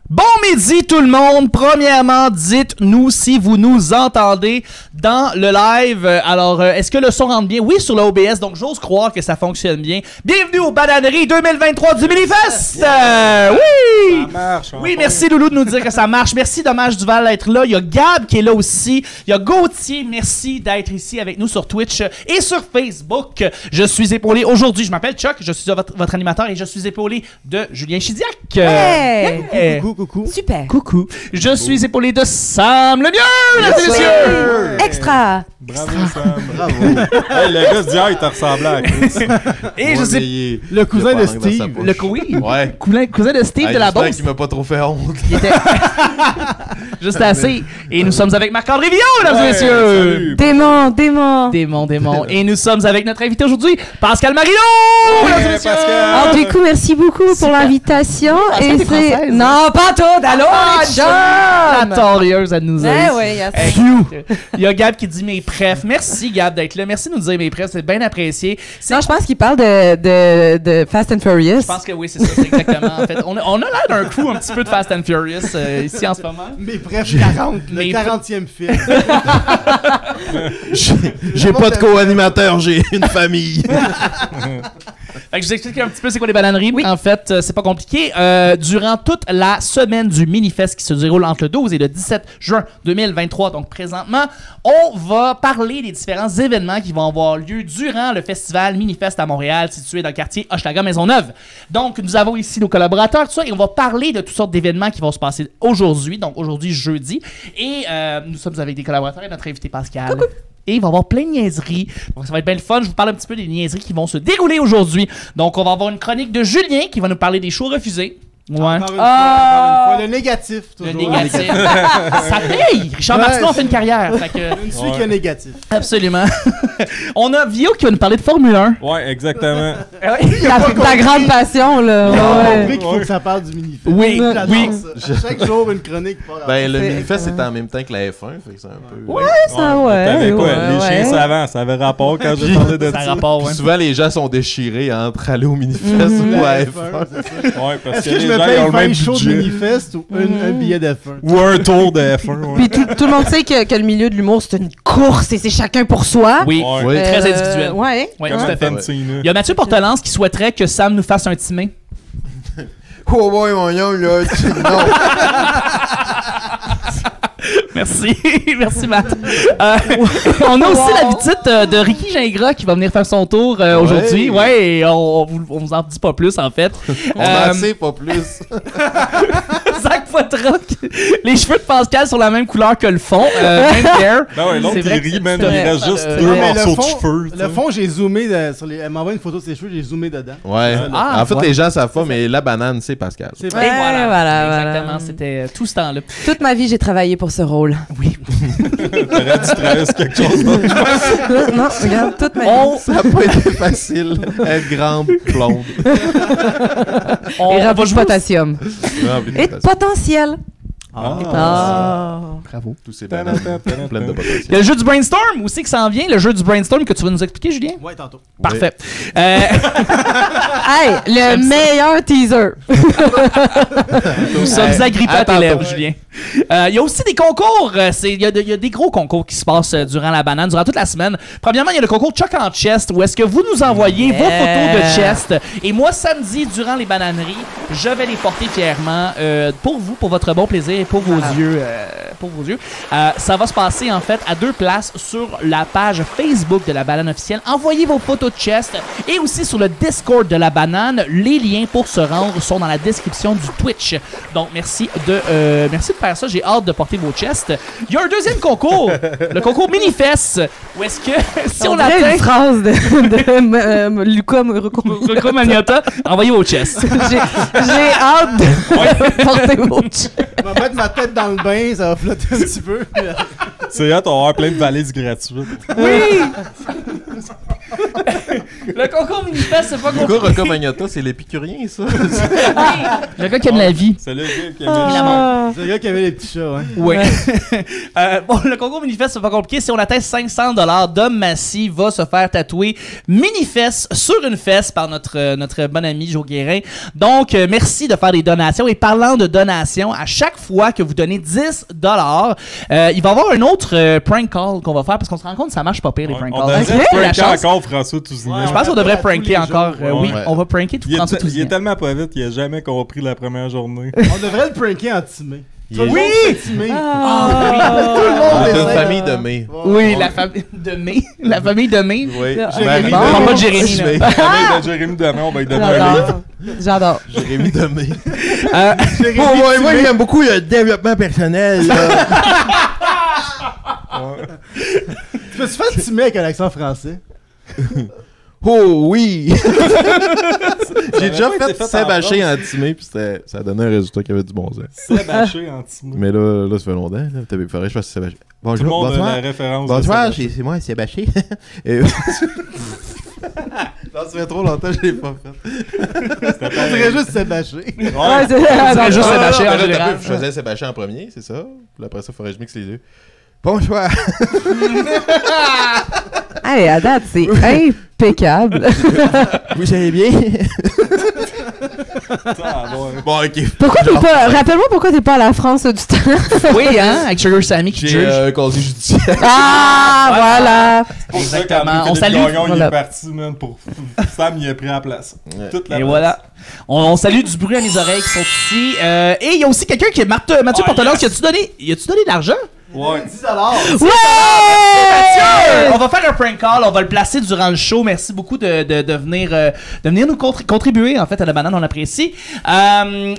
Bon midi tout le monde. Premièrement, dites-nous si vous nous entendez dans le live. Alors, est-ce que le son rentre bien? Oui, sur le OBS, donc j'ose croire que ça fonctionne bien. Bienvenue au Bananerie 2023 du Minifest! Oui! Ça marche. Oui, merci Loulou de nous dire que ça marche. Merci Dommage Duval d'être là. Il y a Gab qui est là aussi. Il y a Gauthier, merci d'être ici avec nous sur Twitch et sur Facebook. Je suis épaulé aujourd'hui. Je m'appelle Chuck, je suis votre animateur et je suis épaulé de Julien Chidiac. Hey! Coucou. Super. Coucou. Je suis épaulé de Sam Lemieux, mesdames et messieurs. Extra. Bravo, Sam. Bravo. Hey, le gars se dit, il t'a ressemblé à Chris. Et je sais... Le cousin de Steve. Oui. Ouais. Cousin de Steve de la J'espère Beauce. qu'il m'a pas trop fait honte. Il était... Juste assez. Et nous sommes avec Marc-André Villon, mesdames et messieurs. Salut. Démon. Et nous sommes avec notre invité aujourd'hui, Pascal Marino. mesdames et messieurs. Pascal. Alors, du coup, merci beaucoup pour l'invitation. Pascal Et est c'est. française. Non, pas tout. Allô, les La chums! torieuse à nous Eh aider. oui, il y a ça. Il y a Gab qui dit mes prefs. Merci Gab d'être là. Merci de nous dire mes prefs. C'est bien apprécié. Non, je pense qu'il parle de Fast and Furious. Je pense que oui, c'est ça, c'est exactement. En fait, on a l'air d'un coup un petit peu de Fast and Furious ici en ce moment. Mais bref, 40, le Mais- 40e film. J'ai pas de co-animateur, j'ai une famille. Fait que je vous explique un petit peu c'est quoi les bananeries. Oui. En fait, c'est pas compliqué. Durant toute la semaine du Minifest qui se déroule entre le 12 et le 17 juin 2023, donc présentement, on va parler des différents événements qui vont avoir lieu durant le festival Minifest à Montréal, situé dans le quartier Hochelaga-Maisonneuve. Donc, nous avons ici nos collaborateurs, tout ça, et on va parler de toutes sortes d'événements qui vont se passer aujourd'hui, donc aujourd'hui, jeudi. Et nous sommes avec des collaborateurs et notre invité Pascal. Coucou. Et il va y avoir plein de niaiseries. Donc, ça va être bien le fun. Je vous parle un petit peu des niaiseries qui vont se dérouler aujourd'hui. Donc, on va avoir une chronique de Julien qui va nous parler des shows refusés. Ouais. Encore une fois, le négatif, Le toujours. négatif. Ça paye! Richard Martineau a fait une carrière. Fait que, Je ne suis que négatif. absolument. On a Vio qui va nous parler de Formule 1. Ouais, exactement. Ta grande passion, là. J'ai Ouais. compris qu'il faut que ça parle du Minifest. Oui, J'adore oui. ça. Chaque jour, une chronique. Ben, le C'est Minifest, excellent. c'est en même temps que la F1, fait que c'est un peu... Ouais, ça, ouais. T'avais quoi? ouais, Les chiens ouais. savants, ça avait rapport quand j'ai parlé de Ça ça. rapporte, Puis ouais. souvent, les gens sont déchirés entre aller au Minifest ou à F1. Ouais, parce Est-ce que que je les me gens ils paye ont le 20 même shows de budget. Minifest ou un billet de F1? Ou un tour de F1. Ouais. Puis tout le monde sait que le milieu de l'humour, c'est une course et c'est chacun pour soi. Oui, Ouais. Oui. très individuel. Ouais. Oui, Comme tout à fait. Fantine. Il y a Mathieu Portelance qui souhaiterait que Sam nous fasse un timé. Oh boy, mon young, là, non. Merci, merci Matt. On a aussi la visite de Ricky Gingras qui va venir faire son tour aujourd'hui. Ouais, et on vous en dit pas plus en fait. On en sait pas plus. Zach Poitras, les cheveux de Pascal sont la même couleur que le fond. Même hair. Ben ouais, l'autre C'est il vrai que rit, man. c'est Il vrai. reste juste Ouais, deux mais le morceaux de fond- cheveux. Le fond, j'ai zoomé sur les. Elle m'envoie une photo de ses cheveux, j'ai zoomé dedans. Ouais. Ah, en fait, ouais. les gens savent pas, mais la banane, c'est Pascal. C'est Et Ouais, voilà, voilà. exactement, c'était tout ce temps-là. Toute ma vie, j'ai travaillé pour ce rôle. Oui. T'aurais dû travailler sur quelque chose d'autre. Non, regarde, toute ma vie. Ça n'a pas été facile, être grande, blonde. On Et va rempli de jouer potassium. Et de potentiel. Ah. Bravo. Tous ces bananes pleines de Il y a potentiel. le jeu du brainstorm aussi qui s'en vient, le jeu du brainstorm que tu vas nous expliquer, Julien? Ouais, tantôt. Parfait. Hey, le meilleur teaser. Nous sommes agrippés à tes attends, lèvres, ouais. Julien. Il y a aussi des concours. Il y a des gros concours qui se passent durant la banane, durant toute la semaine. Premièrement, il y a le concours Chuck en Chest, où est-ce que vous nous envoyez vos photos de chest. Et moi, samedi, durant les bananeries, je vais les porter fièrement pour vous, pour votre bon plaisir et pour vos yeux. Ça va se passer, en fait, à 2 places sur la page Facebook de la banane officielle. Envoyez vos photos de chest et aussi sur le Discord de la banane. Les liens pour se rendre sont dans la description du Twitch. Donc, merci de faire ça. J'ai hâte de porter vos chests. Il y a un deuxième concours, le concours Minifest, où est-ce que si on dirait atteint une phrase de Luca Rocco Magnotta, envoyez vos chests. J'ai hâte de porter vos cheveux. Je vais mettre ma tête dans le bain, ça va flotter un petit peu. C'est hâte, on va avoir plein de valises gratuites. Oui! Le concours Minifest, c'est pas compliqué. Pourquoi Rocco Magnotta, c'est l'épicurien, ça? Le gars qui aime la vie. C'est le gars qui a Évidemment. C'est le gars qui avait les petits chats, hein. Ouais. Bon, le concours Minifest, c'est pas compliqué. Si on atteint 500$, Dom Massy va se faire tatouer Minifest sur une fesse par notre bon ami Joe Guérin. Donc, merci de faire des donations. Et parlant de donations, à chaque fois que vous donnez 10$, il va y avoir un autre prank call qu'on va faire parce qu'on se rend compte que ça marche pas pire, les prank On calls. devrait La pranker chance. encore François Tousignan. Je pense qu'on devrait à tous pranker les encore. jours, Oui, ouais. on va pranker tout François Il est Tousignan. tellement pas vite, il a jamais compris la première journée. On devrait le pranker en timé. Il est- Oui! Timé. Ah. Tout le monde C'est une essaie. famille de mai. Oui, la famille de mai. La famille de mai. Oui. Jérémy Marie- On parle pas de Jérémy, Je là. vais- La famille de Jérémy demain, on va lui donner un livre. J'adore. Jérémy de mai. Jérémy Moi, Timé. j'aime beaucoup le développement personnel. là. Tu peux-tu faire timé avec un accent français? Oh oui! J'ai déjà vraiment été fait fait Seb en Haché France. en timé, puis ça a donné un résultat qui avait du bon sens. C'est bâché en timé. Mais là, ça fait longtemps. Là. Il faudrait que je fasse Seb Haché. Tout le Bonjour, monde a bonsoir. la référence. Bonsoir, de ça. c'est moi, Seb Haché. Et- Non, ça fait trop longtemps que je l'ai pas fait. On dirait juste se bâcher. Ouais, Ouais. c'est serait juste Ah, Seb Haché non, en mais là, général. t'as vu, je faisais Seb Haché en premier, c'est ça. Puis après ça, il faudrait que je mixe les deux. Bonsoir. Hey, à date, c'est impeccable. Vous allez bien? Ah, ouais. Bon, ok. Pourquoi t'es pas... Rappelle-moi pourquoi t'es pas à la France du temps. Oui, hein, avec Sugar Sammy qui J'ai juge. casier judiciaire. Ah, voilà. Pour ça, Exactement. quand On Philippe salue. Gagnon, il Voilà. est parti, man, pour Sam, il a pris la place. Ouais. Toute la Et place. voilà. On salue du bruit à mes oreilles qui sont ici. Et il y a aussi quelqu'un qui est Mathieu Portelos. yes. Qui a-tu donné de l'argent? Ouais. 10$. Mathieu! On va faire un prank call, on va le placer durant le show. Merci beaucoup de venir nous contribuer en fait à la banane, on apprécie.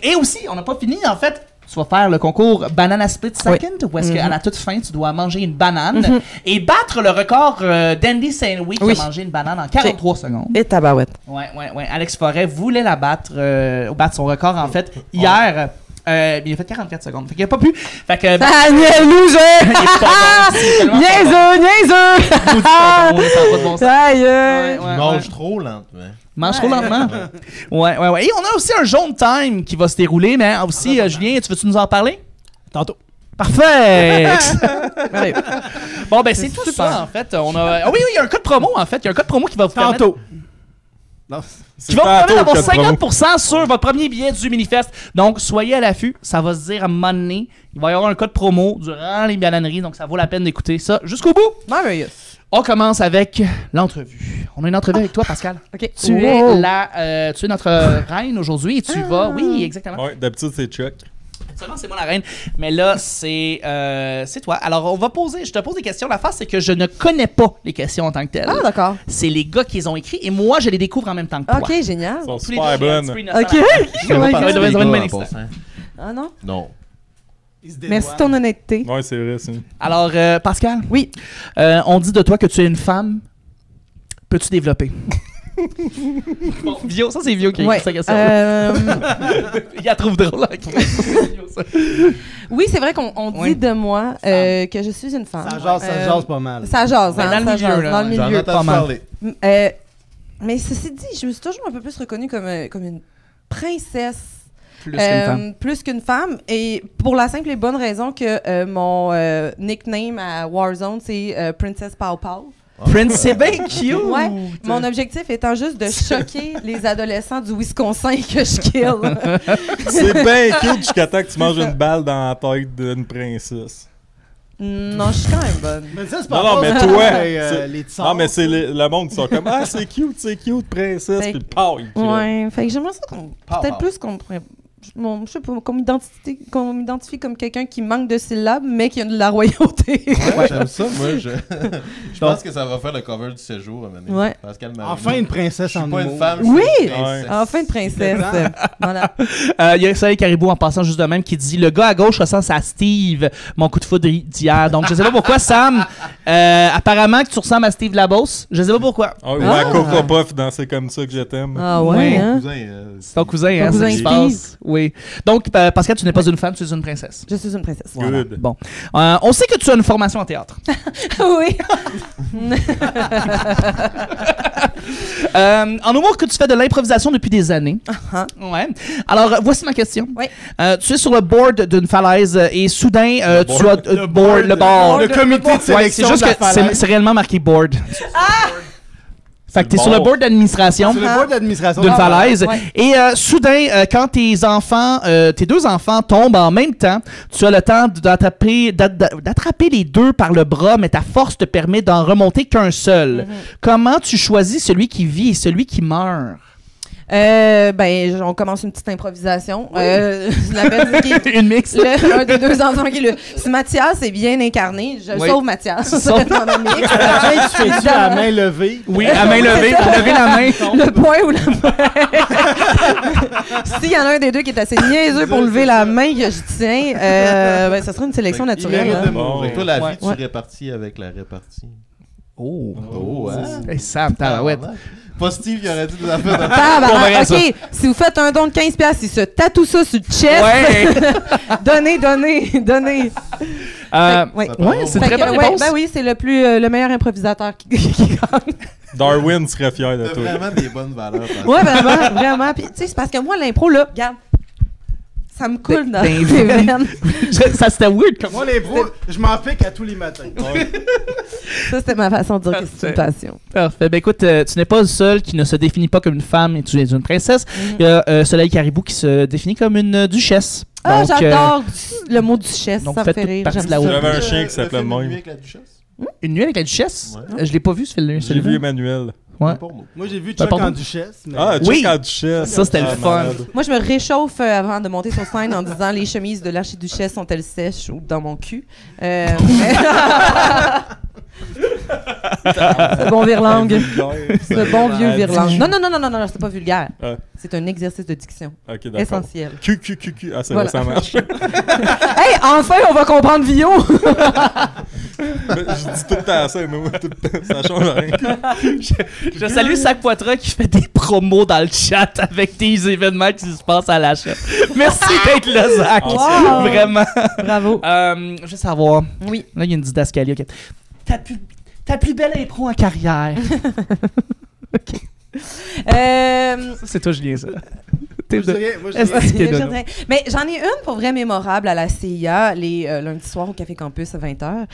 Et aussi, on n'a pas fini en fait. Tu vas faire le concours Banana Split Second, où est-ce qu'à la toute fin, tu dois manger une banane et battre le record d'Andy Saint-Louis qui Oui. a mangé une banane en 43 secondes. Et tabarouette. Ouais. Alex Forêt voulait la battre, battre son record en fait hier. Mais il a fait 44 secondes. Fait qu'il a pas pu. Fait que. Ah, loser! il est pas bon, c'est tellement pas Niaiseux! bon. Ça a pas de bon sens. Aïe! Ouais, Il mange trop lentement. Mange trop lentement. Ouais. Et on a aussi un jaune time qui va se dérouler, mais aussi, Julien, tu veux-tu nous en parler? Tantôt. Parfait! Ouais. Bon, ben, c'est tout ça, en fait. On a... Ah oui, il y a un code promo, en fait. Il y a un code promo qui va vous permettre... Tantôt. Non. Qui va vous permettre tantôt, d'avoir le code 50% sur votre premier billet du Minifest. Donc, soyez à l'affût. Ça va se dire à un moment donné. Il va y avoir un code promo durant les bananeries. Donc, ça vaut la peine d'écouter ça jusqu'au bout. Merveilleux. On commence avec l'entrevue. On a une entrevue avec toi, Pascal. OK. Tu es notre reine aujourd'hui et tu vas... Oui, exactement. Ouais, d'habitude, c'est Chuck. Seulement, c'est moi la reine. Mais là, c'est toi. Alors, je te pose des questions. La face, c'est que je ne connais pas les questions en tant que telles. Ah, d'accord. C'est les gars qui les ont écrits et moi, je les découvre en même temps que toi. OK, génial. Ils sont Tous les deux, super il y a un bonnes. petit peu innocent OK. là-dedans. Je fais pas Ouais, partie ça va des être gars, une en instant. passant. Ah non? Non. Il se dévoile. Merci de ton honnêteté. Ouais, c'est vrai, c'est. Alors, Pascal, Oui. on dit de toi que tu es une femme. Peux-tu développer? Bon, Vio, ça c'est Vio qui a écrit Ouais. sa question. Il la trouve drôle. Hein, Vio, ça. Oui, c'est vrai qu'on Oui. dit de moi que je suis une femme. Ça jase pas mal. Ça jase, Mais hein, dans le ça milieu, jase, là, dans le ouais. J'en milieu. entends mal. parler. Mais ceci dit, je me suis toujours un peu plus reconnue comme une princesse. Plus qu'une femme. Plus qu'une femme. Et pour la simple et bonne raison que mon nickname à Warzone, c'est Princess Pow Pow. Prince, c'est bien cute. Ouais. Mon objectif étant juste de choquer les adolescents du Wisconsin que je kill. C'est bien cute jusqu'à temps que tu manges une balle dans la tête d'une princesse. Non, je suis quand même bonne. Mais ça, c'est Non, pas non, mais rose, toi, c'est, les Non, mais c'est le monde qui sont comme ah, c'est cute, princesse. Fait- Puis pow, il kill. Ouais, fait que j'aimerais ça qu'on. Pow, Peut-être pow. plus qu'on pourrait. Je sais pas, qu'on m'identifie comme quelqu'un qui manque de syllabes, mais qui a de la royauté. Ouais, j'aime ça. Moi, je pense que ça va faire le cover du séjour à un moment donné. Ouais. Pascal Marino. Enfin une princesse Je en suis pas une humour. femme. Oui! je suis une princesse. Enfin, une princesse. Voilà. Il y a Soleil Caribou en passant juste de même qui dit le gars à gauche ressemble à Steve, mon coup de foudre d'hier. Donc je sais pas pourquoi Sam. Apparemment que tu ressembles à Steve Labosse. Je sais pas pourquoi. Ah, ouais, Coco Puff dans C'est comme ça que je t'aime. Ah ouais, Ouais. hein? Cousin, C'est ton cousin, hein, Ton c'est cousin ce qui se Steve. passe. Oui. Donc, Pascal, tu n'es pas une femme, tu es une princesse. Je suis une princesse. Good. Bon. On sait que tu as une formation en théâtre. Oui. En humour, que tu fais de l'improvisation depuis des années. Ouais. Alors, voici ma question. Oui. Tu es sur le board d'une falaise et soudain, tu as le board. Le comité de Ouais, c'est sélection juste de la que c'est falaise. réellement marqué board. Fait que t'es sur le board d'administration C'est le board d'administration d'une de la falaise. Ouais. Et soudain, quand tes deux enfants tombent en même temps, tu as le temps d'attraper les deux par le bras, mais ta force te permet d'en remonter qu'un seul. Comment tu choisis celui qui vit et celui qui meurt? On commence une petite improvisation. Je l'appelle Une mix. un des deux enfants qui est le. Si Mathias est bien incarné, je sauve Mathias. Sauve- Dans ma mix. Tu fais-tu à main levée? Oui, à main levée. Levez la main. Le point ou la main. S'il y en a un des deux qui est assez niaiseux pour lever la main que je tiens, ça sera une sélection Il naturelle. mérite de hein. Bon. Fait que toi, la vie, tu Ouais. répartis avec la répartie. Oh. Oh, hein? Hey, Sam, tabarouette. Pas Steve, il aurait dit des affaires de... Tabarnak. Pas vrai, OK, si vous faites un don de 15$, il se tatoue ça sur le chest. Ouais. Donnez. Ouais, c'est une très bonne réponse. Ben oui, c'est le meilleur improvisateur qui gagne. Darwin serait fier de T'as toi. vraiment des bonnes valeurs. Pascal. Ouais, vraiment. Puis, tu sais, c'est parce que moi, l'impro, là, regarde, ça me coule dans Ben, les veines. Ça, c'était weird comme Moi, les pros, je m'en pique à tous les matins. Ça, c'était ma façon de dire que c'est une passion. Parfait. Ben écoute, tu n'es pas le seul qui ne se définit pas comme une femme et tu es une princesse. Il y a Soleil Caribou qui se définit comme une duchesse. Ah, Donc, j'adore le mot duchesse, donc ça me faites fait toute rire. partie J'aime de la ça. haute. J'avais un chien qui s'appelait Le film même. Une nuit avec la duchesse? Une nuit avec la duchesse? Ouais. Je l'ai pas vu ce film. J'ai vu Emmanuel. Ouais. Pour nous. Moi, j'ai vu Ben, Chuck pardon. en duchesse. Mais... Ah, Oui. Chuck en duchesse. Ça, c'était le fun. malade. Moi, je me réchauffe avant de monter sur scène en disant les chemises de l'archiduchesse sont-elles sèches ou dans mon cul. Ce bon virlangue. Ce bon vieux virlangue. Non, c'est pas vulgaire. Ah. C'est un exercice de diction Ok, d'accord. essentiel. Q. Ah, c'est Voilà. vrai, ça marche. Hey, enfin, on va comprendre Vio! Je dis tout le temps ça, mais moi, tout le temps, ça change rien. Je salue Sac Poitras qui fait des promos dans le chat avec des événements qui se passent à l'achat. Merci d'être là, Zach. Wow. Vraiment. Bravo. Je veux savoir. Oui. Là, il y a une didascalie. OK. Ta plus belle impro en carrière. Ça, c'est toi, Julien, ça. T'es Moi, je de- dirais- moi, je Est-ce dirais- que t'es de- Mais j'en ai une pour vrai mémorable à la CIA, les lundis soirs au Café Campus à 20h.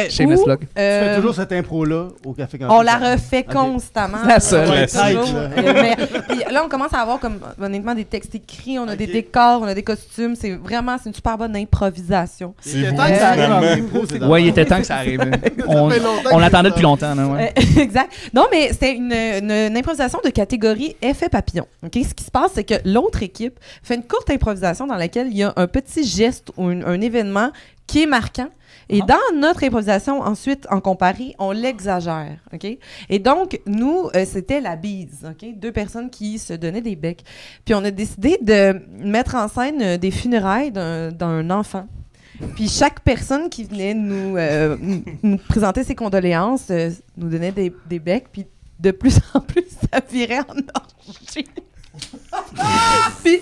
Shameless plug. Tu fais toujours cette impro-là au Café Campus. On la refait Ok. constamment. La seule. Ouais, Toujours. tight, là. Puis là, on commence à avoir comme honnêtement des textes écrits, on a des Ok. décors, on a des costumes. C'est une super bonne improvisation. C'est Il était vous, temps que ça arrive en finalement. impro, c'est Ouais, il était temps que ça arrive. On, fait longtemps on que l'attendait c'est depuis longtemps. Là, ouais. Exact. Non, mais c'était une improvisation de catégorie effet papillon. Ok, ce qui se passe, c'est que l'autre équipe fait une courte improvisation dans laquelle il y a un petit geste ou un événement qui est marquant. Et dans notre improvisation, ensuite, en comparé, on l'exagère, OK? Et donc, nous, c'était la bise, OK? Deux personnes qui se donnaient des becs. Puis on a décidé de mettre en scène des funérailles d'un enfant. Puis chaque personne qui venait nous présenter ses condoléances nous donnait des becs. Puis de plus en plus, ça virait en orgie. Puis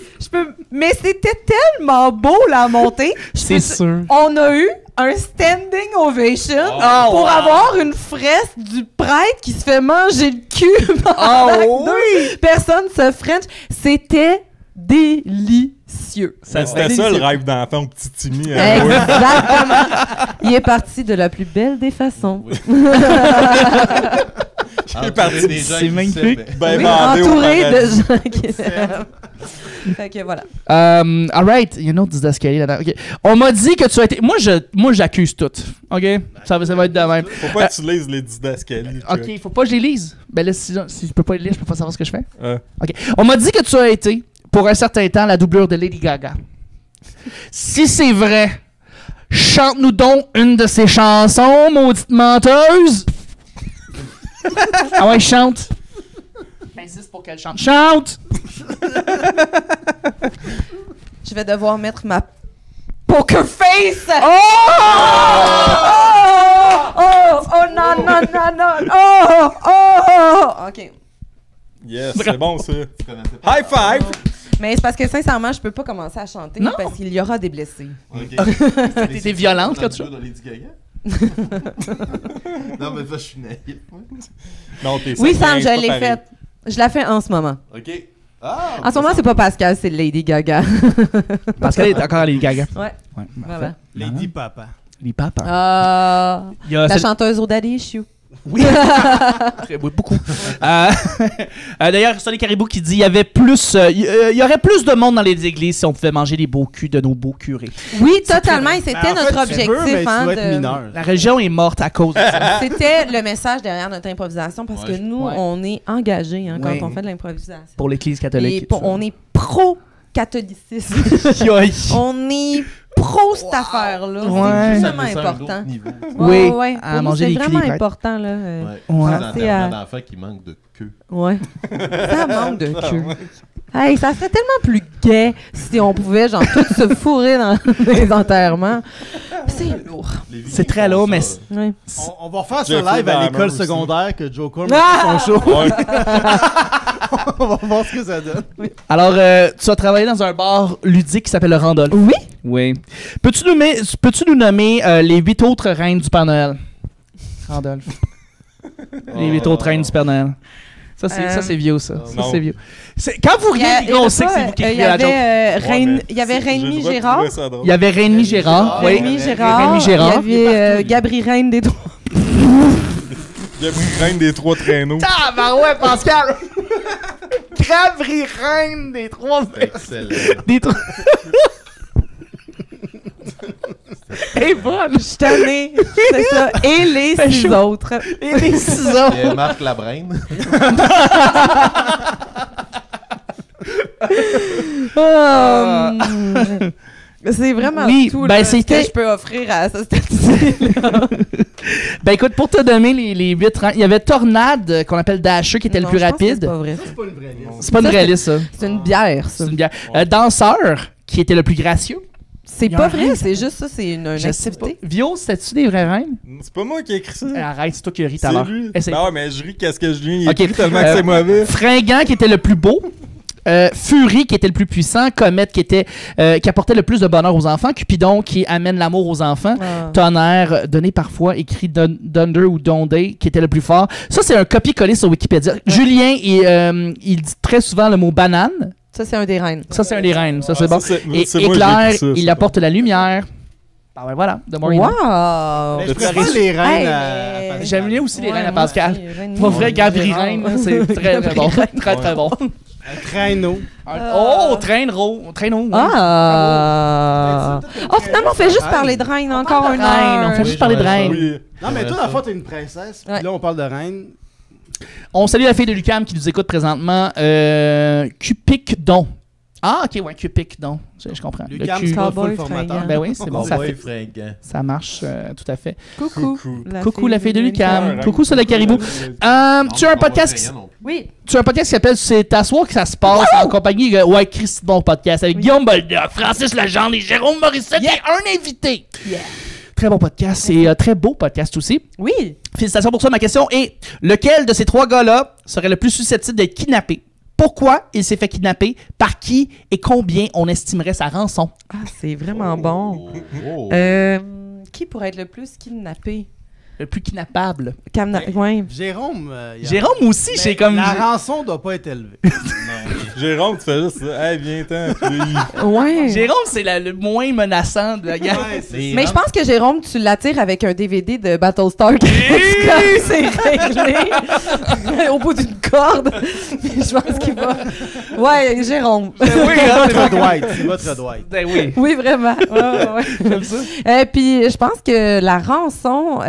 mais c'était tellement beau la montée. C'est sûr. On a eu un standing ovation Oh, pour wow. avoir une fresque du prêtre qui se fait manger le cul pendant Oh, que deux personnes se French. C'était délicieux. C'était ça le rêve d'enfant au petit Timmy. Exactement. Il est parti de la plus belle des façons. J'ai parti. des gens c'est qui magnifique. s'aiment. Ben Oui, bandé au entouré de paradis. gens qui l'aiment. Fait que voilà. All right, il y a une autre didascalie là-dedans. OK. On m'a dit que tu as été... Moi, j'accuse tout. OK? Ça va être de même. Faut pas que tu lises les didascalies. OK, faut pas que je les lise. Ben là, si je peux pas les lire, je peux pas savoir ce que je fais. Chuck. OK. On m'a dit que tu as été, pour un certain temps, la doublure de Lady Gaga. Si c'est vrai, chante-nous donc une de ses chansons, maudite menteuse. Ah ouais, chante. J'insiste pour qu'elle chante. Chante! Je vais devoir mettre ma poker face. Oh, non, non, non, non. Oh. OK. Yes, c'est bon ça. Tu connaissais pas. High five! Mais c'est parce que sincèrement, je peux pas commencer à chanter Non. parce qu'il y aura des blessés. T'étais violente quand tu joues dans Lady Gaga? Non, mais ça, je suis naïf. Non, t'es Oui, ça, Sam, mais je c'est pas l'ai pareil. faite. Je la fais en ce moment. OK. Ah! En ce moment, c'est pas Pascal, c'est Lady Gaga. Parce qu'elle est encore à Lady Gaga. Ouais. Ouais, Voilà. Lady Papa. Les papas. Ah, Il y a la cette- chanteuse au Daddy Issue. Oui. Oui, beaucoup. D'ailleurs, Sonny Caribou qui dit il y avait plus, il y aurait plus de monde dans les églises si on pouvait manger les beaux culs de nos beaux curés. Oui, totalement. Et Ben, c'était en notre fait, tu peux, mais objectif. tu Hein, dois être de- mineur. La religion est morte à cause de ça. C'était le message derrière notre improvisation parce que Ouais. nous, Ouais. on est engagés quand Ouais. on fait de l'improvisation. Pour l'Église Et catholique. on est pro-catholicisme. on est pro cette affaire-là. Ouais. C'est Ça vraiment descend à un autre important. niveau. Oui, Ouais, à pour nous, manger c'est des vraiment culs, important. Là. Ouais. Ouais. C'est C'est à- l'enterrement d'enfants qui manque de queue. Ouais. Ça manque de queue. Hey, ça serait tellement plus gai si on pouvait genre tout se fourrer dans les enterrements. C'est lourd. Les Vikings C'est très font lourd, ça. mais Ouais. On va refaire ça Jeffrey live à Dahmer l'école aussi. secondaire que Joe Corm Ah! a fait son show. Ouais. On va voir ce que ça donne. Alors, tu as travaillé dans un bar ludique qui s'appelle le Randolph. Oui? Oui. Peux-tu nous nommer les 8 autres reines du Père Noël? Randolph. Les 8 autres reines du Père Noël. Ça, c'est vieux, ça. Ça, non. c'est vieux. Quand vous riez, les gars, on sait que c'est vous qui écrivez la joke. Il y avait Rémi Gérard. Il y avait Rémi Gérard. Oui. Rémi Gérard. Rémi Gérard. Il y avait Gabri Reine des Trois. Il y a pris reine des 3 traîneaux. Ah, bah ouais, Pascal! Gabri Reine des 3. Excellent. Des 3. Et bonne! Je suis tannée. C'est ça. Et les Fait 6 chaud. autres. Et les 6 autres. Il y a Marc Labraine. C'est vraiment Oui, tout ben, là, ce que c'était- je peux offrir à ce stade-là. Ben écoute, pour te donner les 8 rangs, il y avait Tornade, qu'on appelle Dasher, qui était le plus rapide. C'est pas vrai. C'est pas une vraie liste. C'est pas une Ça, vraie liste, ça. C'est une bière, ça. C'est une bière. Danseur, qui était le plus gracieux. C'est Il y a pas un vrai, reine. c'est juste ça, c'est une Je sais pas. activité. Vio, c'était-tu des vraies reines? C'est pas moi qui ai écrit ça. Arrête, c'est toi qui as ri tout à C'est l'heure. lui. Essaye. Ben ouais, mais je ris qu'est-ce que je ris. Il Ok. écrit tellement que c'est mauvais. Fringant, qui était le plus beau. Fury, qui était le plus puissant. Comet, qui apportait le plus de bonheur aux enfants. Cupidon, qui amène l'amour aux enfants. Ah. Tonnerre, donné parfois, écrit Dunder ou Dondé, qui était le plus fort. Ça, c'est un copier-coller sur Wikipédia. Julien, il dit très souvent le mot banane. Ça, c'est un des reines. Ça, c'est un des reines. Ça, Ah, c'est bon. ça, Et c'est moi, j'ai éclair, écrit ça, il c'est apporte la lumière. Ah ben voilà, de Maureen. Wow! Mais je préfère les reines Hey, à mais- Paris. J'aime bien aussi les Ouais, reines à moi Pascal. aussi, reine Pas vrai, Gabri Gérard. Reine, c'est très, très bon. Très, très bon. Un traîneau. Oh, traîneau. Oui. Ah! Oh, finalement, on fait juste parler de reine encore un reine, on fait heure. juste parler de reine. Oui. Non, mais Ouais, toi, ça. dans le fond, t'es une princesse. Puis Ouais. là, on parle de reine. On salue la fille de Lucam qui nous écoute présentement. Cupidon. Ah, ok, ouais, Cupidon. Je comprends. Le Lucam, Q- c'est pas Cowboy full formateur. fringant. Ben oui, c'est bon, ça, Cowboy fait, fringant. ça marche tout à fait. Coucou. Coucou la fille de Lucam. Ouais, Coucou sur le caribou. Tu as un podcast Oui. qui s'appelle C'est à soir que ça se passe en compagnie de Christy bon podcast avec Guillaume Boldoc, Francis Legendre et Jérôme Morissette et un invité. Yeah. Très bon podcast et très beau podcast aussi. Oui. Félicitations pour ça. Ma question est lequel de ces 3 gars-là serait le plus susceptible d'être kidnappé? Pourquoi il s'est fait kidnapper? Par qui? Et combien on estimerait sa rançon? Ah, c'est vraiment bon. Oh. Qui pourrait être le plus kidnappé? Le plus kidnappable. Ouais. Jérôme. il y a- Jérôme aussi, Mais j'ai comme... La rançon doit pas être élevée. Jérôme, tu fais juste ça. Hey, viens-t'en. Puis- Ouais. Jérôme, c'est le moins menaçant de la gang. Ouais, c'est Mais je pense que Jérôme, tu l'attires avec un DVD de Battlestar. C'est réglé. Au bout d'une corde. Je pense qu'il va. Ouais, Jérôme. Oui, hein, c'est votre Dwight. C'est votre Dwight. Ben oui. Oui, vraiment. Ouais. J'aime ça. Puis je pense que la rançon.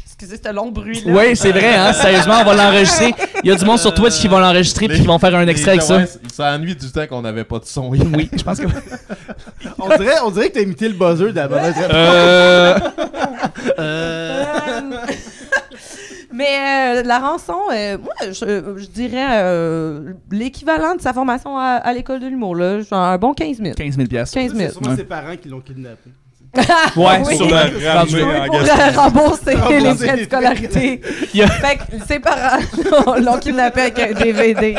Excusez ce long bruit-là. Oui, c'est vrai, hein. Sérieusement, on va l'enregistrer. Il y a du monde sur Twitch qui vont l'enregistrer puis qui vont faire un extrait avec ça. Ouais, ça ennuie du temps qu'on n'avait pas de son. Oui, je pense que... On dirait que t'as imité le buzzer de la mauvaise réponse. Mais la rançon, moi, je dirais l'équivalent de sa formation à l'école de l'humour, là. Genre un bon 15 000. 15 000 piastres. 15 000. C'est sûrement Ouais. ses parents qui l'ont kidnappé. Ouais, Oui. Sur sûrement. le ramener en Pour Gaspésie. rembourser les Rembourser frais de les scolarité. Il y a- Fait que ses parents l'ont kidnappé avec un DVD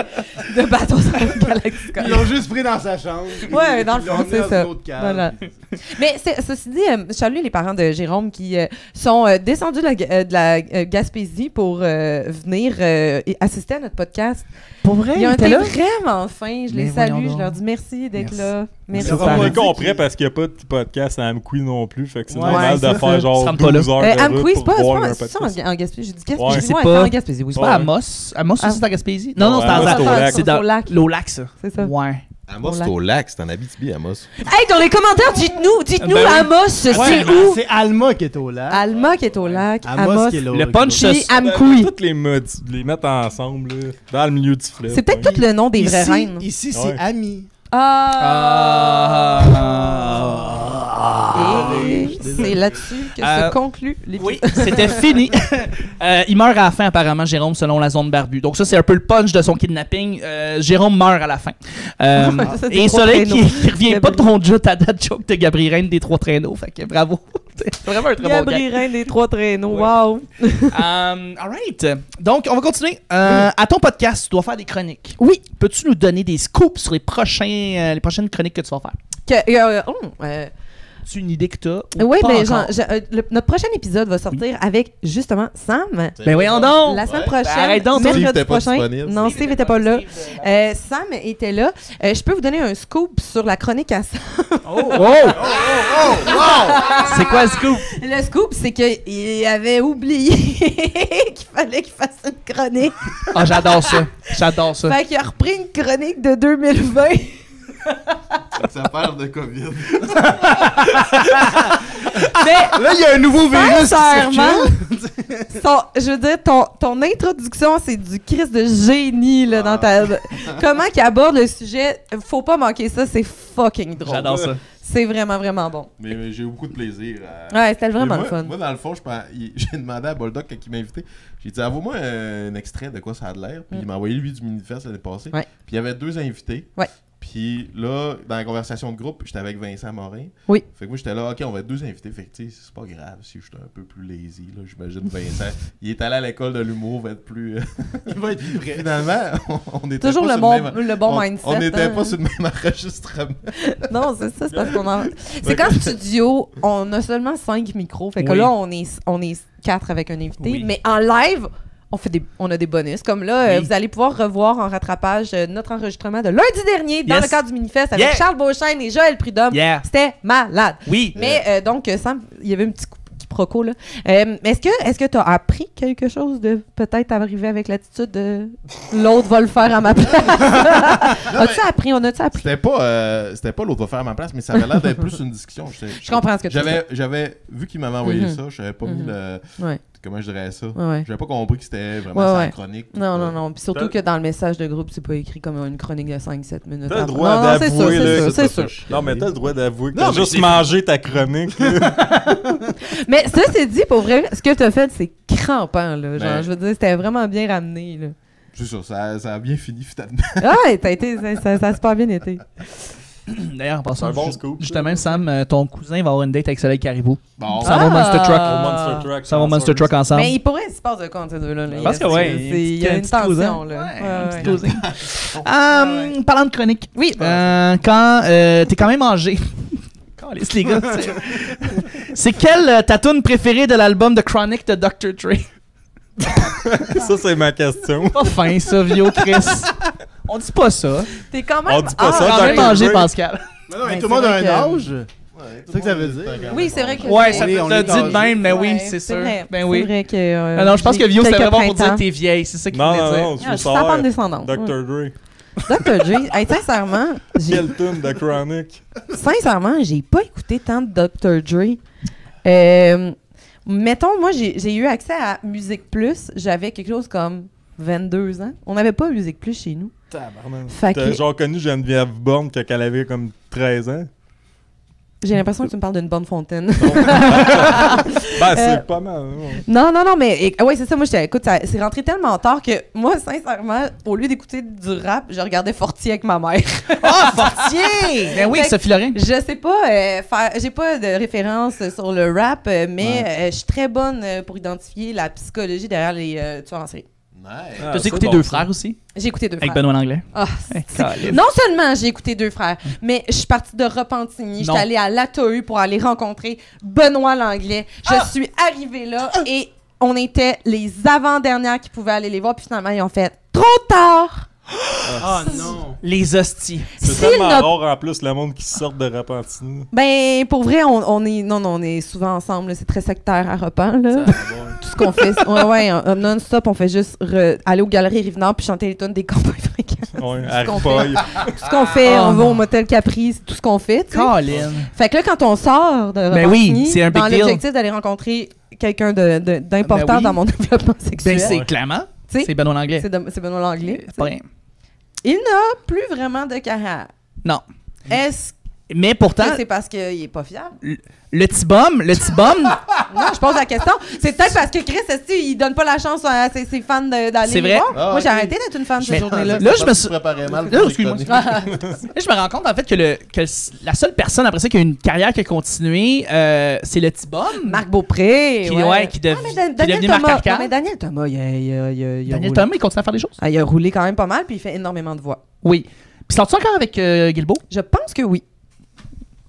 de Bateau sur la galaxie. Ils l'ont juste pris dans sa chambre. Ouais, dans le Ils l'ont fond, mis c'est dans ça. une autre cave. Voilà. Mais ceci dit, je salue les parents de Jérôme qui sont descendus de la Gaspésie pour venir et assister à notre podcast. Pour vrai, Ils ont il était été là? vraiment fins. Je Mais les voyons salue. donc. Je leur dis merci d'être Merci. là. Merci. Merci. On est dit compris parce qu'il n'y a pas de podcast à Amqui non plus. Fait que c'est Ouais, normal c'est de ça. faire Ils genre se rendent pas 12 heures de Amqui, route c'est pour pas voir un ça podcast. en Gaspésie. J'ai dit Gaspésie. Ouais. J'ai dit, C'est ouais, pas- en Gaspésie. Oui, C'est c'est pas pas Amos. Amos, Ah. c'est en Gaspésie? Non, non, Ouais, c'est Amos, dans c'est au lac. c'est dans Au lac. l'eau lac, ça. C'est ça. Ouais. Amos, c'est au lac, c'est en Abitibi, Amos. Hey, dans les commentaires, dites-nous Ben oui. Amos, c'est Ouais, où? c'est Alma qui est au lac. Alma qui est au lac. Amos qui est là. Le punch, Puis ça- Amqui. Toutes les mettre ensemble là, dans le milieu du fleuve. C'est peut-être tout le nom des vraies reines. Ici, Ouais. c'est Ami. Et c'est là-dessus que se conclut l'épisode. Oui, c'était fini. Il meurt à la fin, apparemment, Jérôme, selon la zone barbue. Donc ça, c'est un peu le punch de son kidnapping. Jérôme meurt à la fin. Ça, des Et trois Soleil traîneaux. qui revient pas de ton jeu, ta date joke de Gabriel Reine des trois traîneaux. Fait que bravo. C'est vraiment un très bon gars. Gabriel Reine des trois traîneaux. Ouais. Wow. All right. Donc, on va continuer. À ton podcast, tu dois faire des chroniques. Oui. Peux-tu nous donner des scoops sur les prochaines chroniques que tu vas faire? As-tu une idée que tu as? Oui, mais notre prochain épisode va sortir avec justement Sam. Ben voyons donc! La semaine Ouais. prochaine, Arrête donc, mercredi Steve était pas prochain. disponible. Non, Steve n'était pas là. Sam était là. Je peux vous donner un scoop sur la chronique à Sam. C'est quoi le scoop? Le scoop, c'est qu'il avait oublié qu'il fallait qu'il fasse une chronique. Ah, j'adore ça. J'adore ça. Fait qu'il a repris une chronique de 2020. Ça parle de COVID. Mais Là, il y a un nouveau virus qui sincèrement, circule. je veux dire, ton introduction, c'est du Christ de génie là, dans ta... Comment qu'il aborde le sujet, faut pas manquer ça, c'est fucking drôle. J'adore ça. C'est vraiment, vraiment bon. Mais j'ai eu beaucoup de plaisir. Ouais, c'était vraiment Mais le fun. Moi, dans le fond, j'ai demandé à Bulldog quand il m'a invité. J'ai dit, envoie-moi un extrait de quoi ça a de l'air. Puis il m'a envoyé lui du Minifest l'année passée. Ouais. Puis il y avait 2 invités. Ouais. Puis là, dans la conversation de groupe, j'étais avec Vincent Morin. Oui. Fait que moi, j'étais là, OK, on va être 2 invités. Fait que tu sais, c'est pas grave si je suis un peu plus lazy. Là, j'imagine Vincent. Il est allé à l'école de l'humour, va être plus. Il va être plus vrai. Finalement, on était Toujours pas le sur bon, même... le bon on, mindset. on n'était hein. pas sur le même enregistrement. Non, c'est ça, c'est parce qu'on en... C'est qu'en studio, on a seulement 5 micros. Fait que Oui. là, on est 4 avec un invité. Oui. Mais en live, on a des bonus. Comme là, Oui. vous allez pouvoir revoir en rattrapage notre enregistrement de lundi dernier dans Yes. le cadre du Minifest avec Yeah. Charles Beauchesne et Joël Prudhomme. Yeah. C'était malade. Oui. Mais donc, Sam, il y avait un petit quiproquo là. Est-ce que tu as appris quelque chose de peut-être arriver avec l'attitude de l'autre va le faire à ma place? As-tu appris? On a-tu appris? C'était pas l'autre va faire à ma place, mais ça avait l'air d'être plus une discussion. Je comprends ce que tu veux dire. J'avais vu qu'il m'avait envoyé Mhm. ça, je n'avais pas mis le. Ouais. Comment je dirais ça? Ouais. J'avais pas compris que c'était vraiment Ouais, sa ouais. chronique. Non. Puis surtout que dans le message de groupe, c'est pas écrit comme une chronique de 5-7 minutes. T'as le avant. droit Non, c'est sûr, d'avouer, c'est là, sûr, c'est sûr. Non, mais t'as le droit d'avouer que Non, t'as mais juste c'est- mangé ta chronique. Mais ça, c'est dit, pour vrai, ce que t'as fait, c'est crampant, là. Genre, Ben. je veux dire, c'était vraiment bien ramené, là. C'est ça a bien fini finalement. Ouais, ça a super bien été. D'ailleurs, en passant, C'est un bon scoop, justement, Sam, ton cousin va avoir une date avec Soleil Caribou. Bon, Ça va au Monster Truck. Au Monster Truck. Ça va au Monster Truck ensemble. Mais il pourrait se passer de quoi entre ces deux-là. Là. Je pense que ouais, Il y a une tension, là. Ouais, Ouais, une ouais. petite dosing. Parlant de chronique. Oui. Quand t'es quand même âgé. Calisse, les gars. C'est quelle ta tune préférée de l'album de Chronic de Dr. Dre? Ça, c'est ma question. Pas fin, ça, vieux Chris. On dit pas ça. T'es quand même... On dit pas ça, Quand même Dr. âgé, Dre. Pascal. Mais non, mais Ben, tout le monde c'est a vrai un que- âge. C'est ça que ça veut dire. Oui, c'est vrai que... Ouais, ça Oui, te on l'a est dit de âgé. même, mais oui, Ouais, c'est sûr. vrai. Ben oui. C'est vrai que... Ah non, je pense que Vio, c'était quelques vraiment pour dire printemps. que t'es vieille. C'est ça qu'il Non, voulait dire. non, Ah, je je veux suis sans pente savoir. descendante. Dr. Dre. Dr. Dre, hey, Quelle tune de Chronic? sincèrement, j'ai pas écouté tant de Dr. Dre. Mettons, moi, j'ai eu accès à Musique Plus. J'avais quelque chose comme 22 ans. On n'avait pas Musique Plus chez nous. Fait T'as que... genre connu Geneviève Borne quand elle avait comme 13 ans? J'ai l'impression que tu me parles d'une bonne fontaine. Ben, c'est pas mal. Non, mais ouais, c'est ça. Moi, écoute, c'est rentré tellement tard que moi, sincèrement, au lieu d'écouter du rap, je regardais Fortier avec ma mère. Ah, Fortier! Ben oui, Fait que Sophie Lorrain. Je sais pas j'ai pas de référence sur le rap, mais je suis très bonne pour identifier la psychologie derrière les tueurs en série. Nice. T'as écouté Deux Frères aussi? J'ai écouté Deux Avec Frères. Benoît Langlais. Ah, Caliste. non seulement j'ai écouté Deux Frères, mais je suis partie de Repentigny. Non. J'étais allée à l'Atohu pour aller rencontrer Benoît Langlais. Je suis arrivée là et on était les avant-dernières qui pouvaient aller les voir. Puis finalement, ils ont fait « Trop tard! Oh non. Les hosties. » C'est tellement rare en plus le monde qui sort de Repentigny. Ben, pour vrai, on est... Non, on est souvent ensemble. Là. C'est très sectaire à Repent, là. Tout ce qu'on fait... non-stop, on fait juste aller aux Galeries Rive-Nord puis chanter les tunes des campagnes fréquentes. Ouais, C'est ce qu'on Harry Tout ce qu'on fait, on va au motel Capri, c'est tout ce qu'on fait, tu sais. Colin. Fait que là, quand on sort de Ben Repentigny, oui, c'est un big dans deal. l'objectif d'aller rencontrer quelqu'un d'important Ben oui. dans mon développement sexuel, Ben c'est clairement. tu sais, C'est Benoît Langlais. c'est Benoît Langlais. C'est pas rien. Il n'a plus vraiment de carrière. Non. Est-ce Mais pourtant, que c'est parce qu'il est pas fiable? le petit bum, Non, je pose la question. C'est peut-être parce que Chris, il donne pas la chance à ses fans d'aller C'est les vrai? voir. Ah, Moi, j'ai ok. arrêté d'être une fan cette Mais- journée-là. Là, je me suis- préparais mal. Là, pour excuse-moi. les Ah, là, je me rends compte en fait que la seule personne après ça qui a une carrière qui a continué, c'est le petit bum. Marc Beaupré. Qui, qui Ah, mais qui est Daniel devenu Marc Thomas. Arcand. Non, mais Daniel Thomas, il a Daniel roulé. Thomas, il continue à faire des choses. Ah, il a roulé quand même pas mal, puis il fait énormément de voix. Oui. Puis sors-tu encore avec Guilbeault? Je pense que oui.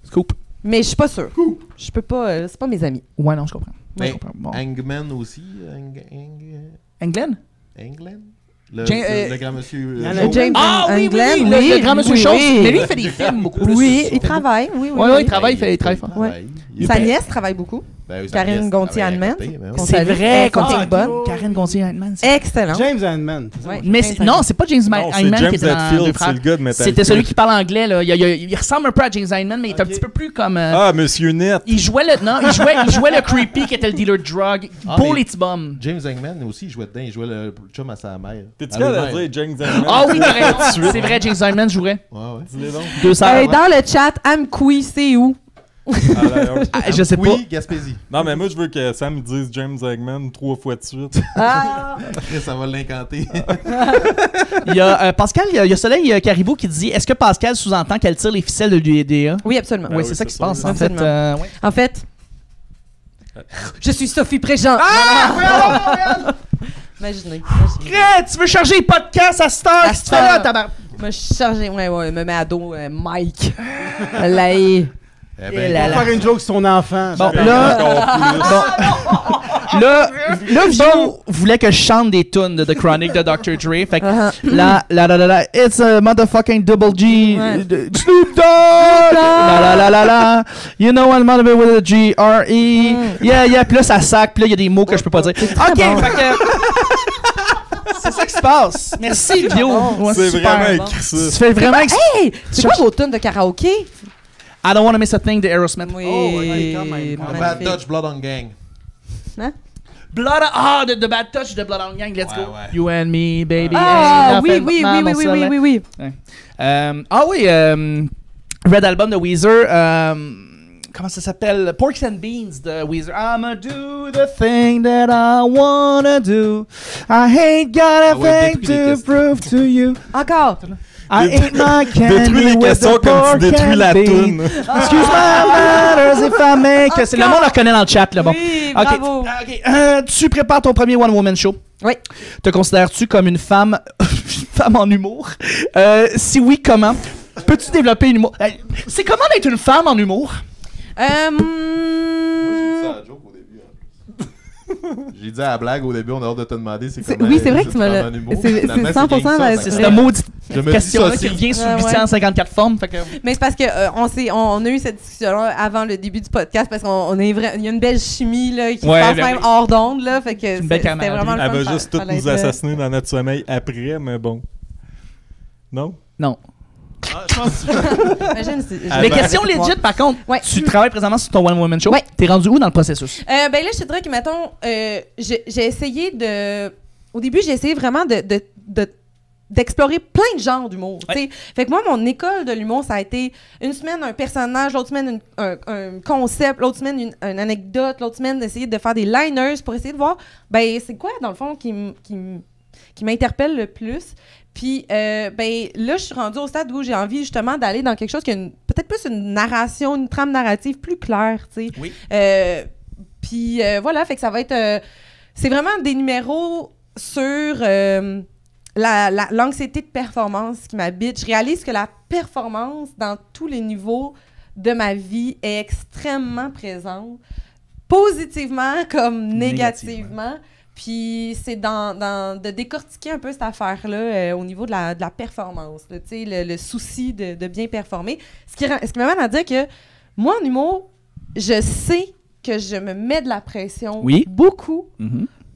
Scoop. Mais je suis pas sûre. Je peux pas. C'est pas mes amis. Ouais, non, je comprends. Mais Je comprends. Bon. Hangman aussi. England? England? Le James- grand monsieur. y en a jaune. James Ah oui, oui, England, oui, oui, le grand monsieur oui, Chose. oui. Mais lui, il fait des films beaucoup plus. Oui, il travaille. Oui, oui. Ouais, oui. ouais, il travaille fort. Ouais. Il Sa est- nièce travaille beaucoup. Ben oui, sa Karine nièce Gontier-Hanneman. travaille à côté, mais ouais. Qu'on C'est salue. vrai, Elle est qu'on fucking bonne. Karen Gontier-Hanneman. Excellent. James Handman. Ouais. Mais James non, c'est pas James Non, c'est Hyndman James qui était dans Deux Hetfield, c'est Frères. le gars de Metallica. C'était celui qui parle anglais, là. Il ressemble un peu à James Hyndman, mais il est un petit peu plus comme... Ah, Monsieur Net. Il jouait le creepy qui était le dealer de drogue Ah, pour mais- les petits bums. James Hangman aussi, il jouait dedans. Il jouait le chum à sa mère. T'es-tu À capable lui-même. de dire James Hetfield? Ah oui, t'as raison. C'est vrai, James Hyndman jouerait. Ouais, ouais. Dis-les donc. 200. Hey, dans le chat, Amqui, c'est où? Ah, je sais pas. Oui, Gaspésie. Non, mais moi, je veux que Sam me dise James Eggman 3 fois de suite. Ah! Après, ça va l'incanter. Il y a Pascal, il y a Soleil Caribou qui dit est-ce que Pascal sous-entend qu'elle tire les ficelles de l'UEDA? Oui, absolument. Ben Oui, oui, c'est ça c'est qui se ça, passe oui. en fait. Absolument. Ouais. En fait, je suis Sophie Préjean. Imaginez. Crête, tu veux charger les podcasts à cette heure? À Qu'est-ce que tu cette fais là, heure. tabarnak? Moi, je suis chargée. Ouais, me met à dos Mike. Là, il- Eh Et ben, là, On va faire une joke sur ton enfant. Bon, J'aime là, encore plus. là, Vio voulait que je chante des tunes de The Chronic de Dr. Dre. Fait que la, it's a motherfucking double G. Ouais. Snoop Dogg! La, you know I'm not a bit with a G-R-E. Yeah, puis là, ça sac, puis là, il y a des mots que je peux pas dire. Ok, bon. fait que... C'est ça qui se passe. Merci, Vio. Ouais, C'est super vraiment bon. écrit ça. Tu fais vraiment... Hey! C'est quoi vos tunes de karaoké? I don't want to miss a thing de Aerosmith. Oui. Oh, ouais, quand même. Bad magnifique. Touch, Blood on Gang. Blood on... the Bad Touch de Blood on Gang, let's Ouais, go. ouais. You and me, baby. Ah, ain't oui, nothing oui, but oui, my oui, oui, soul. oui, oui, oui. Red Album de Weezer. Comment ça s'appelle? Porks and Beans de Weezer. I'ma do the thing that I wanna do. I ain't got a Ah ouais, thing détruis les to questions. prove to you. Encore. I ate my Détruis candy les with questions the comme pork tu détruis and la beans. toune. Excuse my manners if I make... C'est le monde le reconnaît dans le chat, là, bon. Oui, Ok, bravo. ok. Tu prépares ton premier one-woman show. Oui. Te considères-tu comme une femme, une femme en humour? Si oui, comment? Peux-tu développer une humour? C'est comment d'être une femme en humour? J'ai dit ça à la joke au début. J'ai dit à la blague au début, on a hâte de te demander c'est comment. Oui, c'est vrai que je tu me l'as. prends un humour. C'est Finalement, 100% rien que ça, la- fait C'est que- cette maudite Je me dis question-là ça qui aussi. revient sur Ouais, 854 formes. Fait que... Mais c'est parce que on a eu cette discussion-là avant le début du podcast parce qu'on est il y a une belle chimie là, qui Ouais, se passe ben même oui. hors d'onde là, fait que une belle c'était camaraderie. vraiment le Elle fun va de juste faire- toutes fallait nous être, assassiner dans notre sommeil après, mais bon. Non? Non. Je pense Imagine, Ah, Les ben, questions legit, par contre, Ouais. tu travailles présentement sur ton one-woman show. Ouais. T'es rendu où dans le processus? Ben là, je te dirais que, mettons, j'ai essayé de... Au début, j'ai essayé vraiment de d'explorer plein de genres d'humour. Ouais. Fait que moi, mon école de l'humour, ça a été une semaine un personnage, l'autre semaine un concept, l'autre semaine une anecdote, l'autre semaine d'essayer de faire des liners pour essayer de voir, ben c'est quoi, dans le fond, qui m'interpelle le plus. Puis, ben là, je suis rendue au stade où j'ai envie justement d'aller dans quelque chose qui a peut-être plus une narration, une trame narrative plus claire, tu sais. Oui. Puis voilà, fait que ça va être... c'est vraiment des numéros sur l'anxiété de performance qui m'habite. Je réalise que la performance dans tous les niveaux de ma vie est extrêmement présente, positivement comme négativement. Puis c'est de décortiquer un peu cette affaire-là au niveau de la performance, le souci de bien performer. Ce qui m'amène à dire que moi, en humour, je sais que je me mets de la pression beaucoup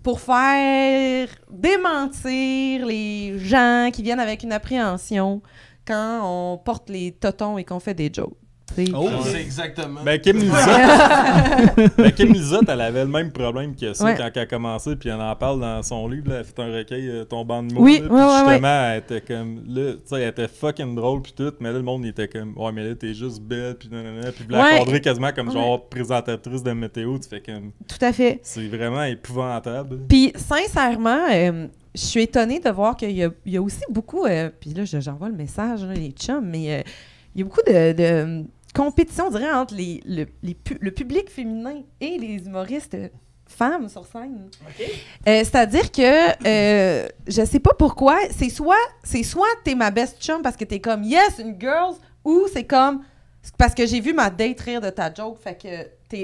pour faire démentir les gens qui viennent avec une appréhension quand on porte les totons et qu'on fait des jokes. Oh, c'est exactement. Ben, Kim Lizotte, elle avait le même problème que ça quand elle a commencé, puis elle en parle dans son livre. Là, elle a fait un recueil, Tombant de mots. Oui, justement, elle était comme. Là, tu sais, elle était fucking drôle, puis tout, mais là, le monde il était comme. Ouais, mais là, t'es juste belle, puis nanana. Puis la encadrer quasiment comme genre présentatrice de météo. Tu fais comme. Tout à fait. C'est vraiment épouvantable. Puis, sincèrement, je suis étonnée de voir qu'il y a aussi beaucoup. Puis là, j'envoie le message, là, les chums, mais il y a beaucoup de compétition, on dirait, entre le public féminin et les humoristes femmes sur scène. Okay. C'est-à-dire que je sais pas pourquoi, c'est soit t'es ma best chum parce que t'es comme yes, une girl, ou c'est comme parce que j'ai vu ma date rire de ta joke, fait que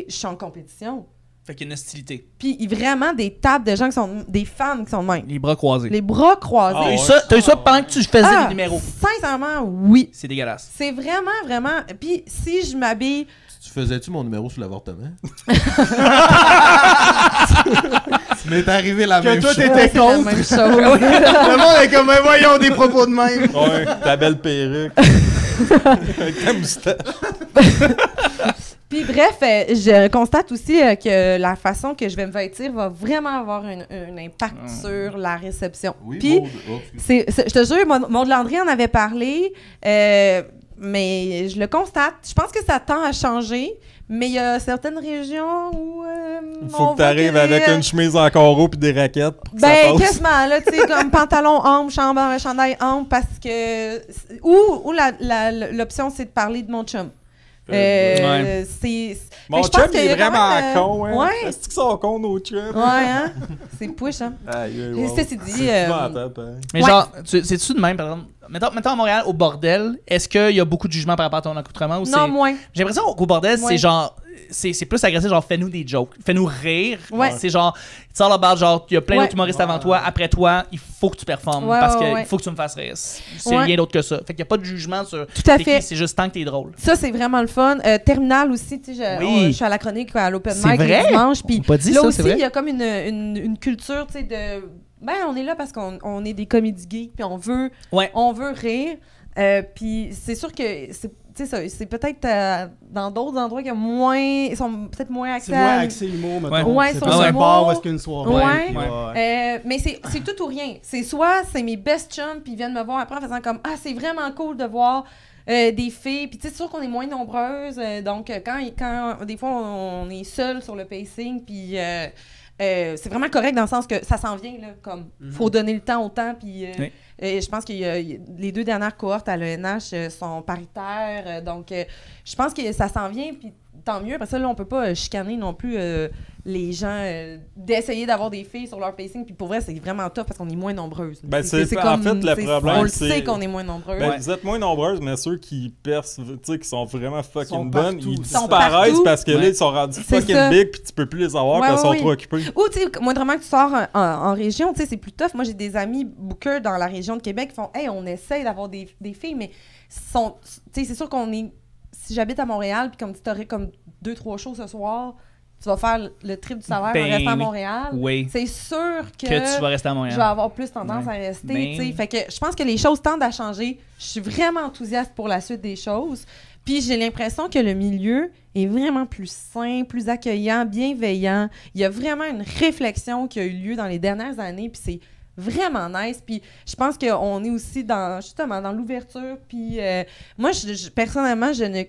je suis en compétition. Fait qu'il y a une hostilité. Puis vraiment des tables de gens qui sont des femmes qui sont de même. Les bras croisés. Les bras croisés. T'as eu ça pendant que tu faisais les numéros? Sincèrement, oui. C'est dégueulasse. C'est vraiment... Puis si je m'habille... Tu faisais-tu mon numéro sur l'avortement? Tu m'es arrivé la même chose. Que toi, t'étais contre. La même chose. Le monde est comme, voyons, des propos de même. Ouais, ta belle perruque. Avec ta moustache. Puis bref, je constate aussi que la façon que je vais me vêtir va vraiment avoir un impact sur la réception. Oui, puis, je te jure, Maud Landry en avait parlé, mais je le constate. Je pense que ça tend à changer, mais il y a certaines régions où... il faut que tu arrives avec une chemise en carreau puis des raquettes pour que ça passe. Quasiment, là, tu sais, comme pantalon ample, chandail ample, parce que... Ou l'option, c'est de parler de mon chum. Mon chum, il est vraiment con, hein? Ouais. Est-ce qu'ils sont cons, nos chums? Ouais, hein? C'est push, hein? C'est dit... Mais genre, c'est-tu de même, par exemple? Mettons à Montréal, au bordel, est-ce qu'il y a beaucoup de jugement par rapport à ton accoutrement? Ou non, moins. J'ai l'impression qu'au bordel, c'est genre... C'est plus agressif, genre fais-nous des jokes, fais-nous rire. Ouais. C'est genre, it's all about, genre, il y a plein d'autres humoristes avant toi, après toi, il faut que tu performes parce qu'il faut que tu me fasses rire. C'est rien d'autre que ça. Fait qu'il n'y a pas de jugement sur tout à fait. C'est juste tant que t'es drôle. Ça, c'est vraiment le fun. Terminal aussi, tu sais, je suis à la chronique à l'open mic le dimanche. Puis là aussi, il y a comme une culture, tu sais, de. Ben, on est là parce qu'on est des comédie geeks, puis on veut rire. Puis c'est sûr que c'est peut-être dans d'autres endroits qui sont peut-être moins axés. C'est moins axé humour, mettons. Ouais, c'est pas un bar ou est-ce qu'une soirée. Mais c'est tout ou rien. C'est soit c'est mes best chums puis ils viennent me voir après en faisant comme c'est vraiment cool de voir des filles. Puis tu sais, c'est sûr qu'on est moins nombreuses. Donc quand des fois on est seul sur le pacing puis c'est vraiment correct dans le sens que ça s'en vient là, comme faut donner le temps au temps puis je pense que les 2 dernières cohortes à l'ENH sont paritaires, donc je pense que ça s'en vient, puis tant mieux, parce que là, on peut pas chicaner non plus les gens d'essayer d'avoir des filles sur leur pacing, puis pour vrai, c'est vraiment tough parce qu'on est moins nombreuses. Ben, c'est en fait, le problème, on le sait qu'on est moins nombreuses. Ben, vous êtes moins nombreuses, mais ceux qui percent, tu sais, qui sont vraiment fucking bonnes, ils disparaissent parce que là, ils sont rendus fucking big, puis tu peux plus les avoir parce qu'ils sont trop occupés. Ou, tu sais, moindrement que tu sors en région, tu sais, c'est plus tough. Moi, j'ai des amis bookers dans la région de Québec qui font « Hey, on essaye d'avoir des filles, mais tu sais, c'est sûr qu'on est... Si j'habite à Montréal, puis comme tu aurais comme 2-3 shows ce soir, tu vas faire le trip du salaire en restant à Montréal. Oui. C'est sûr que tu vas rester à Montréal. Je vais avoir plus tendance à rester. Fait que je pense que les choses tendent à changer. Je suis vraiment enthousiaste pour la suite des choses. Puis j'ai l'impression que le milieu est vraiment plus sain, plus accueillant, bienveillant. Il y a vraiment une réflexion qui a eu lieu dans les dernières années. Puis c'est vraiment nice. Puis je pense qu'on est aussi dans l'ouverture. Puis moi, personnellement, je ne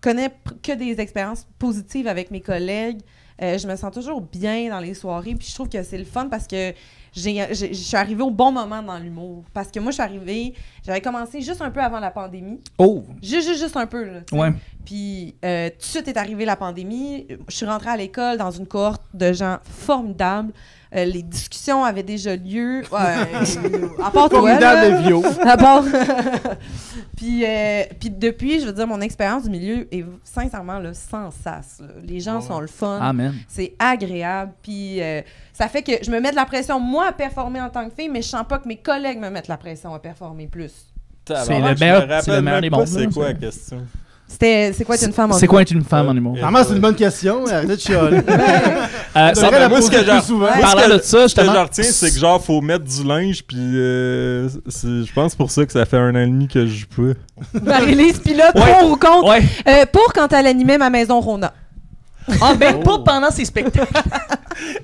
connais que des expériences positives avec mes collègues. Je me sens toujours bien dans les soirées. Puis je trouve que c'est le fun parce que je suis arrivée au bon moment dans l'humour. Parce que moi, j'avais commencé juste un peu avant la pandémie. Oh! Juste un peu, là. Ouais. Puis, tout de suite est arrivée la pandémie. Je suis rentrée à l'école dans une cohorte de gens formidables. Les discussions avaient déjà lieu. À part toi, Formidable là. vieux. À part... puis depuis, je veux dire, mon expérience du milieu est sincèrement là, sans sas. Là. Les gens sont le fun. Amen. C'est agréable. Puis ça fait que je me mets de la pression, moi, à performer en tant que fille, mais je sens pas que mes collègues me mettent la pression à performer plus. C'est le meilleur des mondes. C'est quoi la question? C'est quoi être une femme en C'est quoi être une femme en humour? Vraiment, c'est une bonne question. Arrêtez de chialer. Moi, ce que parlant de ça, justement, je retiens, c'est que genre, faut mettre du linge, puis je pense pour ça que ça fait 1 an et demi que je joue pas. Marie-Lise Pilote, pour ou contre? Ouais. Pour quand elle animait Ma Maison Rona. Ah, ben, pas pendant ses spectacles.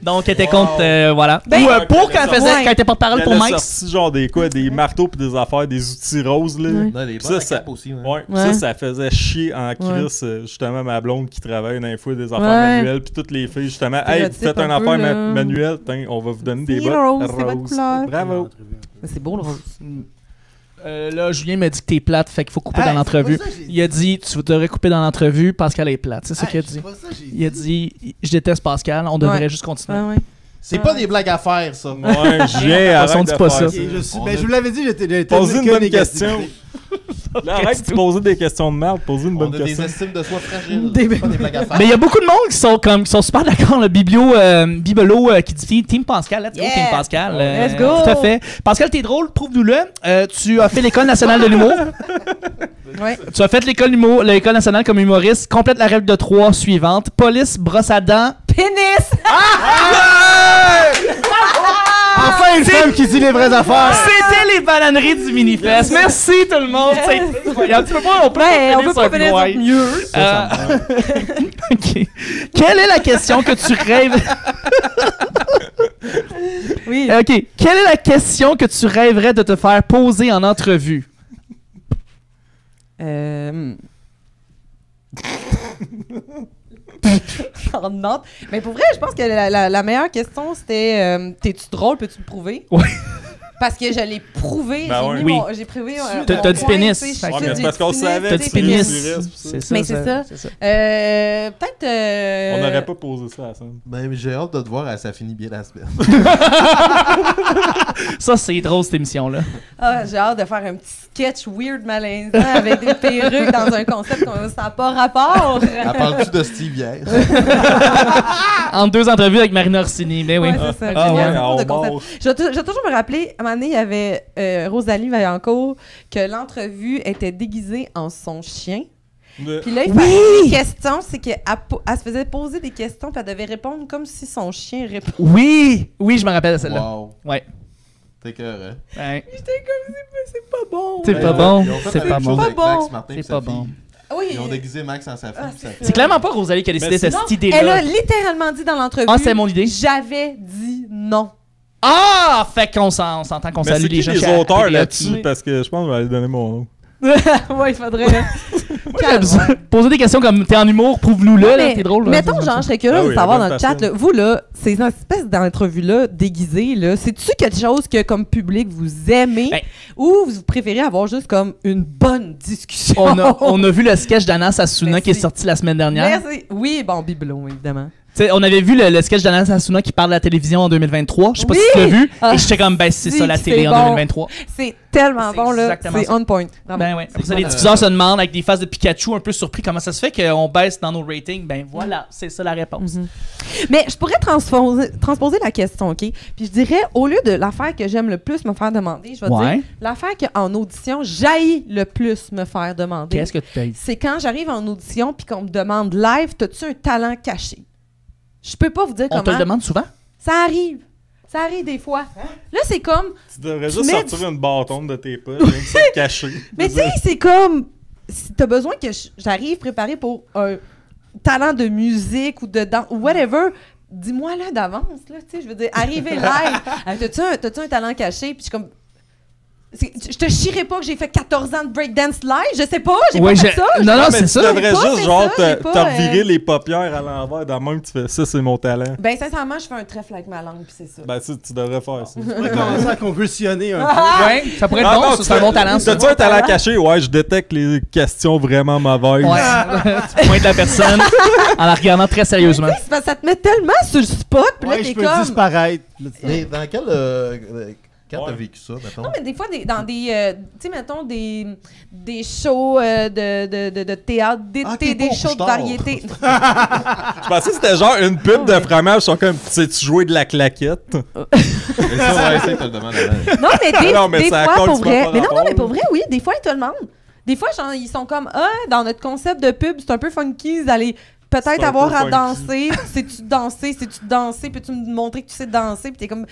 Donc, elle était contre, voilà. Ben, Ou pour quand elle Ouais. quand elle était porte-parole pour Elle a Mike. sorti genre des marteaux pis des affaires, des outils roses, là. Non, les Ça, bonnes ça- capes aussi. Ouais, pis Ouais. ça faisait chier en crise, justement, ma blonde qui travaille dans les fois des affaires Ouais. manuelles, puis toutes les filles, justement, hey, vous Stéréotype faites une un peu, affaire là. manuelle, tiens, on va vous donner des C'est bottes rose, c'est votre roses. couleur. Bravo. Mais c'est beau le rose. Là, Julien m'a dit que t'es plate, fait qu'il faut couper dans l'entrevue. Il a dit, tu devrais couper dans l'entrevue, Pascal est plate. C'est ça qu'il a dit. Il a dit, je déteste Pascal, on devrait Ouais. juste continuer. Ouais. C'est pas des blagues à faire, ça. Ouais, Julien, façon, arrête dis de pas faire ça. Je vous l'avais dit, j'étais Posez une que bonne négatif. question. Là, arrête de poser des questions de merde, posez une On bonne a des question. estimes de soi fragiles. Des- C'est pas des blagues à faire. Mais il y a beaucoup de monde qui sont super d'accord. Le Bibelo qui dit Team Pascal. Let's go, Yeah! Team Pascal. Let's go! Tout à fait. Pascal, t'es drôle, prouve-nous-le. Tu as fait l'École nationale de l'humour. Ouais. Tu as fait l'École nationale comme humoriste. Complète la règle de 3 suivante. Police, brosse à dents. Pénis! Enfin, une femme qui dit les vraies affaires. C'était les bananeries du Minifest. Merci tout le monde. C'est incroyable. Tu peux pas, on peut Ouais, on peut pas pas finir finir ça sur mieux. OK. Quelle est la question que tu rêves... Oui. OK. Quelle est la question que tu rêverais de te faire poser en entrevue? En note. Mais pour vrai, je pense que la meilleure question, c'était t'es-tu drôle, peux-tu le prouver? Ouais. Parce que je l'ai prouvé. Ben ouais. Oui. J'ai prouvé. T'as du pénis. tu sais, Ouais, mais c'est parce qu'on savait. T'as des du c'est pénis. du reste, C'est ça. Mais c'est ça. Peut-être. On n'aurait pas posé ça à la scène. Ben, j'ai hâte de te voir, ça finit bien la semaine. Ça, c'est drôle, cette émission-là. Ah, j'ai hâte de faire un petit sketch weird malaisant avec des perruques dans un concept ça n'a pas rapport. Elle parle-tu de Steve hier? En 2 entrevues avec Marina Orsini. Mais oui. Ouais, c'est ça. Ah génial. ouais, Drôle de on concept. mange. Je vais toujours me rappeler, à un moment donné, il y avait Rosalie Vaillancourt, que l'entrevue était déguisée en son chien. Puis là, il fallait des questions, c'est qu'elle se faisait poser des questions, puis elle devait répondre comme si son chien répondait. Oui, je me rappelle de celle-là. Wow. Ouais. T'es cœur, hein? Ouais. J'étais comme, c'est pas bon. C'est pas bon. C'est pas bon. Avec bon. Max Martin C'est et sa pas fille. bon. Oui. Ils ont déguisé Max en sa fille. Ah, puis sa c'est fille. C'est clairement pas Rosalie qui a décidé Mais c'est- cette Elle idée-là. a littéralement dit dans l'entrevue. Ah, c'est mon idée. J'avais dit non. Ah! Fait qu'on s'entend qu'on Mais salue c'est les qui gens les chez auteurs Apple là-dessus? Lucky. Parce que je pense que je vais aller donner mon nom. Ouais, il faudrait. Poser des questions comme t'es en humour, prouve-nous-le, là, Mais t'es drôle. là. mettons, genre, je serais curieuse Ah oui, de savoir bonne dans le chat, personne. là, vous, là, ces espèces d'entrevues-là déguisées, là, c'est-tu quelque chose que, comme public, vous aimez Ben- ou vous préférez avoir juste comme une bonne discussion? On a vu le sketch d'Anna Sassouna Merci. qui est sorti la semaine dernière. Merci. Oui, bon, Bibelon, évidemment. T'sais, on avait vu le sketch d'Anna Sassouna qui parle de la télévision en 2023. Je sais pas Oui! si tu l'as vu. Ah, et j'étais comme, ben, c'est si, ça la c'est télé en bon. 2023. C'est tellement C'est bon, là. exactement C'est ça. on point. Vraiment. Ben ouais. Après ça, quoi, les diffuseurs se demandent avec des faces de Pikachu un peu surpris comment ça se fait qu'on baisse dans nos ratings. Ben voilà, c'est ça la réponse. Mhm. Mais je pourrais transposer la question, OK? Puis je dirais, au lieu de l'affaire que j'aime le plus me faire demander, je vais Ouais. dire l'affaire qu'en audition, j'haïs le plus me faire demander. Qu'est-ce que tu payes? C'est quand j'arrive en audition puis qu'on me demande live, t'as-tu un talent caché? Je peux pas vous dire On te comment. le demande souvent? Ça arrive. Ça arrive des fois. Là, c'est comme. Tu devrais Tu juste mets sortir une bâtonne de tes poches, même ça te cacher. Mais tu sais, c'est comme. Si t'as besoin que j'arrive préparé pour un talent de musique ou de danse ou whatever, dis-moi là d'avance, là, tu sais, je veux dire, arriver live. T'as-tu un talent caché? Puis je suis comme. Je te chierais pas que j'ai fait 14 ans de breakdance live, je sais pas, j'ai pas fait ça. Non, mais c'est ça. Tu devrais juste, genre, j'ai te pas, revirer les paupières à l'envers, dans même tu fais ça, c'est mon talent. Ben, sincèrement, je fais un trèfle avec ma langue, puis c'est ça. Ben, tu devrais faire ça. On pourrait commencer à convulsionner un peu. Ouais, ça pourrait être bon, ça, c'est un bon talent. ça. T'as-tu un talent caché? Ouais, je détecte les questions vraiment mauvaises. Ouais. Tu pointes la personne en la regardant très sérieusement. C'est parce que ça te met tellement sur le spot, puis là, Ouais, t'es je peux comme. disparaître. Mais dans quel. Quand t'as vécu ça, mettons? Non, mais des fois, dans des. tu sais, mettons, des shows de théâtre, des shows de variété. Je pensais que c'était genre une pub de fromage, sont comme, sais-tu jouer de la claquette? Mais ça, ouais, c'est te le demande avant. Non, mais Non, mais des ça fois, compte pour pas vrai. par Mais non, rapport. mais pour vrai, oui, des fois, ils te le demandent. Des fois, genre, ils sont comme, dans notre concept de pub, c'est un peu funky, vous allez C'est peut-être un avoir peu à funky. danser. Sais-tu danser? Peux-tu me montrer que tu sais danser? Puis t'es comme.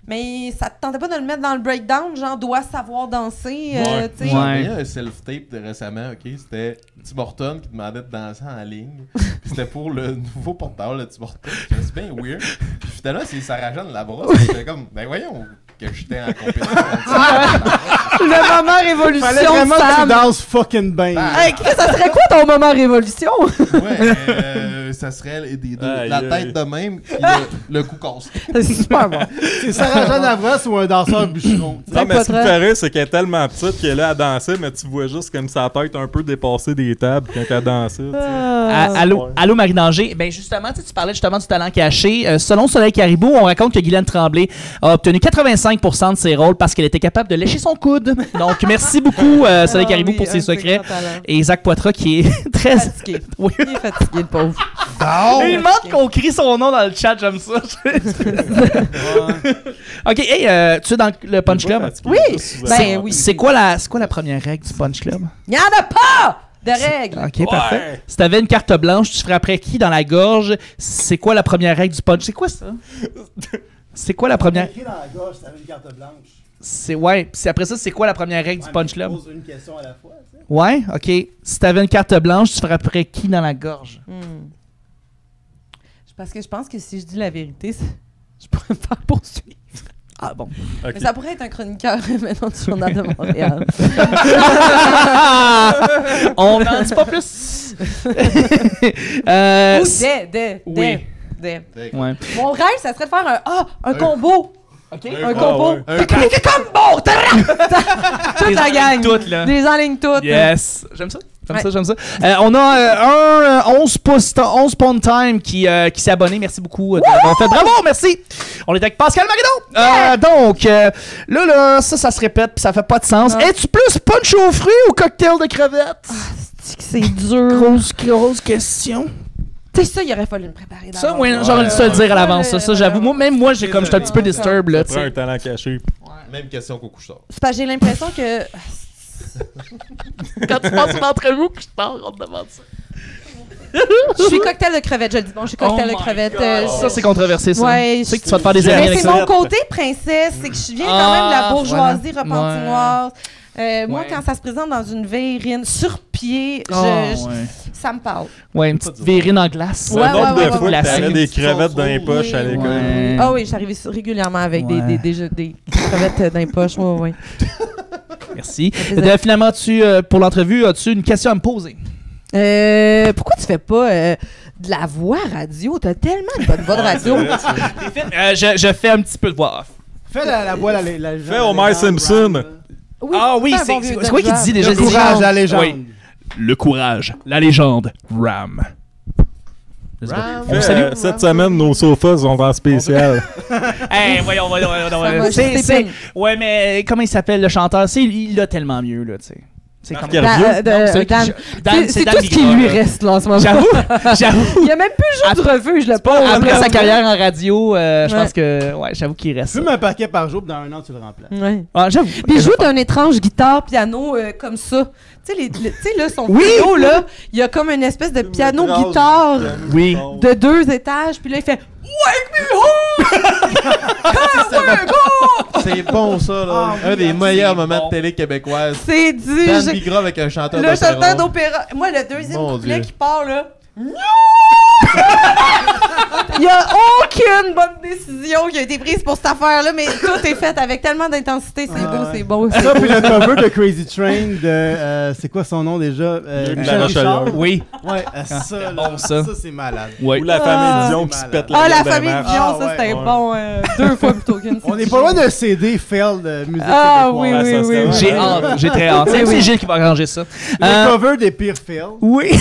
Mais ça te tentait pas de le mettre dans le breakdown, genre, doit savoir danser, Ouais. tu sais. Ouais. Il y a un self-tape de récemment, ok? C'était Tim Horton qui demandait de danser en ligne. Puis c'était pour le nouveau porte-parole de Tim Horton. C'est bien weird. Puis finalement, c'est Sarah Jeanne Labrosse. J'étais comme, ben voyons que j'étais en compétition. Le moment révolution, Fallait vraiment que tu Sam. danses fucking bien. Hey, Chris, ça serait quoi ton moment révolution? Ouais, ça serait la Aïe, tête de même puis le cou cassé. C'est super bon. C'est Sarah-Jeanne Labrosse ou un danseur bûcheron. Non, mais ce qui me fait rire, c'est qu'elle est tellement petite qu'elle est là à danser, mais tu vois juste comme sa tête un peu dépasser des tables quand elle dansait. tu sais. Allô, Marie Danger. Ben justement, tu parlais justement du talent caché. Selon Soleil Caribou, on raconte que Guylaine Tremblay a obtenu 85% de ses rôles parce qu'elle était capable de lécher son coude. Donc, merci beaucoup, Soleil Caribou, pour ses secrets. Et Zach Poitras, qui est très... Fatigué. Oui. Il est fatigué, le pauvre. Il demande qu'on crie son nom dans le chat, j'aime ça. OK, hey, tu es dans le Punch Club? Oui, ben oui. C'est quoi la première règle du Punch Club? Il n'y en a pas de règles. OK, parfait. Si t'avais une carte blanche, tu ferais après qui dans la gorge? C'est quoi la première règle du Punch? C'est quoi ça? C'est quoi la première... Écrit dans la gorge, t'avais une carte blanche. Ouais, puis après ça, c'est quoi la première règle du Punch Club? Pose une question à la fois, tu sais. Ouais, OK. Si t'avais une carte blanche, tu ferais après qui dans la gorge? Parce que je pense que si je dis la vérité, je pourrais me faire poursuivre. Ah bon. Ok. Mais ça pourrait être un chroniqueur maintenant du Journal de Montréal. On n'en dit pas plus. Ou Oui. des. Ouais. Mon rêve, ça serait de faire un combo. OK. Un combo. ouais. Un combo! Toute la gang. Toutes, là. Des enlignes toutes. Yes. J'aime ça. Ouais. J'aime ça. On a 11 Pound Time qui s'est abonné. Merci beaucoup d'avoir fait. Bravo, merci. On est avec Pascal Marineau. Donc, là, ça se répète puis ça fait pas de sens. Ah. Es-tu plus punch aux fruits ou cocktail de crevettes? C'est dur. Grosse question. Tu sais, ça, il aurait fallu me préparer Ça, d'avance. moi, j'aurais dû te le dire à l'avance. Ça, j'avoue. Même moi, j'ai comme j'étais un petit peu disturb, là, tu Ça prend un sais. talent caché. Même question qu'au couche-tard. C'est parce que j'ai l'impression que... Quand tu passes une entrevue, que je pars, on te demande ça. Je suis cocktail de crevettes, je le dis. Bon, je suis cocktail Oh de my crevettes. God. Ça, c'est controversé, ça. Ouais, Tu sais que tu vas te faire des amis Mais avec c'est ça. mon côté princesse, c'est que je viens quand même de la bourgeoisie voilà. repentinoise. Moi, Ouais. quand ça se présente dans une verrine sur pied, Ouais. ça me parle. Ouais, une petite verrine en glace. C'est un nombre de fois que classique. t'avais des crevettes dans les poches à l'école. Ouais. Ah oui, j'arrivais régulièrement avec des crevettes dans les poches. Ouais. Merci. plaisir. Finalement, pour l'entrevue, as-tu une question à me poser? Pourquoi tu fais pas de la voix radio? T'as tellement de bonne voix de radio. Je fais un petit peu de voix off. Fais la voix, la Fais Homer Simpson. Oui, Ah oui, un bon vieux c'est quoi qu'il dit déjà? Le courage, la légende. Oui. Le courage, la légende, Ram. Ram. On salue. Cette semaine, nos sofas sont en spécial. Hey, voyons. va, C'est- je c'est- Ouais, mais comment il s'appelle le chanteur? Il l'a tellement mieux, là, tu sais. C'est Marc comme... Hervieux. Non, c'est Dan. Dan, C'est Dan tout ce qui Bigra, lui là. reste là en ce moment. J'avoue. Il a même plus joué de revue, je le Pas pauvre. après sa carrière en radio, je Ouais. pense que... Ouais, j'avoue qu'il reste. Fume un paquet par jour, puis dans un an, tu le remplaces. Ouais. Ah, j'avoue. Puis il joue d'un étrange guitare piano comme ça. Tu sais, tu sais, là, son Oui! vidéo, là, il y a comme une espèce de piano-guitare Oui. de 2 étages, puis là, il fait C'est bon, ça, là. Un des meilleurs moments bon. de télé québécoise. c'est du. Dan Bigra avec un chanteur Le chanteur d'opéra. d'opéra. Moi, le deuxième Mon couplet Dieu. qui part, là. Il n'y a aucune bonne décision qui a été prise pour cette affaire-là, mais tout est fait avec tellement d'intensité. C'est beau, c'est beau. c'est Ça, beau. puis le cover de Crazy Train de. C'est quoi son nom déjà? Michel Richard. Oui. Ouais, ça, là, bon, ça. c'est malade. Oui. Ou la famille Dion qui c'est se pète Ah, la la gueule famille des Dion, marches. ça, Ah, c'était ouais. bon 2 fois plutôt qu'une. On n'est pas loin d'un CD fail de musique Ah, québécoise. oui, Ah, oui, ça, oui. c'était oui. J'ai hâte, j'ai très hâte. C'est Oui. Gilles qui va arranger ça. Le cover des pires fails Oui.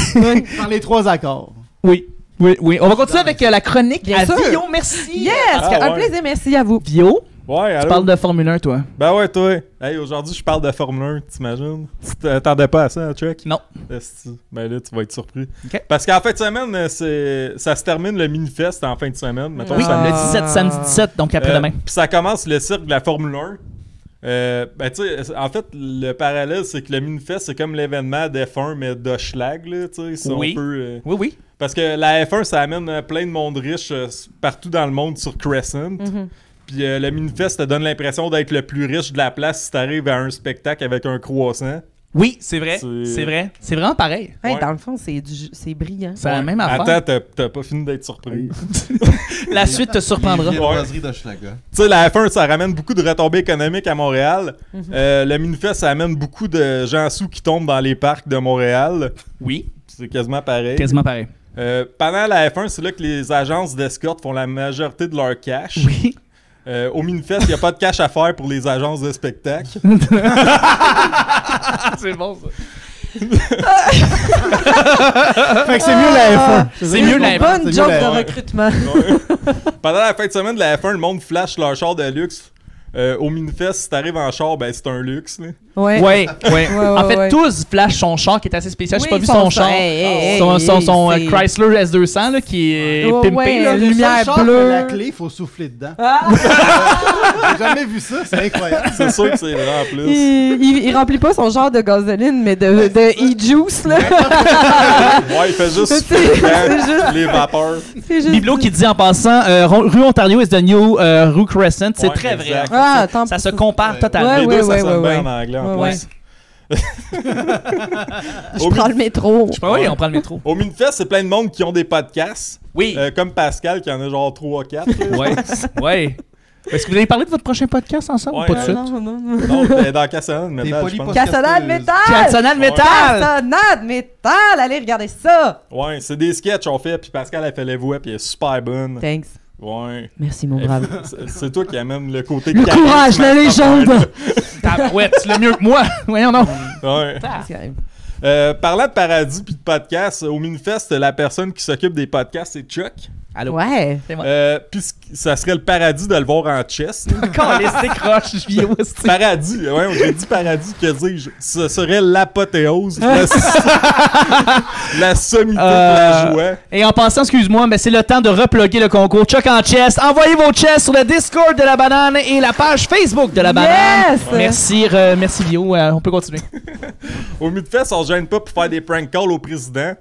par les 3 accords. Oui. Oui. On va continuer avec la chronique Bien à sûr. Vio. Merci. Yes! Ah, Un ouais. plaisir, merci à vous. Vio, Ouais, tu allô? parles de Formule 1, toi. Ben ouais, toi. Hey, aujourd'hui, je parle de Formule 1, t'imagines? Tu t'attendais pas à ça, Chuck? Non. Esti. Ben là, tu vas être surpris. Ok. Parce qu'en fin de semaine, ça se termine le mini-fest en fin de semaine. Mettons, Oui. samedi. Le 17, samedi 17, donc après-demain. Puis ça commence le cirque de la Formule 1. Ben, tu sais, en fait, le parallèle, c'est que le mini-fest, c'est comme l'événement d'F1, mais de Schlag, là, tu sais. Si Oui. on peut, Oui. parce que la F1, ça amène plein de monde riche partout dans le monde sur Crescent. Puis le mini-fest te donne l'impression d'être le plus riche de la place si t'arrives à un spectacle avec un croissant. Oui, c'est vrai. C'est- C'est vrai. C'est vraiment pareil. Hey, Ouais. Dans le fond, c'est brillant. C'est la même affaire. Attends, t'as pas fini d'être surpris. La suite te surprendra. Les viennoiseries d'Hochelaga. Tu sais, la F1, ça ramène beaucoup de retombées économiques à Montréal. Le mini-fest, ça amène beaucoup de gens sous qui tombent dans les parcs de Montréal. Oui, C'est quasiment pareil. quasiment pareil. Pendant la F1, c'est là que les agences d'escorte font la majorité de leur cash. Oui. Au mini-fest, il n'y a pas de cash à faire pour les agences de spectacle. C'est bon, ça. Fait que c'est mieux la F1. C'est mieux la F1. Bonne C'est joke mieux la de F1. recrutement. Pendant la fin de semaine de la F1, le monde flash leur char de luxe. Au mini-fest, si t'arrives en char, ben c'est un luxe. Là. Ouais. Ouais. En fait, ouais. tous flashent son char qui est assez spécial. J'ai Oui, pas vu son char. hey, Son c'est- Chrysler S200 là, qui est Oh, pimpé. ouais, là. le- lumière Seul char bleue. que La clé, il faut souffler dedans. Ah! J'ai jamais vu ça, c'est incroyable. C'est sûr que c'est vrai en plus. Il remplit pas son genre de gasoline, mais de e-juice, là. Ouais, il fait juste C'est juste- les vapeurs. C'est juste- Biblo qui dit en passant rue Ontario is the new rue Crescent. C'est Ouais, très exact. vrai. Ah, tant Ça pis. se compare Ouais. totalement. Les Ouais, deux, ça ouais, sonne ouais, bien en anglais en Ouais, plus. Je prends le métro. Oui, on prend le métro. Au Minifest, c'est plein de monde qui ont des podcasts. Oui. Comme Pascal qui en a genre 3 ou 4. Ouais. Ouais. Est-ce que vous allez parler de votre prochain podcast ensemble ou Ouais, pas de ouais. suite? Non. Non, dans Cassandre, T'es maintenant, poli je pense. pas- Cassonade métal! Cassonade métal! Cassonade métal! Allez regarder ça! Ouais, c'est des sketchs on fait, puis Pascal a fait les voix, puis elle est super bonne. Thanks. Ouais. Merci, mon brave. C'est toi qui amène le côté Le charisme courage, la à cette légende! Ouais, tu l'as mieux que moi. Voyons donc. affaire-là. Ouais. Parlant de paradis puis de podcast, au Minifest, la personne qui s'occupe des podcasts, c'est Chuck. Allô? Ouais. C'est moi. Puis ça serait le paradis de le voir en chess. là. Caliste, c'est croche, je vis où c'est. Paradis, ouais, on a dit paradis, que dis-je? Ce serait l'apothéose, la sommité de la joie. Et en passant, excuse-moi, mais c'est le temps de reploguer le concours Chuck en chest. Envoyez vos chests sur le Discord de la banane et la page Facebook de la banane. Yes! Merci, merci Vio. On peut continuer. Au Midfest, on se gêne pas pour faire des prank calls au président.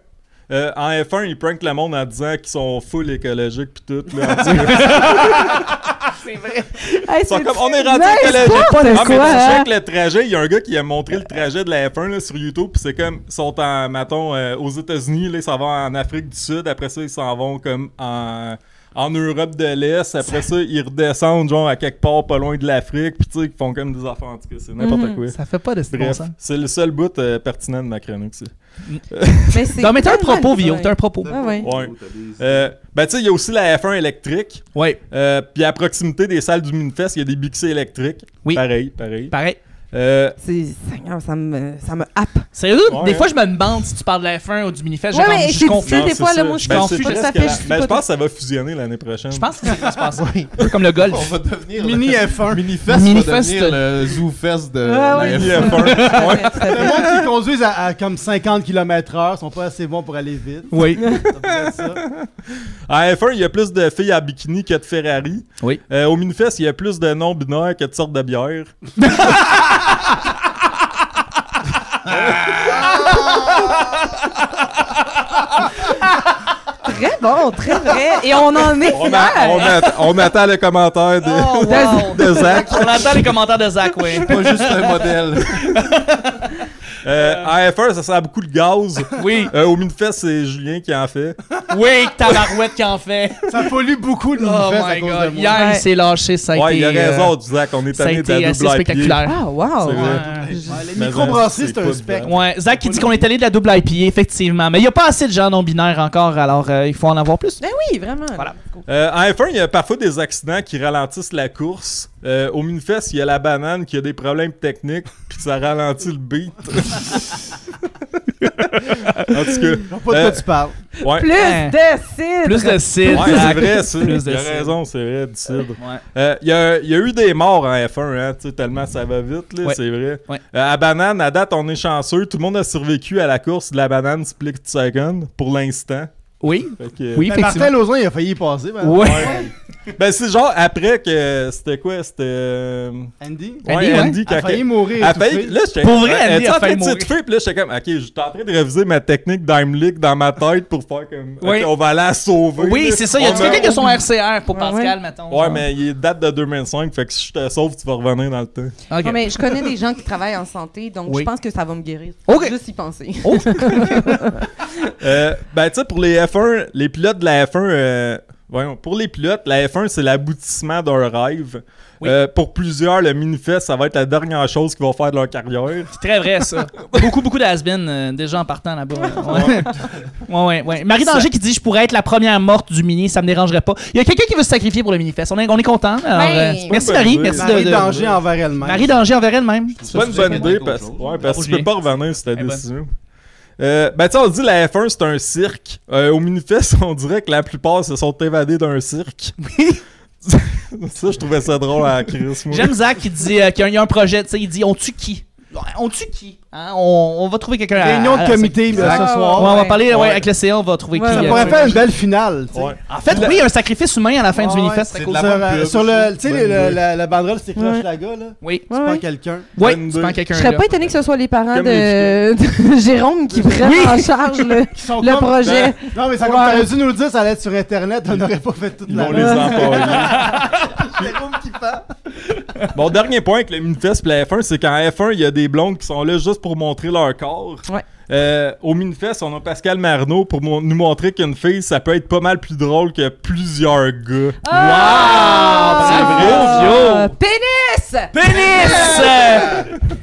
En F1, ils prankent le monde en disant qu'ils sont full écologiques pis tout. Là, en tout cas. C'est vrai. Hey, Ils sont c'est comme, on est rendu n'importe écologique. quoi, Ah, mais tu hein? check le trajet. Il y a un gars qui a montré le trajet de la F1 là, sur YouTube. Puis c'est comme, ils sont en, mettons, aux États-Unis. Là, ils s'en vont en Afrique du Sud. Après ça, ils s'en vont comme en Europe de l'Est. Après ça, ils redescendent genre à quelque part pas loin de l'Afrique. Puis tu sais, ils font comme des affaires. En tout cas, c'est n'importe quoi. Ça fait pas de bon Bref, sens. c'est le seul bout pertinent de ma chronique, ça. Mais c'est Non, mais t'as un tellement propos, le Vio. fun. T'as un propos. Ah ouais. Ouais. Ben, tu sais, il y a aussi la F1 électrique. Ouais. Puis à proximité des salles du Minifest, il y a des Bixi électriques. Oui. Pareil. Pareil. Seigneur, ça me happe. Sérieux? Ouais. Des fois, je me demande si tu parles de la F1 ou du Minifest. Ouais, Je mais je c'est suis confus. difficile des fois, là, moi, je suis Ben, confus, c'est je presque ça fait- la- je suis ben, pas je pense que ça va fusionner l'année prochaine. Je pense que c'est ce qui se passe. Un peu comme le golf. On va devenir Mini F1. Minifest Minifest, va devenir le Zoo Fest de Ah la oui. Mini F1. F1. Ouais. Le monde qui conduisent à comme 50 km/h sont pas assez bons pour aller vite. Oui. Ça peut être ça. En F1, il y a plus de filles à bikini que de Ferrari. Oui. Au Minifest, il y a plus de non-binaires que de sortes de bières. Très bon, très vrai. Et on en est fiers. On attend le commentaire de, Oh, wow. de Zach. On attend les commentaires de Zach, oui. Pas juste un modèle. En F1, ça sert à beaucoup de gaz. Oui. Au Minifest, c'est Julien qui en fait. Oui, tabarouette qui en fait. Ça pollue beaucoup de Oh Minifest à my cause de god. moi. Hier, il s'est lâché, ça a Ouais, été... il a raison, Zach, on est ça a tanné de la été assez double IPA. spectaculaire. Ah, wow! C'est vrai. Les Mais microbrasseries, c'est c'est un pas spectre. Ouais, Zach qui dit qu'on est allé de la double IPA, effectivement. Mais il n'y a pas assez de gens non-binaires encore, alors il faut en avoir plus. Ben oui, vraiment. Voilà. En F1, il y a parfois des accidents qui ralentissent la course. Au Minifest, il y a la banane qui a des problèmes techniques puis ça ralentit le beat. En tout cas, Je sais pas de quoi tu parles. ouais. Plus Ouais. de cidre! Plus de cidre. Ouais, c'est Zach. vrai, ça. Plus de Il a cidre. raison, c'est vrai, du cidre. Ouais. Il y a eu des morts en F1, hein, tu sais, tellement ça va vite, là, Ouais. c'est vrai. Ouais. À Banane, à date, on est chanceux. Tout le monde a survécu à la course de la banane split second, pour l'instant. Oui, Fait que- oui, Mais Martin effectivement. Lauzon, il a failli y passer. Ben. Ouais. Ben, c'est genre après que. C'était quoi? C'était. Andy? Ouais, Andy, ouais. Andy, Il a failli mourir. Elle a étouffé. failli- là, j'étais Pour vrai, elle Andy était a en train failli de mourir. s'étouffer, puis là, j'étais comme, ok, j'étais en train de réviser ma technique d'Heimlich dans ma tête pour faire comme, Oui. ok, on va aller la sauver. Oui, là. c'est ça. Il y a On quelqu'un qui a son RCR pour Ouais, Pascal, ouais. mettons. Ouais, mais il date de 2005, fait que si je te sauve, tu vas revenir dans le temps. Ok. Non, mais je connais des gens qui travaillent en santé, donc Oui. je pense que ça va me guérir. Ok. Juste y penser. Ben, tu sais, pour les F1, les pilotes de la F1, voyons, pour les pilotes, la F1, c'est l'aboutissement d'un rêve. Oui. Pour plusieurs, le Minifest, ça va être la dernière chose qu'ils vont faire de leur carrière. C'est très vrai, ça. beaucoup de has-been déjà en partant là-bas. Ouais. Marie Danger qui dit je pourrais être la première morte du mini, ça me dérangerait pas. Il y a quelqu'un qui veut se sacrifier pour le Minifest. On est content. Alors, Ben, merci bonne Marie, idée. merci Marie de Danger envers elle-même. Marie Danger envers elle-même. C'est pas une bonne idée parce, parce que tu peux pas revenir sur ta bonne. décision. Ben, tu sais, on dit la F1, c'est un cirque. Au Minifest, on dirait que la plupart se sont évadés d'un cirque. Ça, je trouvais ça drôle à Chris, moi. J'aime Zach qui dit qu'il y a un projet, tu sais, il dit on tue qui? On tue qui? Hein? On va trouver quelqu'un à Réunion à de la comité ce Ah, soir. Ouais, on va Ouais. parler Ouais. avec le CA, on va trouver Ouais, qui. ça Ça pourrait pourrait faire une belle finale. tu sais. Ouais. En fait, oui, un sacrifice humain à la fin du Ouais, Minifest. c'est cool. de la Sur, bonne pub, sur le, tu sais, Bonne idée. la banderole, c'est Ouais. Cloche-Laga, là. Oui, Tu Ouais, prends ouais. quelqu'un. oui, Bonne tu prends idée. quelqu'un. Je serais là. pas étonné que ce soit les parents Comme de Jérôme qui prennent Oui. en charge le Sont le comme- projet. Non, mais ça, comme Ouais. t'aurais dû nous le dire, ça allait être sur Internet, on n'aurait pas fait toute Ils la vont les empailler. Jérôme qui parle. Mon dernier point avec le Minifest et la F1, c'est qu'en F1, il y a des blondes qui sont là juste pour montrer leur corps. Ouais. Au Minifest, on a Pascal Marneau pour nous montrer qu'une fille, ça peut être pas mal plus drôle que plusieurs gars. Bravo, Vio! Pénis! Pénis!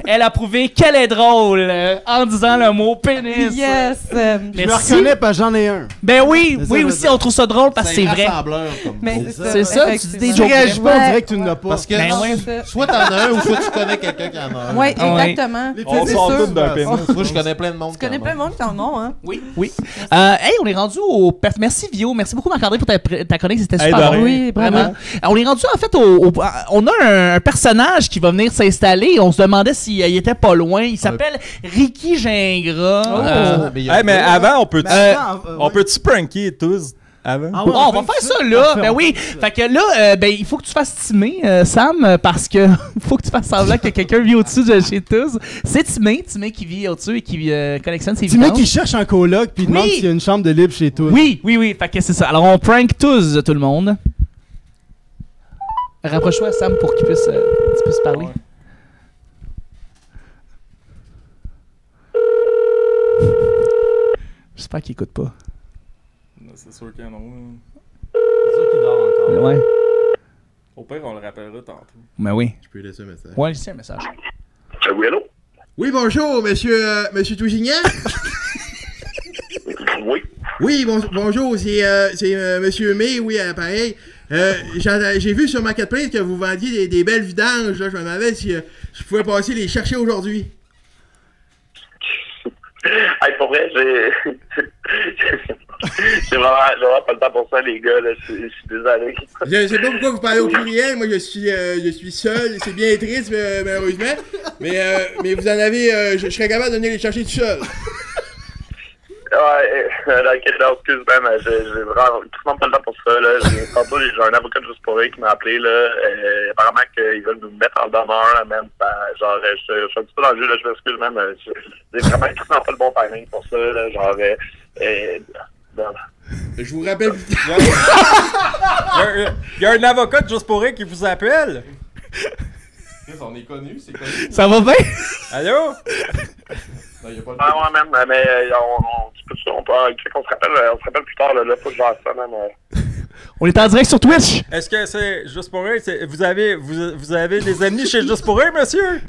Elle a prouvé qu'elle est drôle en disant le mot pénis. Yes! Je me Merci. reconnais parce que j'en ai un. Ben oui, C'est ça, oui je aussi, veux on trouve ça drôle parce que c'est vrai. rassembleur comme Mais mot. C'est ça, tu dis des Tu jokes. réagis pas, on Ouais. dirait que tu n'as pas. Parce que Ben ouais. soit t'en as un ou soit tu connais quelqu'un qui en a un. Oui, Ah ouais. exactement. On C'est sort sûr. tous d'un pénis. Moi, je connais plein de monde. Tu connais plein de monde qui en ont, hein? Oui, oui. Hey, on est rendu au... Merci, Vio. Merci beaucoup, Marc-André, pour ta chronique. C'était Hey, super de bon. rien. Oui, Vraiment. vraiment. On est rendu, en fait, on a un personnage qui va venir s'installer. On se demandait s'il était pas loin. Il s'appelle Ricky Gingras. Mais avant, on peut Ben, peut-tu pranker tous avant? Ah ouais, on va faire ça là. Parfait, Ben on oui. fait ça. Fait que là, ben il faut que tu fasses timer, Sam, parce que faut que tu fasses semblant que quelqu'un vit au-dessus de chez tous. C'est Timé qui vit au-dessus et qui collectionne ses Tu mets vidanges. qui cherche un coloc puis il demande Oui. s'il y a une chambre de libre chez toi. Oui. Fait que c'est ça. Alors on prank tous tout le monde. Rapproche-toi, Sam, pour qu'il puisse, tu puisses parler. Ouais. J'espère qu'il écoute pas. C'est sûr qu'il y en a un. Ouais. Au pire, on le rappellera tantôt. Ben oui. Je peux laisser un message. Ouais, c'est un message. Oui, allô? Oui, bonjour, monsieur Tousignan. Oui. Oui, bonjour, c'est monsieur May, oui, à l'appareil. J'ai vu sur Marketplace que vous vendiez des belles vidanges, là. Je me demandais si je pouvais passer les chercher aujourd'hui. Hey, pour vrai, j'ai vraiment pas le temps pour ça, les gars, là. Je suis désolé. Je sais pas pourquoi vous parlez au pluriel, moi je suis seul, c'est bien triste malheureusement, mais vous en avez, je serais capable de venir les chercher tout seul. Ouais, ok, non, excuse-moi, mais j'ai vraiment tout pas le temps pour ça, là. Tantôt, j'ai un avocat de juste pour eux qui m'a appelé, là. Apparemment qu'ils veulent nous mettre en demeure, même. Genre, je suis un petit peu dans le jeu, là. Je m'excuse, même. J'ai vraiment pas le bon timing pour ça, là. Genre, non. Je vous rappelle. Il y a un avocat de Juste pour Rire qui vous appelle. On est connus, c'est connu. Ça va bien? Allô? Non, y a pas de... Ah ouais, même, mais on se rappelle plus tard, là, faut que je fasse ça, man. On est en direct sur Twitch. Est-ce que c'est Juste pour rire? Vous avez des amis chez Juste pour rire, monsieur?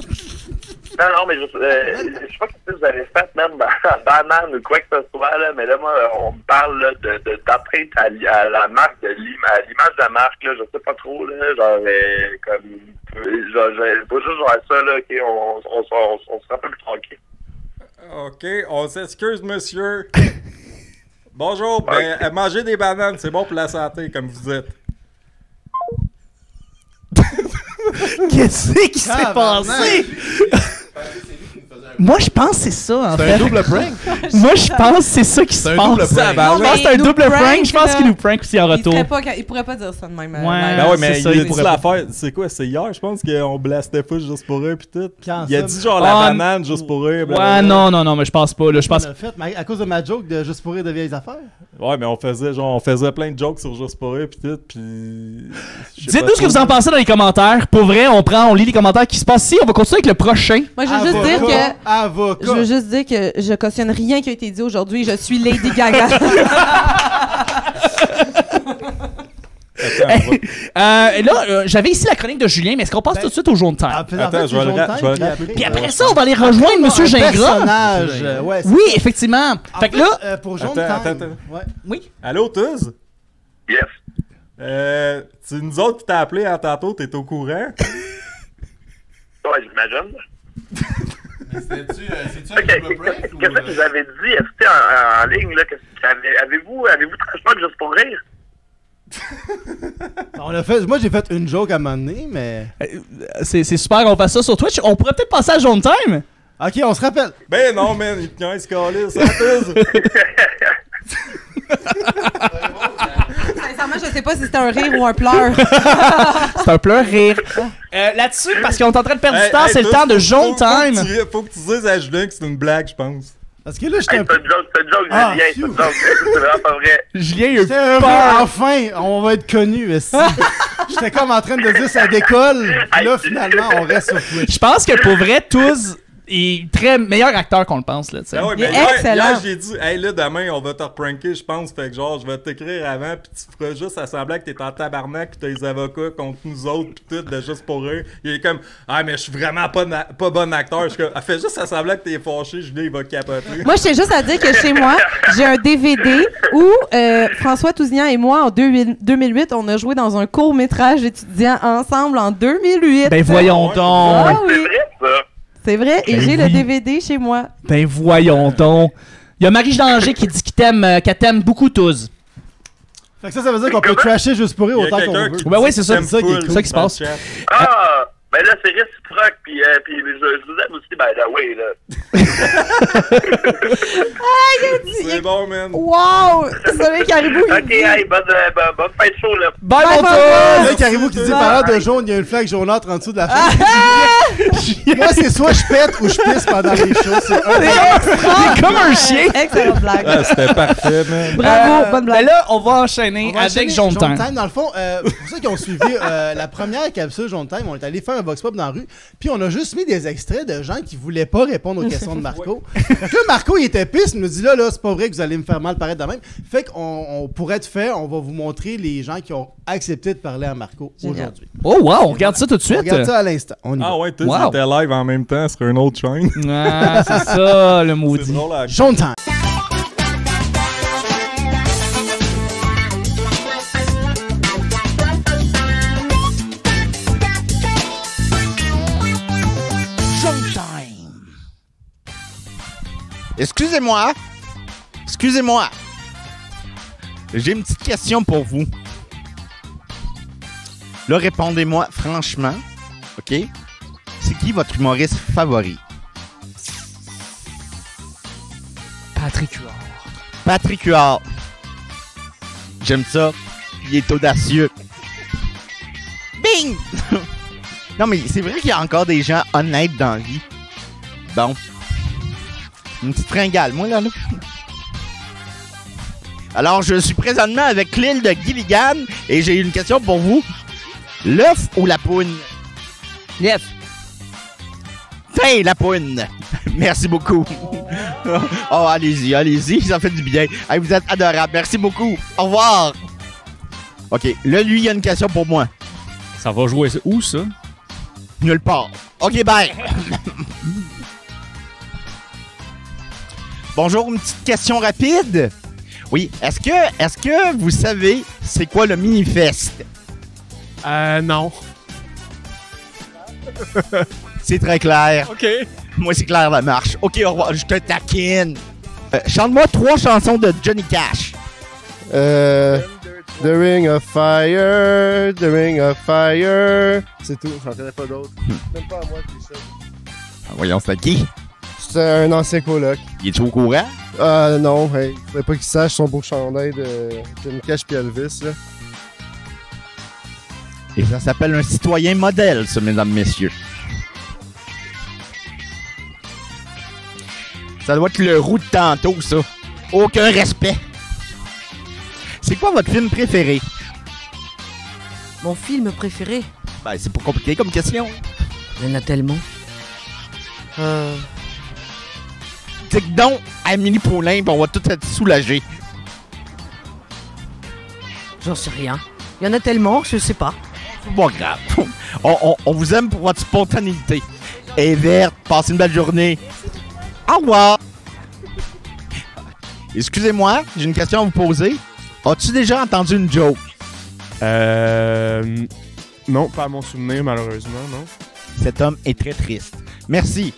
Non, mais je sais pas ce que vous avez fait, même banane ou quoi que ce soit, là, mais là, moi, on me parle là, d'atteinte à la marque, à l'image de la marque, là, je sais pas trop, là, genre, faut juste voir ça, là, ok, on se rappelle plus tranquille. OK, on s'excuse, monsieur. Bonjour, ben, manger des bananes, c'est bon pour la santé, comme vous dites. Qu'est-ce qui s'est passé? Moi, je pense que c'est ça, en fait. C'est un double prank. Moi, je pense que c'est ça qui se un passe. double prank. Je pense que c'est un double prank. Je pense qu'il nous prank aussi en retour. Il pourrait pas dire ça de même. Ouais. Ben ouais, mais c'est ça, il a il dit pourrait l'affaire. C'est quoi? C'est hier, je pense qu'on blastait pas Juste pour rire pis tout. Quand Il a ça? dit genre la banane Juste pour rire. Ouais, non, mais je pense pas. Là, je pense... On l'a fait, mais à cause de ma joke de Juste pour rire de vieilles affaires. Ouais, mais on faisait plein de jokes sur Juste pour rire pis tout, pis... Dites-nous ce que vous en pensez dans les commentaires. Pour vrai, on lit les commentaires qui se passent ici. On va continuer avec le prochain. Moi, je veux juste dire que... Avocat. Je veux juste dire que je cautionne rien qui a été dit aujourd'hui. Je suis Lady Gaga. Là, j'avais ici la chronique de Julien, mais est-ce qu'on passe tout de suite au jaune time? Attends, je vais le Puis après ça, on va aller rejoindre Monsieur Gingras. Personnage. Ouais, Oui, effectivement. Fait que là... pour jaune Attends. Ouais. Oui. Allô, Tuz? Yes. C'est nous autres qui t'a appelé en tantôt, t'es au courant? Ouais, j'imagine. Mais c'est-tu Ok, un double prank ou... Qu'est-ce que vous avez dit? Est-ce que c'était en ligne, là? Avez-vous tranché Juste pour rire? On a fait, moi j'ai fait une joke à un moment donné, mais... C'est super, on fait ça sur Twitch. On pourrait peut-être passer à jaune time. Ok, on se rappelle. Ben non, man, il te niaise, câlisse, ça, Tuz! Sincèrement, je sais pas si c'était un rire ou un pleur. C'est un pleur rire. Là-dessus, parce qu'on est en train de perdre du temps, c'est le temps de jaune time. Faut que tu dises à Julien que c'est une blague, je pense. Parce que là, j'étais Hey, un c'est peu... une joke, Ah, Julien, c'est une joke. C'est vraiment pas vrai. Julien, il a eu J'étais heureux, peur. enfin, on va être connus. J'étais comme en train de dire ça décolle. Puis là, finalement, on reste sur Twitch. Je pense que pour vrai, tous est très meilleur acteur qu'on le pense, là, tu sais. Ah ouais, Il est mais hier, excellent. j'ai dit, hey là, demain, on va te repranker, je pense. Fait que genre, je vais t'écrire avant, pis tu feras juste à semblant que t'es en tabarnak, pis t'as les avocats contre nous autres, pis tout, de Juste pour rire. Il est comme, ah, mais je suis vraiment pas bon acteur. Je suis comme, fais juste à semblant que t'es fâché, Julien, il va capoter. Moi, je tiens juste à dire que chez moi, j'ai un DVD où François Tousignan et moi, en 2008, on a joué dans un court-métrage étudiant ensemble en 2008. Ben voyons donc. Ah oui, C'est vrai, ça. c'est vrai. Et Ben j'ai oui. le DVD chez moi. Ben voyons donc. Il y a Marie Danger qui dit qu'elle t'aime beaucoup tous. Fait que ça veut dire qu'on peut trasher Juste pour rire Il y a autant qu'on quelqu'un veut. qui Ben oui, c'est ça. t'aime C'est ça qui est full cool. ça qui se dans le passe. chat. Ah, ben là, c'est réciproque, puis je vous aime aussi, by the way, là. C'est bon, man. Wow! Soleil Caribou, il Ok, dit... hey, bonne fin de show, là. Bye, Bye, mon bye, tous! Là, Caribou qui dit parlant de jaune, il y a une flaque jaunâtre en dessous de la flaque. Moi, c'est soit je pète ou je pisse pendant les shows. C'est un des C'est comme un chien. Excellente blague. Ah, c'était parfait, man. Bravo, bonne blague. Ben là, on va enchaîner On va avec enchaîner Jaune Jaune Time. Dans le fond, pour ceux qui ont suivi la première capsule Jaune Time, on est allé faire un vox pop dans la rue, puis on a juste mis des extraits de gens qui voulaient pas répondre aux questions de Marco. Fait que là, Marco, il était pisse, il nous dit là, c'est pas vrai que vous allez me faire mal paraître de même. Fait qu'on pour être fait, on va vous montrer les gens qui ont accepté de parler à Marco Génial. aujourd'hui. Oh wow, on regarde ça tout de On suite. regarde ça à l'instant. On y va. Ah ouais, tous Wow. étaient live en même temps sur un autre chaîne. Ah, c'est ça, le C'est maudit. drôle à... Jaune Time. Excusez-moi. J'ai une petite question pour vous. Là, répondez-moi franchement. OK? C'est qui votre humoriste favori? Patrick Huard. Patrick Huard. J'aime ça. Il est audacieux. Bing! Non, mais c'est vrai qu'il y a encore des gens honnêtes dans la vie. Bon. Une petite fringale, moi, là. Alors, je suis présentement avec l'île de Gilligan et j'ai une question pour vous. L'œuf ou la poune? L'œuf. Fin, la poune. Merci beaucoup. Oh, allez-y, ça fait du bien. Hey, vous êtes adorables. Merci beaucoup. Au revoir. OK, là, lui, il y a une question pour moi. Ça va jouer où, ça? Nulle part. OK, bye. Bonjour, une petite question rapide. Oui, est-ce que vous savez c'est quoi le Minifest? Non. C'est très clair. OK. Moi, c'est clair la marche. OK, au revoir, je te taquine. Chante-moi 3 chansons de Johnny Cash. The Ring of Fire, The Ring of Fire. C'est tout, j'en connais pas d'autres. Même pas à moi qui ça. Voyons, c'est qui? C'est un ancien coloc. Il est-tu au courant? Non, hey, faudrait pas qu'il sache son beau chandail de Johnny Cash pis Elvis, là. Et ça s'appelle un citoyen modèle, ça, mesdames, messieurs. Ça doit être le roux de tantôt, ça. Aucun respect. C'est quoi votre film préféré? Mon film préféré? Ben, c'est pas compliqué comme question. Il y en a tellement. Dites donc à Amélie Poulain, pis on va tout être soulagés. J'en sais rien. Il y en a tellement que je sais pas. C'est pas grave. On vous aime pour votre spontanéité. Et verte, passez une belle journée. Au revoir. Excusez-moi, j'ai une question à vous poser. As-tu déjà entendu une joke? Non, pas à mon souvenir, malheureusement, non. Cet homme est très triste. Merci.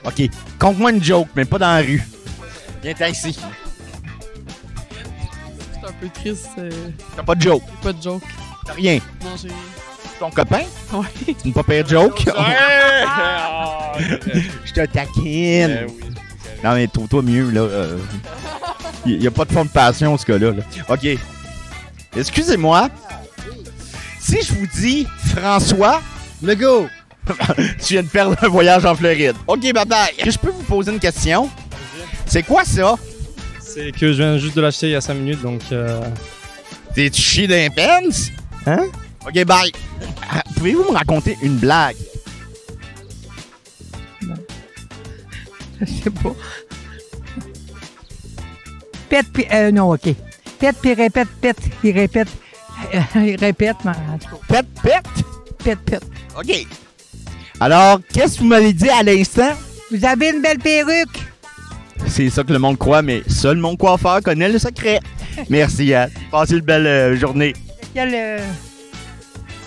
OK, conte-moi une joke, mais pas dans la rue. Viens ici. C'est un peu triste. T'as pas de joke? Pas de joke. T'as rien? Non, j'ai... Ton copain? Ouais. C'est une pas pire joke? Ouais! Je te taquine. Oui. Non, mais trouve-toi mieux, là. Il y a pas de fond de passion, ce gars-là. Là. OK. Excusez-moi. Si je vous dis François... Lego! Tu viens de faire un voyage en Floride. OK, bye-bye. Est-ce que je peux vous poser une question? C'est quoi ça? C'est que je viens juste de l'acheter il y a 5 minutes, donc... T'es-tu chié d'un pence? Hein? OK, bye. Pouvez-vous me raconter une blague? Je sais pas. Pète, puis... non, OK. Pète, puis répète, pète, puis répète. Il répète, mais en tout cas. Pète? Pète, pète. OK. Alors, qu'est-ce que vous m'avez dit à l'instant? Vous avez une belle perruque. C'est ça que le monde croit, mais seul mon coiffeur connaît le secret. Merci, Anne. Passez une belle journée.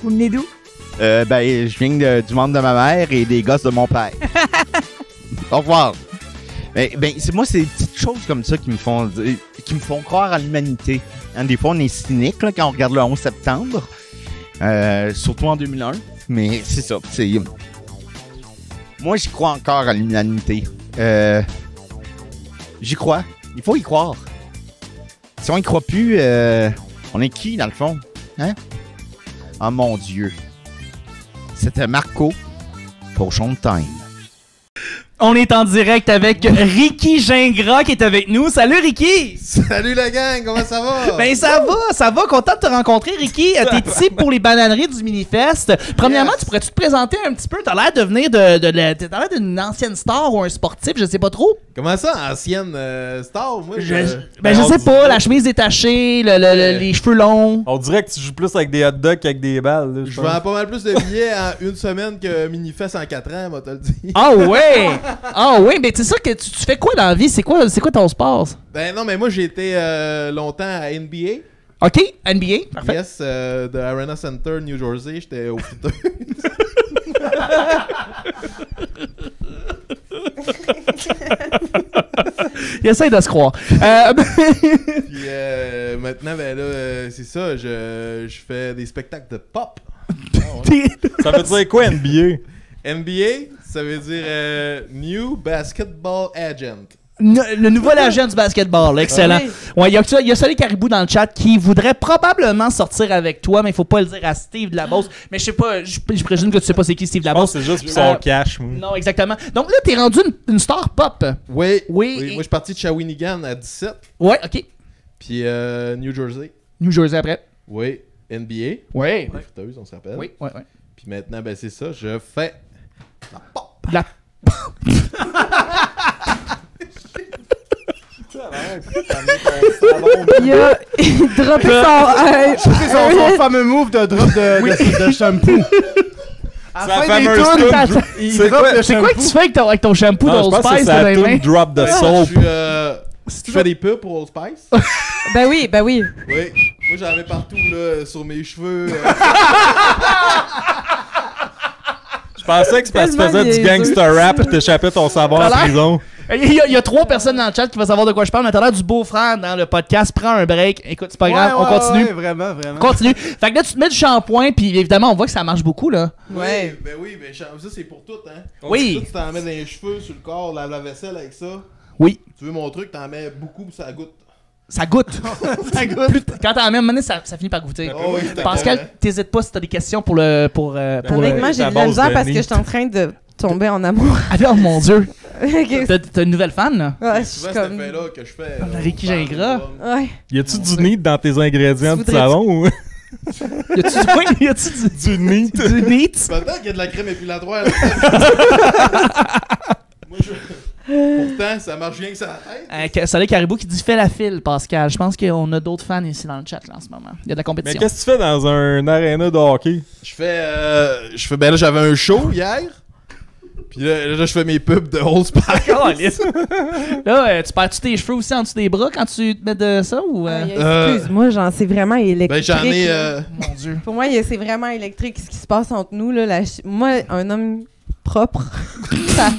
Vous venez d'où? Ben, je viens du monde de ma mère et des gosses de mon père. Au revoir. Ben, c'est moi, c'est des petites choses comme ça qui me font croire à l'humanité. Hein, des fois, on est cynique là, quand on regarde le 11 septembre. Surtout en 2001. Mais c'est ça. Moi, j'y crois encore à l'humanité. J'y crois. Il faut y croire. Si on y croit plus, on est qui, dans le fond? Hein? Oh mon Dieu. C'était Marco pour Showtime. On est en direct avec Ricky Gingras qui est avec nous. Salut Ricky! Salut la gang, comment ça va? Ben ça va, content de te rencontrer Ricky. T'es ici pour les bananeries du Minifest. Premièrement, tu pourrais-tu te présenter un petit peu? T'as l'air de venir t'as l'air d'une ancienne star ou un sportif, je sais pas trop. Comment ça, ancienne star? Moi, je sais pas, la chemise détachée, les cheveux longs. On dirait que tu joues plus avec des hot dogs qu'avec des balles. Là, je vends pas mal plus de billets en une semaine que Minifest en 4 ans, moi te le dire. Ah ouais! Ah oui, mais c'est ça que tu fais quoi dans la vie? C'est quoi ton sport? Ben non, mais moi j'ai été longtemps à NBA. OK, NBA, parfait. Yes, de Arena Center, New Jersey, j'étais au footeur. Il essaie de se croire. Puis maintenant, ben là, c'est ça, je fais des spectacles de pop. Ça veut dire quoi, NBA? NBA, ça veut dire New Basketball Agent. Le nouvel agent du basketball, excellent. Ouais, il y a Soleil Caribou dans le chat qui voudrait probablement sortir avec toi, mais il faut pas le dire à Steve Labosse. Mais je sais pas, je présume que tu sais pas c'est qui Steve Labosse. C'est juste son cash, moi. Non, exactement. Donc là, t'es rendu une star pop. Oui. Et... Moi, je suis parti de Shawinigan à 17. Ouais, OK. Puis New Jersey. New Jersey après. Oui. NBA. Oui. Fouteuse, on se rappelle. Oui. Puis maintenant, ben c'est ça, je fais la pop. Il a droppé son... C'est son fameux move de drop de shampoo. À la fin des tunes, il drop le C'est quoi que shampoo. tu fais avec ton shampoo Non, je d'Old pense que Spice c'est dans la les mains? tune Drop the Soap. Tu fais des pubs pour Old Spice? Ben oui. Oui. Moi, j'en mets partout, là, sur mes cheveux. Je pensais que c'est parce que tu faisais du Tellement gangster rap et t'échappais ton savon en prison. Il y a 3 personnes dans le chat qui vont savoir de quoi je parle, mais t'as l'air du beau-frère dans le podcast. Prends un break. Écoute, c'est pas grave, on continue. Ouais, vraiment. On continue. Fait que là, tu te mets du shampoing, puis évidemment, on voit que ça marche beaucoup, là. Ouais. Ben oui, mais ça, c'est pour tout, hein. Oui. Tout, tu t'en mets dans les cheveux, sur le corps, lave la vaisselle avec ça. Oui. Tu veux mon truc, t'en mets beaucoup, pis ça goûte. Ça goûte. Ça goûte. Quand t'en mets un moment donné, ça finit par goûter. Oh oui, c'est Pascal, incroyable. t'hésites pas si t'as des questions pour le. Honnêtement, j'ai ta de la base misère de parce que nez. je suis en train de tomber en amour. Ah, oh mon dieu. Ok. T'as une nouvelle fan, là? Ouais, je Souvent, suis cet comme... effet-là que je fais. Ricky Gingras. Ouais. Y a-tu du nid dans tes ingrédients Tu du savon ou Y a-tu du nid? du neat? Peut-être qu'il y a de la crème épilatoire. Là. Moi, pourtant, ça marche bien que ça tête. Soleil Caribou qui dit fais la file, Pascal. Je pense qu'on a d'autres fans ici dans le chat là, en ce moment. Il y a de la Mais compétition. qu'est-ce que tu fais dans un aréna de hockey? Ben là, j'avais un show hier. Puis là, je fais mes pubs de Old Spice. Là, tu perds-tu tes cheveux aussi en dessous des bras quand tu te mets de ça ou Excuse-moi, c'est vraiment électrique. Ben j'en ai. là. Mon dieu. Pour moi, c'est vraiment électrique ce qui se passe entre nous. Là, moi, un homme propre, ça...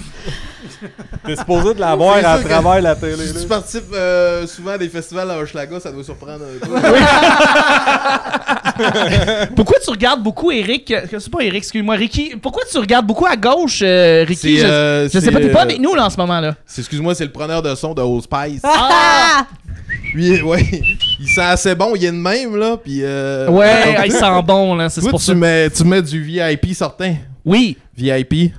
T'es supposé de l'avoir C'est à sûr que travers la télé. Si tu participes souvent à des festivals à Hochelaga, ça doit surprendre un peu. Pourquoi tu regardes beaucoup Eric? C'est pas Eric, excuse-moi, Ricky. Pourquoi tu regardes beaucoup à gauche, Ricky? Je sais pas, t'es pas avec nous là en ce moment là. Excuse-moi, c'est le preneur de son de Old Spice. Ah! Lui, ouais, il sent assez bon, il est de même là, puis Ouais, il sent bon là, c'est toi, pour ça. tu mets du VIP certain. Oui. VIP.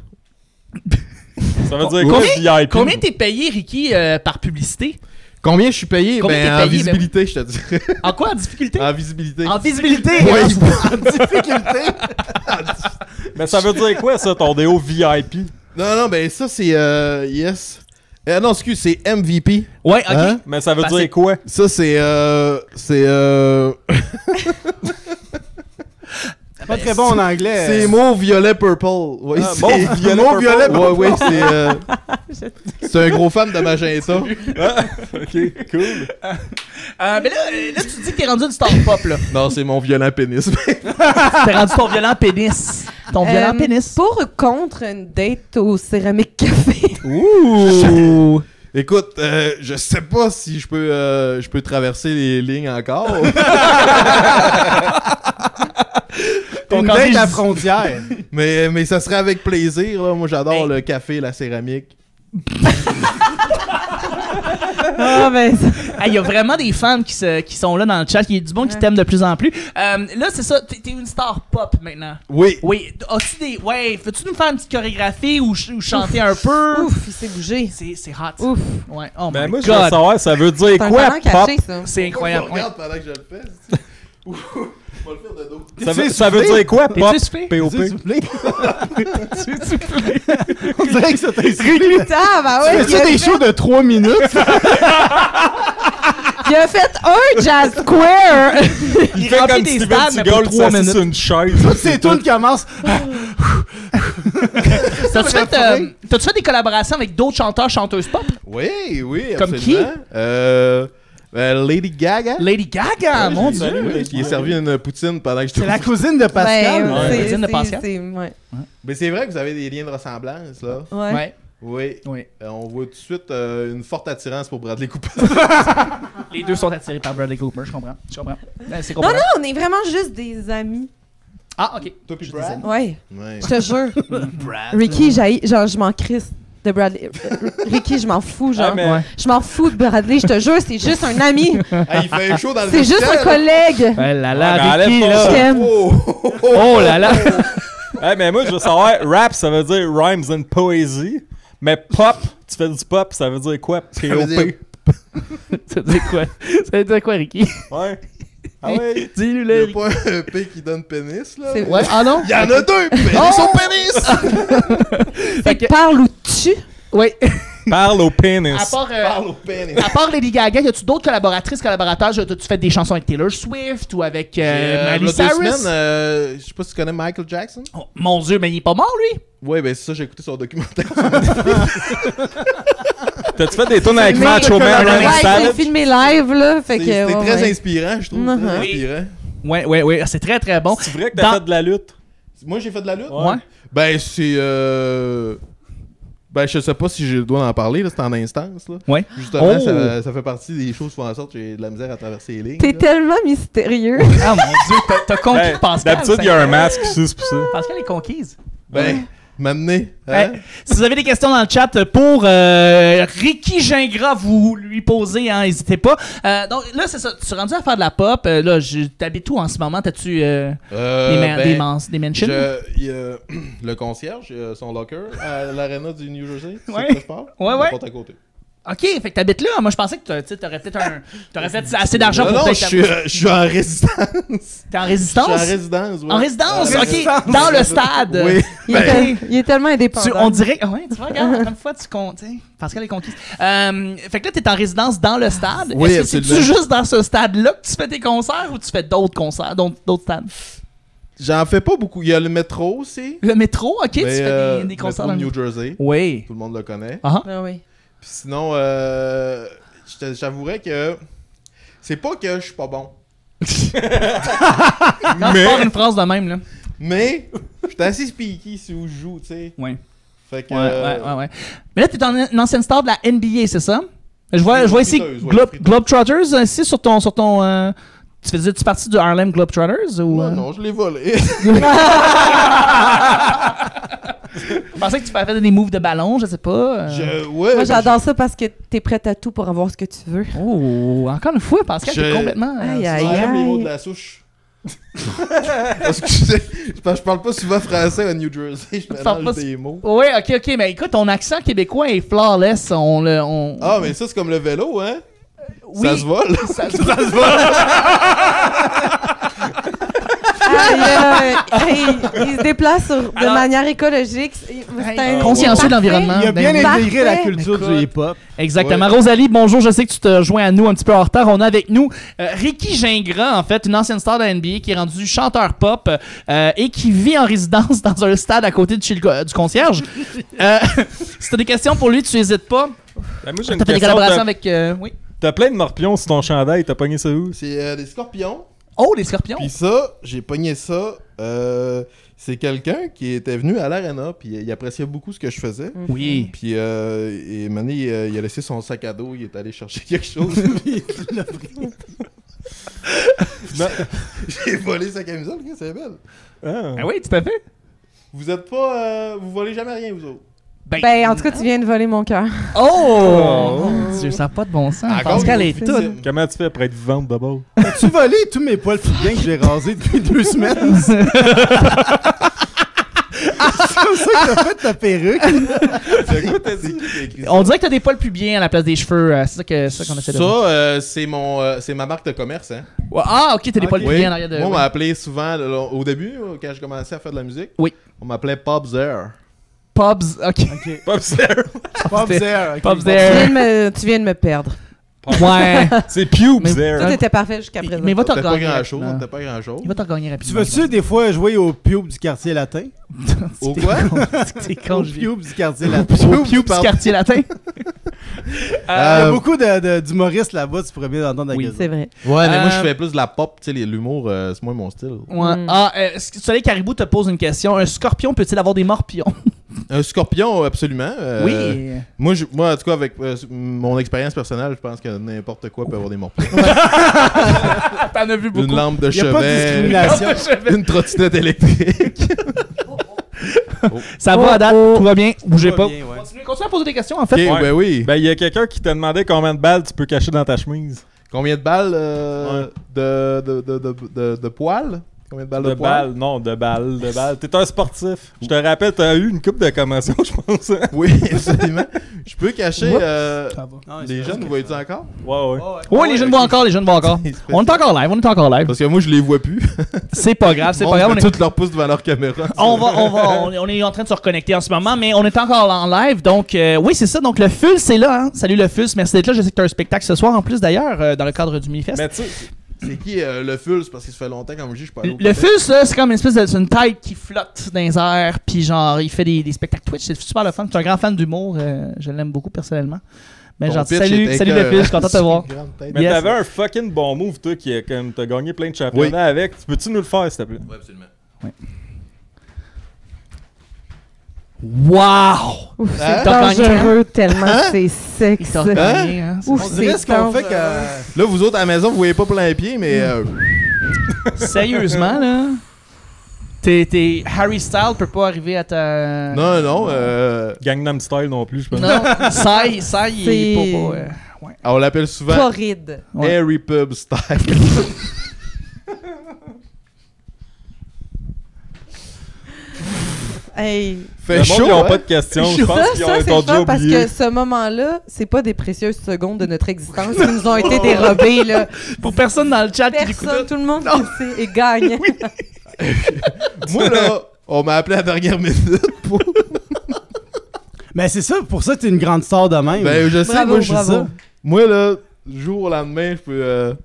Ça veut dire quoi, VIP? Combien t'es payé, Ricky, par publicité? Combien je suis payé? Combien t'es En payé, visibilité, je te dirais. En quoi, en difficulté? En visibilité. En visibilité? Oui. En difficulté? Mais ça veut dire quoi, ça, ton déo VIP? Non, ben ça, c'est... yes. Non, excuse, c'est MVP. Ouais, ok. Hein? Mais ça veut Ben, dire quoi? Ça, c'est... Pas très bon en anglais. C'est mot violet purple. Oui, Ah, c'est mauve, violet, mot purple. violet purple. Ouais, c'est un gros fan de Magenta. Ah, ok, cool. Mais là, tu dis que t'es rendu une star pop, là. Non, c'est mon violent pénis. T'es rendu ton violent pénis. Ton violent pénis. Pour ou contre une date au Céramique Café? Ouh! Écoute, je sais pas si je peux traverser les lignes encore. Une Quand date je à dis- frontière. mais ça serait avec plaisir. Là. Moi, j'adore le café, la céramique. Ah, ben... Il y a vraiment des fans qui sont là dans le chat. Il y a du monde qui t'aime de plus en plus. Là, c'est ça. T'es une star pop maintenant. Oui. Oui. As-tu des. Ouais. Peux-tu nous faire une petite chorégraphie ou chanter un peu? Ouf, il s'est bougé. C'est hot. Ouf. Ouais. Oh Ben my moi, je veux God. savoir, ça veut dire C'est un quoi, talent caché, pop? ça. C'est incroyable. Je regarde pendant que je le fais. Ouh, je vais le faire de dos. Ça veut dire quoi, pop? T'es-tu soufflé? POP? S'il vous plaît. On dirait que ça t'a inspiré. Ah, bah ouais. Fais-tu des shows de 3 minutes? Il a fait un jazz square. Il fait remplit comme des Steven stades, mais pour Seagal 3 s'assit minutes. sur une chaise. C'est tout qui commence. T'as-tu fait des collaborations avec d'autres chanteurs, chanteuses pop? Oui, Comme absolument. Lady Gaga. Lady Gaga, mon dieu. Oui, qui est servi une poutine pendant que je C'est la cousine de Pascal. Ben, Ouais, c'est- cousine de c'est- Pascal. ouais. Mais c'est vrai que vous avez des liens de ressemblance, là. Ouais. Ouais. Oui. Oui. On voit tout de suite une forte attirance pour Bradley Cooper. Les deux sont attirés par Bradley Cooper, je comprends. C'est Non, comprenable. non, on est vraiment juste des amis. Ah, ok. Toi pis Je Brad? disais. Ouais, Ouais. je te jure. Brad. Ricky, genre, je m'en crisse de Bradley. Ricky, je m'en fous, genre. Ah, mais- Ouais. Je m'en fous de Bradley, je te jure, c'est juste un ami. Il fait un show dans le C'est juste un collègue. Ouais, là Ouais, là, mais Ricky, enlève là. pas Je t'aime. Oh là là. Hey, mais moi, je veux savoir, rap, ça veut dire rhymes and poésie. Mais pop, tu fais du pop, ça veut dire quoi? veut dire- POP. Ça veut dire quoi? Ça veut dire quoi, Ricky? Ouais. Ah ouais? Dis-nous Il le y a pas un P qui donne pénis, là. C'est- Ouais, ah non? Il y en a deux! Pénis au pénis! Fait que parle ou tu. Oui. Parle au pénis. À part Lady Gaga, y a-tu d'autres collaborateurs? Tu fais des chansons avec Taylor Swift ou avec Miley Cyrus? Je sais pas si tu connais Michael Jackson. Oh, mon Dieu, mais il est pas mort, lui? Ouais, ben c'est ça, j'ai écouté son documentaire. T'as-tu fait des tunes avec Macho Man? Ouais, c'est filmé live, là. C'était très inspirant, je trouve. Très inspirant. Ouais, c'est très très bon. C'est vrai que t'as fait de la lutte? Moi, j'ai fait de la lutte? Ouais. Ben, c'est. Ben, je sais pas si j'ai le droit d'en parler, là, c'est en instance. Là. Ouais. Justement, ça fait partie des choses qui font en sorte que j'ai de la misère à traverser les lignes. T'es tellement mystérieux. Ah mon Dieu, t'as conquis Pascal. D'habitude, il y a un masque, c'est pour ça. Pascal est conquise. Ben, m'amener. Hein? Si vous avez des questions dans le chat pour Ricky Gingras, vous lui posez, hein, n'hésitez pas. Donc là, c'est ça, tu es rendu à faire de la pop. Là, t'habites où en ce moment? T'as-tu des mentions? Le concierge, son locker à l'aréna du New Jersey. C'est ouais. ça que je parle? Ouais. Porte à côté. Ok, fait que t'habites là. Moi, je pensais que t'aurais peut-être assez d'argent pour peut-être. Je suis en résidence. T'es en résidence? Je suis en résidence, oui. En résidence, ok. Dans le stade. Oui. Il est tellement indépendant. On dirait. Ouais, tu vois, regarde, une fois, tu comptes. Pascal est conquise. Fait que là, t'es en résidence dans le stade. Oui, est-ce que c'est-tu juste dans ce stade-là que tu fais tes concerts ou tu fais d'autres concerts, d'autres stades? J'en fais pas beaucoup. Il y a le métro aussi. Le métro, ok, tu fais des concerts dans le New Jersey. Oui. Tout le monde le connaît. Ah oui. Puis sinon, j'avouerais que c'est pas que je suis pas bon. Quand tu pars une phrase de même, là. Mais je suis assez speaky si où je joue, tu sais. Ouais. Fait que. Ouais. Mais là, t'es une ancienne star de la NBA, c'est ça? Je vois ici Globetrotters ici sur ton. Tu faisais-tu partie du Harlem Globetrotters ou... Non, je l'ai volé. Je pensais que tu avais des moves de ballon, je sais pas. Moi, j'adore ça parce que t'es prête à tout pour avoir ce que tu veux. Oh, encore une fois, Pascal, t'es complètement... J'aime les mots de la souche. Excusez, je parle pas souvent français à New Jersey, je mélange des mots. Oui, ok, mais écoute, ton accent québécois est flawless. Ah, mais ça, c'est comme le vélo, hein? Oui. Ça se vole. Ça se vole. Il se déplace de manière écologique. Consciencieux de l'environnement. Il a bien intégré la culture du hip-hop. Exactement. Ouais. Rosalie, bonjour, je sais que tu te joins à nous un petit peu en retard. On a avec nous Ricky Gingras, en fait, une ancienne star de la NBA qui est rendue chanteur pop et qui vit en résidence dans un stade à côté du concierge. Si t'as des questions pour lui, tu n'hésites pas. Ben, moi, j'ai t'as fait des collaborations avec... oui. T'as plein de morpions sur ton chandail, t'as pogné ça où? C'est des scorpions. Oh, des scorpions! Puis ça, j'ai pogné ça. C'est quelqu'un qui était venu à l'aréna, puis il appréciait beaucoup ce que je faisais. Oui. Puis et maintenant, il a laissé son sac à dos, il est allé chercher quelque chose. J'ai volé sa camisole, c'est belle. Ah oui, tout à fait. Vous êtes pas. Vous volez jamais rien, vous autres? Ben, en tout cas, tu viens de voler mon cœur. Oh! Mon Dieu, ça n'a pas de bon sens. Pascal est tout. Comment tu fais pour être vivante d'abord? As-tu volé tous mes poils bien que j'ai rasés depuis 2 semaines? C'est comme ça que t'as fait ta perruque. C'est quoi t'as dit? On dirait que t'as des poils pubiens à la place des cheveux. C'est ça qu'on essaie de dire. Ça, c'est ma marque de commerce, hein. Ah, ok, t'as des poils pubiens en arrière de... Moi, on m'a appelé souvent, au début, quand je commençais à faire de la musique, oui. On m'appelait Pop Zer. Pubs, ok. Pop's there. Pop's there. Tu viens de me perdre. Ouais. C'est Pubes there. Tout était parfait jusqu'à présent. Mais va t'en gagner. C'était pas grand chose. Il va t'en gagner rapidement. Tu veux-tu des fois jouer au Pube du quartier latin? Au quoi? T'es con, au Pube du quartier latin. Au Pube du quartier latin. Il y a beaucoup d'humoristes là-bas, tu pourrais bien entendre la Oui, c'est vrai. Ouais, mais moi je fais plus de la pop, tu sais, l'humour, c'est moins mon style. Ouais. Soleil Caribou te pose une question. Un scorpion peut-il avoir des morpions? Un scorpion, absolument. Oui. Moi, en tout cas, avec mon expérience personnelle, je pense que n'importe quoi peut avoir des morpions. T'en as vu beaucoup. Une lampe de chevet. Pas de discrimination. Une trottinette électrique. Ça va à date, tout va bien, bougez pas. Bien, ouais. Continue à poser des questions en fait. Okay, ben oui. Ben, il y a quelqu'un qui t'a demandé combien de balles tu peux cacher dans ta chemise. Combien de balles de poils? Combien de balles De poing? balles, non, de balles. T'es un sportif. Je te rappelle, t'as eu une coupe de commotion, je pense. Oui, absolument. Je peux cacher Non, les c'est jeunes, vous voyez-tu encore? Ouais. Oui, les jeunes voient encore, On est encore live, Parce que moi, je les vois plus. C'est pas grave, c'est pas grave. Tous leur pouce devant leur caméra. On est en train de se reconnecter en ce moment, mais on est encore en live. Donc, oui, c'est ça. Donc, le FUL, c'est là. Hein? Salut le FUL, merci d'être là. Je sais que tu as un spectacle ce soir en plus, d'ailleurs, dans le cadre du Minifest. Mais tu sais, C'est qui le FUL? C'est parce que ça fait longtemps, comme je dis, je suis pas allé au Le Québec. FUL, là, c'est comme une espèce de. C'est une tête qui flotte dans les airs, puis genre, il fait des spectacles Twitch. C'est super le fun. Je suis un grand fan d'humour. Je l'aime beaucoup personnellement. Mais Ton genre, pitch salut était le FUL, je suis content de te voir. mais Yes. t'avais un fucking bon move, toi, qui est comme t'as gagné plein de championnats avec. Peux-tu nous le faire, s'il te plaît? Oui, absolument. Wow! Ouf, Hein? c'est T'as gagné, dangereux tellement c'est sexe. Il t'a gagné, hein? Ouf, On dirait ce qu'on fait que. Là, vous autres à la maison, vous voyez pas plein pied, mais. Sérieusement, là? T'es Harry Styles peut pas arriver à ta. Non. Gangnam Style non plus, je pense. Non, ça, il est pas. Ouais. On l'appelle souvent Torride. Ouais. Harry Pub Style. Hey. Fait Le monde, chaud, ils ont hein? pas de questions. Je pense qu'ils ont Ça, c'est déjà fun parce oublié. que ce moment-là, c'est pas des précieuses secondes de notre existence qui nous ont été dérobées, là. Pour personne dans le chat qui écoute. Personne, tout le monde le sait et gagne. Moi, là, on m'a appelé à la dernière minute pour. Mais c'est ça, pour ça que t'es une grande star de même. Ben, je sais, Bravo, moi, je suis bravo. ça. Moi, là, jour au lendemain, je peux.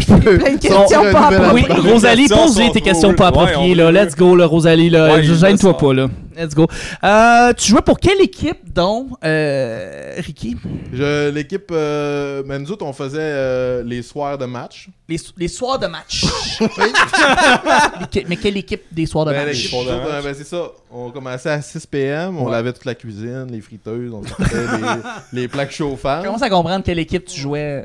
Plein de questions pas appropriées. Oui, Les Rosalie, questions pose-les sont tes trop questions pas weird. Ouais, appropriées, on là. veut. Let's go, là, Rosalie, là. Ouais, Gêne-toi il pas, là. Let's go. Tu jouais pour quelle équipe, donc, Ricky? L'équipe. Mais nous autres, on faisait les soirs de match. Les soirs de match. Mais quelle équipe des soirs de Ben, match? l'équipe, Soirs de nous autres, match. ben, c'est ça. On commençait à 6 p.m. On lavait toute la cuisine, les friteuses, on sortait les plaques chauffantes. Commence à comprendre quelle équipe tu jouais.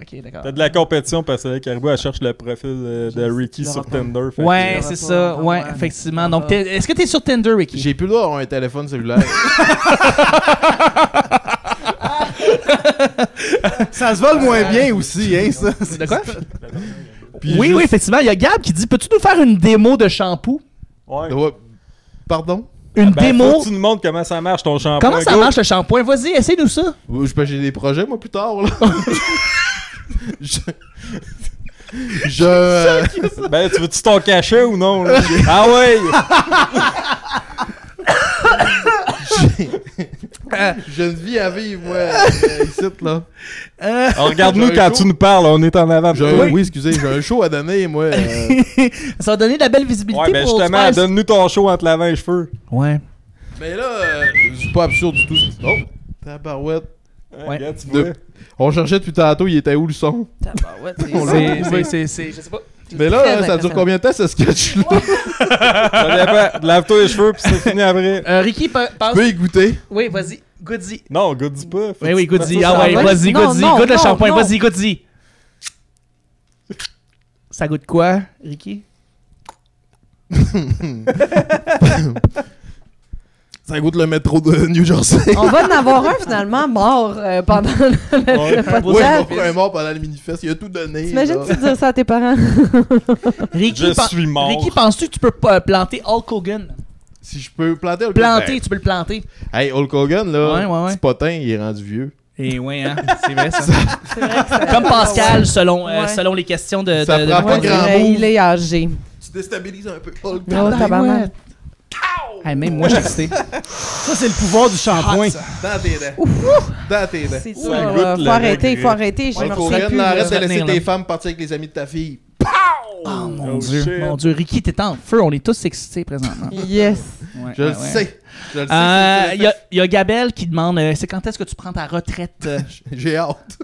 Ok, d'accord. T'as de la compétition parce que Caribou, elle cherche le profil de Ricky sur Tinder. Fait Ouais, que, c'est ça. Ouais, effectivement. Donc, est-ce que t'es sur Tinder, Ricky? J'ai plus le droit d'avoir un téléphone cellulaire. Ça se vole moins bien aussi, hein, ça. De quoi? Puis Oui, juste- oui, effectivement. Il y a Gab qui dit peux-tu nous faire une démo de shampoo? Ouais. Ouais. Pardon? Une Ben, démo. faut que tu nous montres comment ça marche ton shampoing. Comment ça Go. marche le shampoing? Vas-y, essaye-nous ça. J'ai des projets, moi, plus tard, là. Ben, tu veux-tu ton cachet ou non? Là? Ah ouais! J'ai une vie à vivre, moi, ici, là. Alors, regarde-nous J'ai un quand show. tu nous parles, on est en avant. Oui, excusez, j'ai un show à donner, moi. Ça va donner de la belle visibilité Ouais, ben pour justement, faire- donne-nous ton show entre l'avant et les cheveux. Ouais. Mais là, c'est pas absurde du tout. Oh, tabarouette. Ouais. Regarde, tu vois. On cherchait depuis tantôt, il était où le son? Tabarouette, On l'a trouvé. C'est, je sais pas. Mais là, Très ça dure impressionnant. combien de temps ce sketch-là? Ça dépend. Lave-toi les cheveux, puis c'est fini après. Ricky, Tu pense. peux y goûter? Oui, vas-y. Goody. Non, go dis pas. Faut Oui, que oui, tu fasses Goody. ça Ah sans ouais, main. vas-y, Non, Goody. non, Goûte le non, shampoing, non. vas-y, Goody. Ça goûte quoi, Ricky? Ça goûte le métro de New Jersey. On va en avoir un finalement mort pendant le podcast. Oui, on fera un mort pendant le mini-fest. Il a tout donné. T'imagines-tu dire ça à tes parents? Ricky, Je suis mort. Ricky, penses-tu que tu peux planter Hulk Hogan? Si je peux planter Hulk Planter, Hogan. tu peux le planter. Hey, Hulk Hogan, là, Ouais. petit potin, il est rendu vieux. Et ouais, hein, c'est vrai ça. C'est vrai que ça- Comme Pascal, selon, Ouais. selon les questions de... Ça prend pas Ouais, grand c'est vrai, move. il est âgé. Tu déstabilises un peu Hulk. Oh, tabarnak. Hey, même moi, je suis excité. Ça, c'est le pouvoir du shampoing. Dans tes dents. Dans tes dents. C'est Ça dur. goûte le Faut arrêter, regret. faut arrêter. Je me Hulk retiens Hogan, plus. là, là. arrête de laisser retenir, là. tes femmes partir avec les amis de ta fille. Oh mon Oh, Dieu, shit. mon Dieu. Ricky, t'es en feu. On est tous excités présentement. Yes. Ouais, Je ouais, le ouais. sais. Je le sais. Il y a Gabelle qui demande c'est quand est-ce que tu prends ta retraite? J'ai hâte.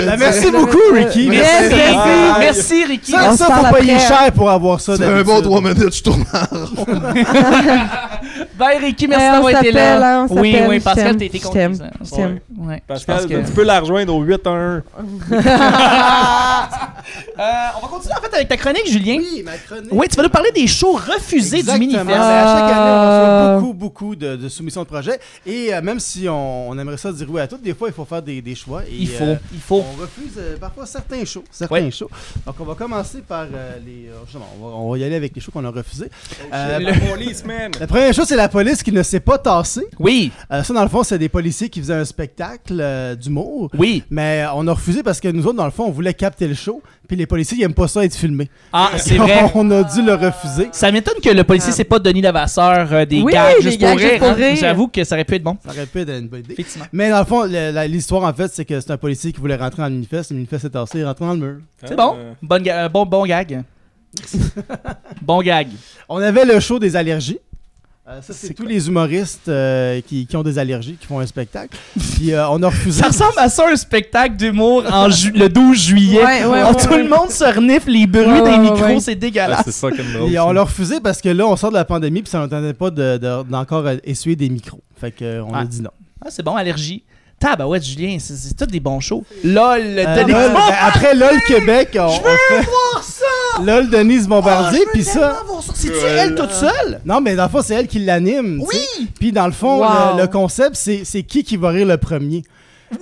Ben, merci beaucoup, Ricky. Yes, Merci. merci. Merci, Ricky. Ça, On se parle faut payer après. cher pour avoir ça. C'est un bon 3 minutes, je tourne en rond. Bye, Ricky. Merci Hey, on d'avoir été s'appelle, là. hein, on Oui, s'appelle. oui, Je Pascal, t'aime, t'as été je t'aime, conquise. je t'aime. Ouais. Pascal, Je pense que- tu peux la rejoindre au 811. On va continuer en fait avec ta chronique, Julien. Oui, ma chronique. Oui, tu vas nous parler des shows refusés du Minifest. Exactement. Chaque année, on reçoit beaucoup de soumissions de projets. Et même si on aimerait ça dire oui à tout, des fois, il faut faire des choix. Et, Il faut. On refuse parfois certains shows. Shows. Donc, on va commencer par les... justement, on va y aller avec les shows qu'on a refusés. Le policeman. La première chose, c'est la police qui ne s'est pas tassée. Oui. Ça, dans le fond, c'est des policiers qui faisaient un spectacle d'humour. Oui. Mais on a refusé parce que nous autres, dans le fond, on voulait capter le show. Puis les policiers, ils n'aiment pas ça être filmés. Ah, c'est vrai. On a dû le refuser. Ça m'étonne que le policier s'est pas Denis Levasseur des Oui, gags les juste gags pour juste rire. pour rire. J'avoue que ça aurait pu être bon. Ça aurait pu être une bonne idée. Effectivement. Mais dans le fond, l'histoire, en fait, c'est que c'est un policier qui voulait rentrer dans le Minifest. Le Minifest est tassé, il est rentré dans le mur. C'est bon. Bon gag. Bon gag. On avait le show des allergies. Ça, c'est tous les humoristes qui ont des allergies, qui font un spectacle. Puis on a refusé. Ça ressemble à ça, un spectacle d'humour le 12 juillet. Tout le monde se renifle les bruits des micros, c'est dégueulasse. C'est ça comme drôle. Et on l'a refusé parce que là, on sort de la pandémie puis ça n'entendait pas d'encore essuyer des micros. Fait qu'on a dit non. Ah, c'est bon, allergie. Tabarouette, Julien, c'est tous des bons shows. LOL, Denise. Après LOL Québec, on fait voir ça! LOL Denise Bombardier, puis ça. C'est-tu elle toute seule? Non, mais dans le fond, c'est elle qui l'anime. Oui! Puis dans le fond, le concept, c'est qui va rire le premier.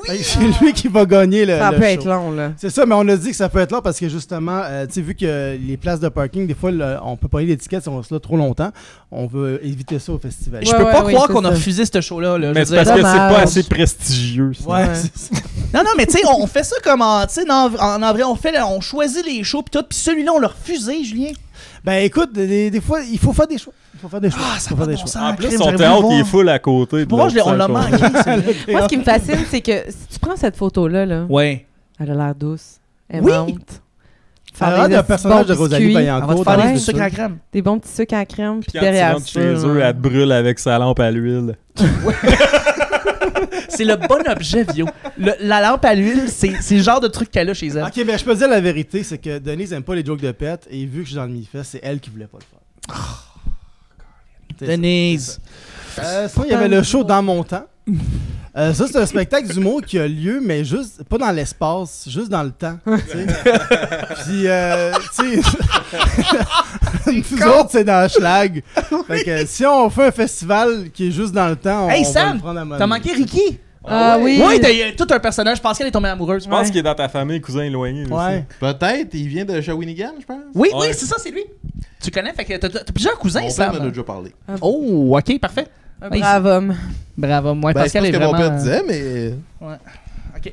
Oui! C'est lui qui va gagner le Ça peut show. être long, là. C'est ça, mais on a dit que ça peut être long parce que justement, tu sais, vu que les places de parking, des fois, on peut pas y aller d'étiquette si on reste là trop longtemps. On veut éviter ça au festival. Je peux pas croire qu'on a refusé ce show-là. Mais c'est parce que c'est pas assez prestigieux. Ça. Ouais, c'est ça. Non, mais tu sais, on fait ça comme en avril, on choisit les shows pis tout, pis celui-là, on l'a refusé, Julien. Ben écoute, des fois, il faut faire des choix. Ah, ça va des choix. En plus, son théâtre, il est full à côté. Moi, on l'a manqué. Moi, ce qui me fascine, c'est que si tu prends cette photo-là, ouais. Elle a l'air douce. Elle Oui. monte. Elle a l'air d'un personnage de Rosalie Vaillancourt. On va te faire des sucres à crème. Des bons petits sucres à crème. Puis Quand tu derrière rentres chez eux, elle te brûle avec sa lampe à l'huile. C'est le bon objet, Vio. La lampe à l'huile, c'est le genre de truc qu'elle a chez elle. Ok, ben je peux te dire la vérité, c'est que Denise aime pas les jokes de pète et vu que je suis dans le Minifest, c'est elle qui voulait pas le faire. Denise. Sinon, il y avait le show Dans mon temps. Ça, c'est un spectacle d'humour qui a lieu, mais juste, pas dans l'espace, juste dans le temps. Puis, tu sais, nous autres, c'est dans Schlag. Fait que si on fait un festival qui est juste dans le temps, on Hey va Sam, le prendre à mon t'as manqué Ricky? Ah oui. Oui, t'as tout un personnage. Je pense qu'elle est tombée amoureuse. Je pense qu'il est dans ta famille, cousin éloigné. Ouais. Peut-être, il vient de Shawinigan, je pense. Oui, Ouais. c'est ça, c'est lui. Tu connais, fait que t'as plusieurs cousins, Mon Sam. père m'en a déjà parlé. Oh, ok, parfait. Un brave homme. Bravo, moi, Ben, c'est Pascal pas est ce que mon vraiment... père disait, mais... Ouais. Ok.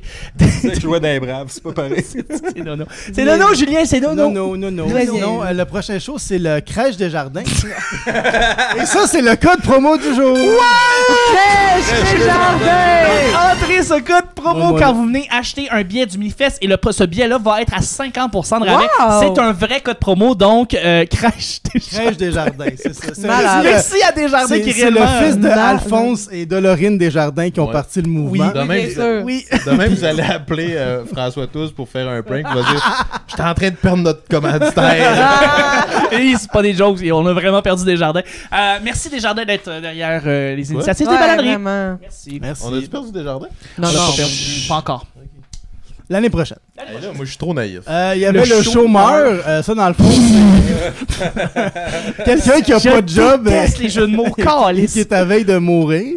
Tu jouais dans les Braves, c'est pas pareil. C'est Nono. C'est Nono, Julien, c'est Nono. Non. Vas-y. Sinon, le prochain show, c'est le Crèche des Jardins. Et ça, c'est le code promo du jour. Crèche des Jardins! Entrez ce code promo Ouais. quand vous venez acheter un billet du Minifest et ce billet-là va être à 50% de rabais. Wow! C'est un vrai code promo, donc Crèche des Crèche des Jardins, c'est ça. C'est Malade. Merci à Desjardins qui c'est le réellement... fils de malade. Alphonse et Dolorine Desjardins qui ont Ouais. parti le mouvement. Demain, bien sûr. Oui. Demain, vous allez appeler François Tous pour faire un prank. Il va dire « J'étais en train de perdre notre commanditaire. Et c'est pas des jokes, on a vraiment perdu Desjardins. Merci Desjardins d'être derrière les initiatives des Ouais, bananeries. vraiment. Merci. Merci. On a-tu perdu Desjardins? Non, On l'a non. pas perdu. Pas encore. L'année prochaine. Hey, là, moi, je suis trop naïf. Il y avait le chômeur. Ça, dans le fond, c'est quelqu'un qui a pas de job Déteste les jeux de mots, et câlisse. qui est à veille de mourir.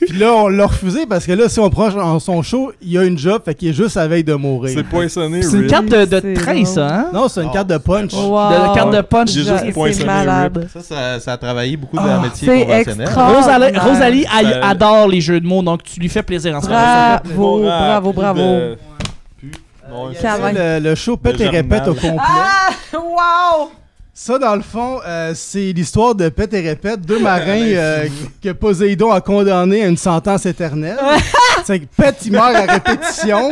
Puis là, on l'a refusé parce que là, si on prend son show, il y a une job, fait qu'il est juste à veille de mourir. C'est poissonné, C'est une Rip. carte de C'est train, drôle. ça, hein? Non, c'est une carte de punch. Wow. De carte de punch. J'ai juste C'est poinçonné, malade. Ça a travaillé beaucoup de métiers c'est conventionnels. extra. Rosalie Ça- adore les jeux de mots, donc tu lui fais plaisir en ce moment. Bravo, bravo, bravo. Il y avait le show Pète et Le répète au journal. complet. Ah! Wow! Ça, dans le fond, c'est l'histoire de Pète et répète, deux marins que Poséidon a condamnés à une sentence éternelle. C'est que Pète, il meurt à répétition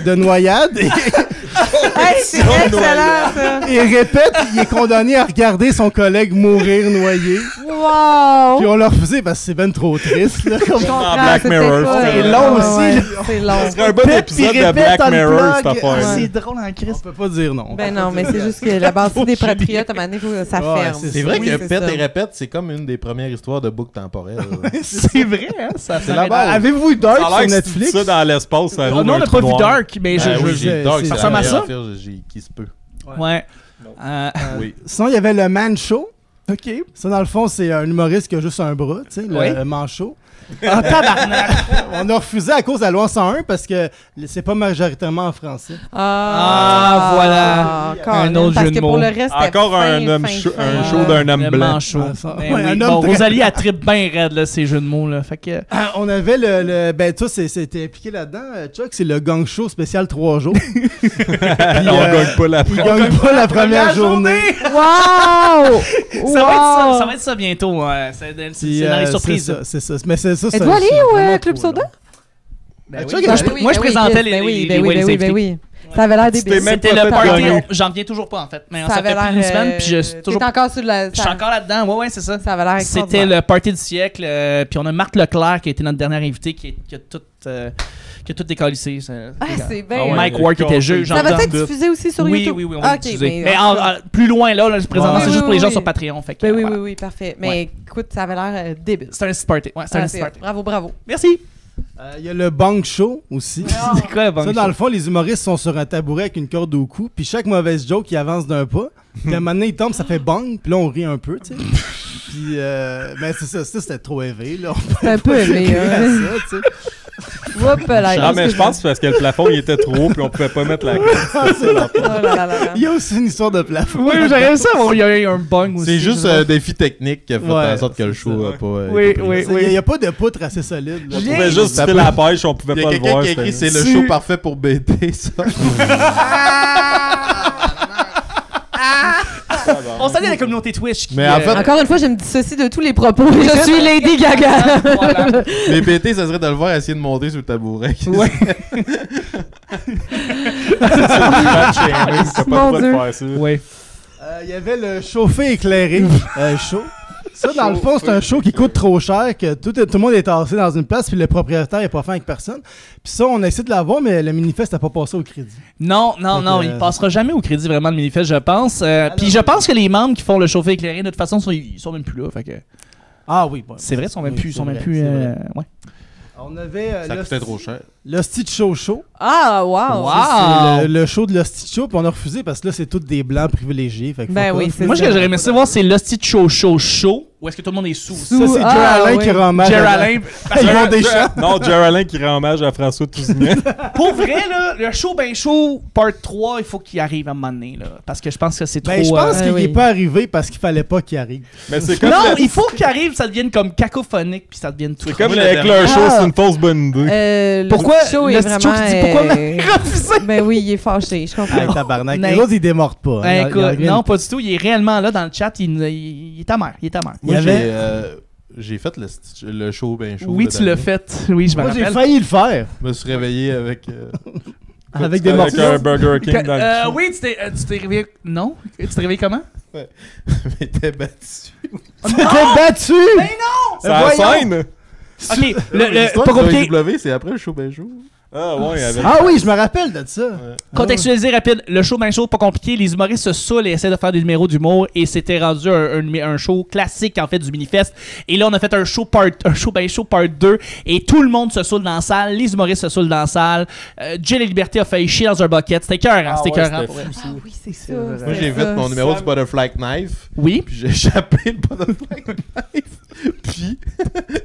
de noyade. Hey, c'est excellent, ça! Et répète, il est condamné à regarder son collègue mourir noyé. Wow! Puis on l'a refusé parce que c'est ben trop triste. Là, comme... Je comprends, Black c'était Mirror, pas- c'est long aussi, Ouais, là. c'est long. Ce serait un bon Pète épisode puis de répète Black Mirror, unplug. cette affaire. Ouais. C'est drôle en Christ. On peut pas dire non. Ben non, mais c'est juste que la bâtisse des patriotes, à un moment donné, faut que ça Ouais, ferme. C'est vrai Oui, que c'est Pète ça. et répète, c'est comme une des premières histoires de boucle temporelle. C'est vrai, hein? Ça C'est la base. Avez-vous vu Dark Ça a sur l'air que si tu dis Netflix? ça dans l'espace, ça Non, roule on un n'a trou pas vu noir. Dark, mais Ben oui, je... Dark, c'est c'est ça ressemble la à ça? meilleure Serge qui se peut. Ouais. Oui. Sinon, il y avait le Man Show. OK. Ça, dans le fond, c'est un humoriste qui a juste un bras, tu sais, le manchot. Ah, tabarnak! On a refusé à cause de la loi 101 parce que c'est pas majoritairement en français. Voilà. Un autre parce jeu de que mots. pour le reste, Encore un show d'un homme blanc. Manchot. Ben Ouais, oui. un Bon, homme Rosalie, elle tripe bien raide, là, ces jeux de mots, là. Fait que... On avait ben toi, c'était impliqué là-dedans, Chuck, c'est le gang show spécial 3 jours. Puis, On gagne pas la il gagne pas la première journée. Wow! Ça va être ça bientôt. C'est dans les surprises. C'est ça. Mais c'est ça. Êtes-vous allé au Club Soda? Ben Chuck, oui. Moi, je présentais les oui. Ça avait l'air débile. C'était le party. J'en reviens toujours pas, en fait. Mais ça fait plus d'une semaine, puis je suis toujours... T'es encore sur la... Je suis encore là-dedans. Ouais, c'est ça. Ça avait l'air C'était le party du siècle. Puis on a Marc Leclerc, qui a été notre dernier invité, qui a tout décalissé. C'est bien. Mike Ward qui était juge. Ça va être diffusé aussi sur YouTube? Oui, on va diffuser. Mais plus loin, là, présentement, c'est juste pour les gens sur Patreon. Oui, parfait. Mais écoute, ça avait l'air débile. C'est un site party. Ouais, c'est un site party. Bravo. Merci. Il y a le Bang Show aussi. C'est quoi le Bang Ça, Show? dans le fond, les humoristes sont sur un tabouret avec une corde au cou, puis chaque mauvaise joke, il avance d'un pas. Puis à un moment donné, il tombe, ça fait bang, puis là, on rit un peu, tu sais. Puis, ben, c'est ça, c'était trop élevé, là. C'est un peu élevé, hein. Ça, tu sais. Mais je pense que c'est parce que le plafond il était trop haut puis on pouvait pas mettre la corde. Il y a aussi une histoire de plafond. Oui, j'aurais ça. Il y a eu un bang aussi. C'est juste un défi technique qui a fait en sorte que le show n'a pas. Oui. Il n'y a pas de poutre assez solide. On pouvait juste tirer la pêche, on pouvait pas le voir. Il y a quelqu'un qui a écrit c'est le show parfait pour BT, ça. On salue la communauté Twitch. Mais en fait, encore une fois, je me dissocie de tous les propos. Je suis Lady Gaga. Mais BT, ça serait de le voir essayer de monter sur le tabouret. Ouais. Mon Dieu. Oui. Il y avait le chauffé éclairé show. Ça, dans le fond, c'est un show qui coûte trop cher, que tout le monde est tassé dans une place, puis le propriétaire n'est pas fin avec personne. Puis ça, on a essayé de l'avoir, mais le manifeste n'a pas passé au crédit. Non, il passera jamais au crédit vraiment le manifeste, je pense. Puis je pense que les membres qui font le chauffé éclairé, de toute façon, ils sont même plus là. Fait que... Ah oui, bon, c'est vrai, ils sont même plus. Ouais. On avait ça coûtait trop cher. L'Hostie Show. Ah, wow! C'est le show de l'Hostie Show, puis on a refusé parce que là, c'est tous des blancs privilégiés. Fait que moi, ce que j'aurais aimé savoir, c'est l'Hostie Show. Où est-ce que tout le monde est sous? Ça, c'est Jerry Alain qui rend hommage. Non, Jerry Alain qui rend hommage à François Tousignan. Pour vrai, là, le show ben show part 3, il faut qu'il arrive à un moment donné. Là, parce que je pense que c'est trop... je pense qu'il n'est pas arrivé parce qu'il fallait pas qu'il arrive. Mais c'est comme non, il faut qu'il arrive, ça devienne comme cacophonique, puis ça devienne tout. C'est comme avec leur show, c'est une fausse bonne idée. Pourquoi le show est vraiment... pourquoi refuser? Ben oui, il est fâché, je comprends. Tabarnak. Les autres, ils démordent pas. Écoute, non, pas du tout. Il est réellement là dans le chat. Il est amer. Moi, j'ai fait le show ben chaud. Oui, tu l'as fait. Oui, je me rappelle. J'ai failli le faire. Je me suis réveillé avec... avec des morceaux. Avec un Burger King dans le oui, tu t'es réveillé... Non? Tu t'es réveillé comment? Ouais. Mais t'es battu. T'es battu? Mais non! C'est la scène! Ok, pas compliqué. C'est après le show ben chaud. Ah ouais, ah oui, je me rappelle de ça. Contextualiser rapide, le show ben show, pas compliqué, les humoristes se saoulent et essaient de faire des numéros d'humour et c'était rendu un show classique en fait du Minifest. Et là on a fait un show ben show part 2 et tout le monde se saoule dans la salle, les humoristes se saoulent dans la salle. Jill et Liberté a failli chier dans un bucket, c'était écœurant, c'était écœurant. Ah oui, c'est ça. Moi j'ai fait mon numéro du Butterfly Knife. Oui. Puis j'ai échappé le Butterfly Knife. Puis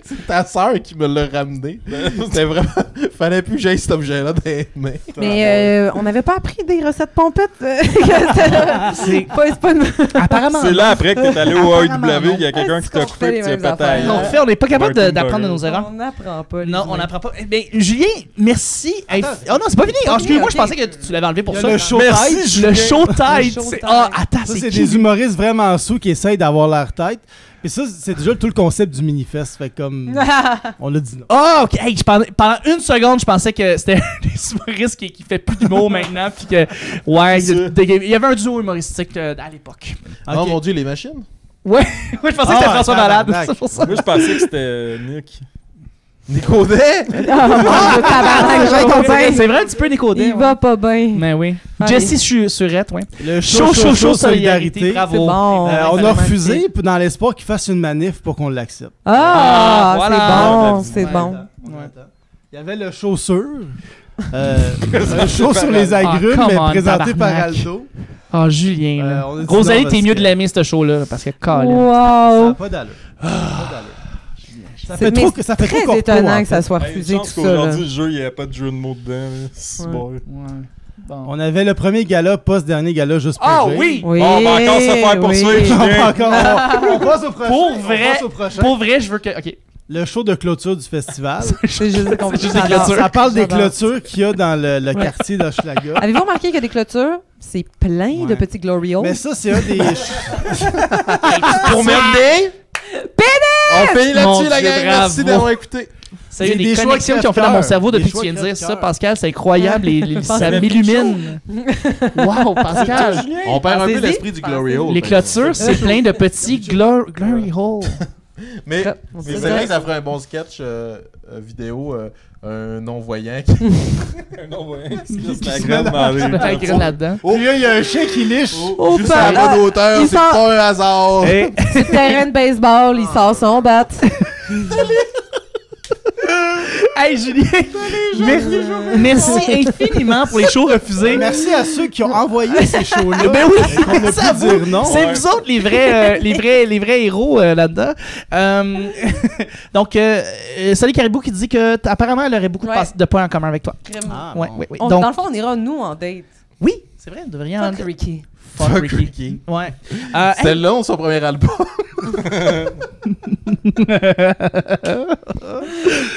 c'est ta sœur qui me l'a ramené. C'était vraiment... Fallait plus que j'aille cet objet-là dans les mains. Mais on n'avait pas appris des recettes pompettes. C'est pas une... Apparemment. C'est là après que t'es allé au AEW, il y a quelqu'un qui t'a coupé et tu as pété à Non, on n'est pas capable d'apprendre de nos erreurs. On n'apprend pas. Non, on n'apprend pas. Mais Julien, merci. Oh non, c'est pas fini. Excuse-moi, je pensais que tu l'avais enlevé pour ça. Le show Merci. Le show tide. Ah, attends, c'est des humoristes vraiment sous qui essayent d'avoir leur tête. Et ça, c'est déjà tout le concept du Minifest. Fait comme. On l'a dit non. Ah, ok. Hey, pendant une seconde, je pensais que c'était un des humoristes qui fait plus d'humour maintenant. Puis que. Ouais, il y avait un duo humoristique à l'époque. Oh mon Dieu, les machines? Ouais, je pensais que c'était François Malade. C'est pour ça. Moi, je pensais que c'était Nick. Nicodé? C'est vrai un petit peu Nicodé. Il va pas bien. Mais oui. Allez. Jessie Surette, oui. Le show solidarité. Bravo. C'est bon. On a refusé dans l'espoir qu'il fasse une manif pour qu'on l'accepte. Ah, voilà. c'est bon. Il y avait le chaussure. Un show sur les agrumes, come mais on, présenté par tabarnak. Aldo. Ah, Julien, là. on a dit Rosalie, non, t'es parce mieux que- de l'aimer, ce show-là, parce que Ça Wow! n'a pas d'allure. Ça n'a pas d'allure. Ça C'est fait trop, mais ça fait très trop corpo, étonnant en que ça fait. soit Hey, refusé, une tout chance ça. là. qu'aujourd'hui, le jeu, il n'y avait pas de jeu de mots dedans. là. C'est Ouais. bon. Bon. On avait le premier gala, post-dernier gala, juste pour Ah rire. oui! Oui, Bon, ben encore se faire poursuivre, oui. Julien. On passe au prochain. Pour on vrai, passe au prochain. Pour vrai, je veux que. Ok. Le show de clôture du festival. C'est juste qu'on C'est juste des j'adore. clôtures. Ça parle des J'adore. clôtures qu'il y a dans le quartier d'Hochelaga. Avez-vous remarqué qu'il y a des clôtures? C'est plein de Ouais. petits glory holes. Mais ça, c'est un des... Pour merder! On finit Mon là-dessus, la Dieu, gang. bravo. Merci d'avoir écouté. Ça y est, Des des choix connexions qui ont fait dans mon crève-cœur. cerveau Des depuis que choix tu viens de dire ça, crève-cœur. Pascal. C'est incroyable. Ça m'illumine. Wow, Pascal. On perd un peu Pensez-y. l'esprit du Glory Hole. Les clôtures, c'est plein de petits glory holes. Mais On c'est sait vrai ça. que ça ferait un bon sketch vidéo, un non-voyant qui... Non, ouais. C'est Je Instagram peux dans les faire écrire là-dedans. Puis là, il y a un chien qui liche. Oh, Juste à la bonne hauteur, il c'est sort- pas un hasard. Hey. Sur le terrain de baseball, il sort son bat. Hey, Julien! Merci infiniment pour les shows refusés. Merci à ceux qui ont envoyé ces shows-là. Ben oui, On a ça pu dire non. C'est vous autres les vrais héros là-dedans. Donc, Salut Caribou qui dit que apparemment elle aurait beaucoup Ouais. de points en commun avec toi. Ah, Ouais, bon. ouais, ouais. Dans Donc, le fond, on ira, nous, en date. oui, c'est vrai, nous devrions en Fuck Ricky. Fuck Ricky. Ouais. Hey, C'était le long de son premier album.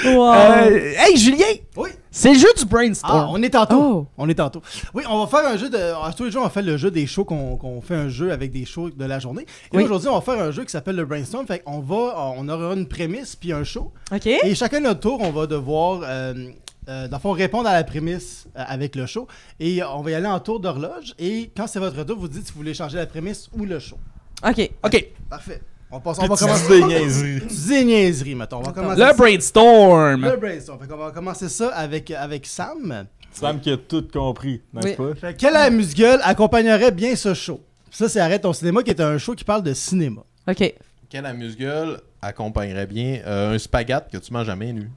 hey, Julien! Oui. C'est le jeu du brainstorm. Ah, on est tantôt. Oh. On est tantôt. Oui, on va faire un jeu de. Tous les jours, on fait le jeu des shows qu'on fait un jeu avec des shows de la journée. Et Oui. aujourd'hui, on va faire un jeu qui s'appelle le brainstorm. Fait qu'on on aura une prémisse puis un show. OK? Et chacun notre tour, on va devoir. Dans le fond, répondre à la prémisse avec le show. Et on va y aller en tour d'horloge. Et quand c'est votre tour, vous dites si vous voulez changer la prémisse ou le show. OK. OK. Parfait. On va Tu commencer. dis des niaiseries. Tu dis des niaiseries, mettons. On va commencer Le ça. brainstorm. Le brainstorm. Fait qu'on va commencer ça avec Sam. Sam qui a tout compris, n'est-ce pas? Fait, quelle air musical accompagnerait bien ce show? Ça, c'est Arrête ton cinéma, qui est un show qui parle de cinéma. OK. Quel amuse-gueule accompagnerait bien un spaghette que tu manges jamais nu?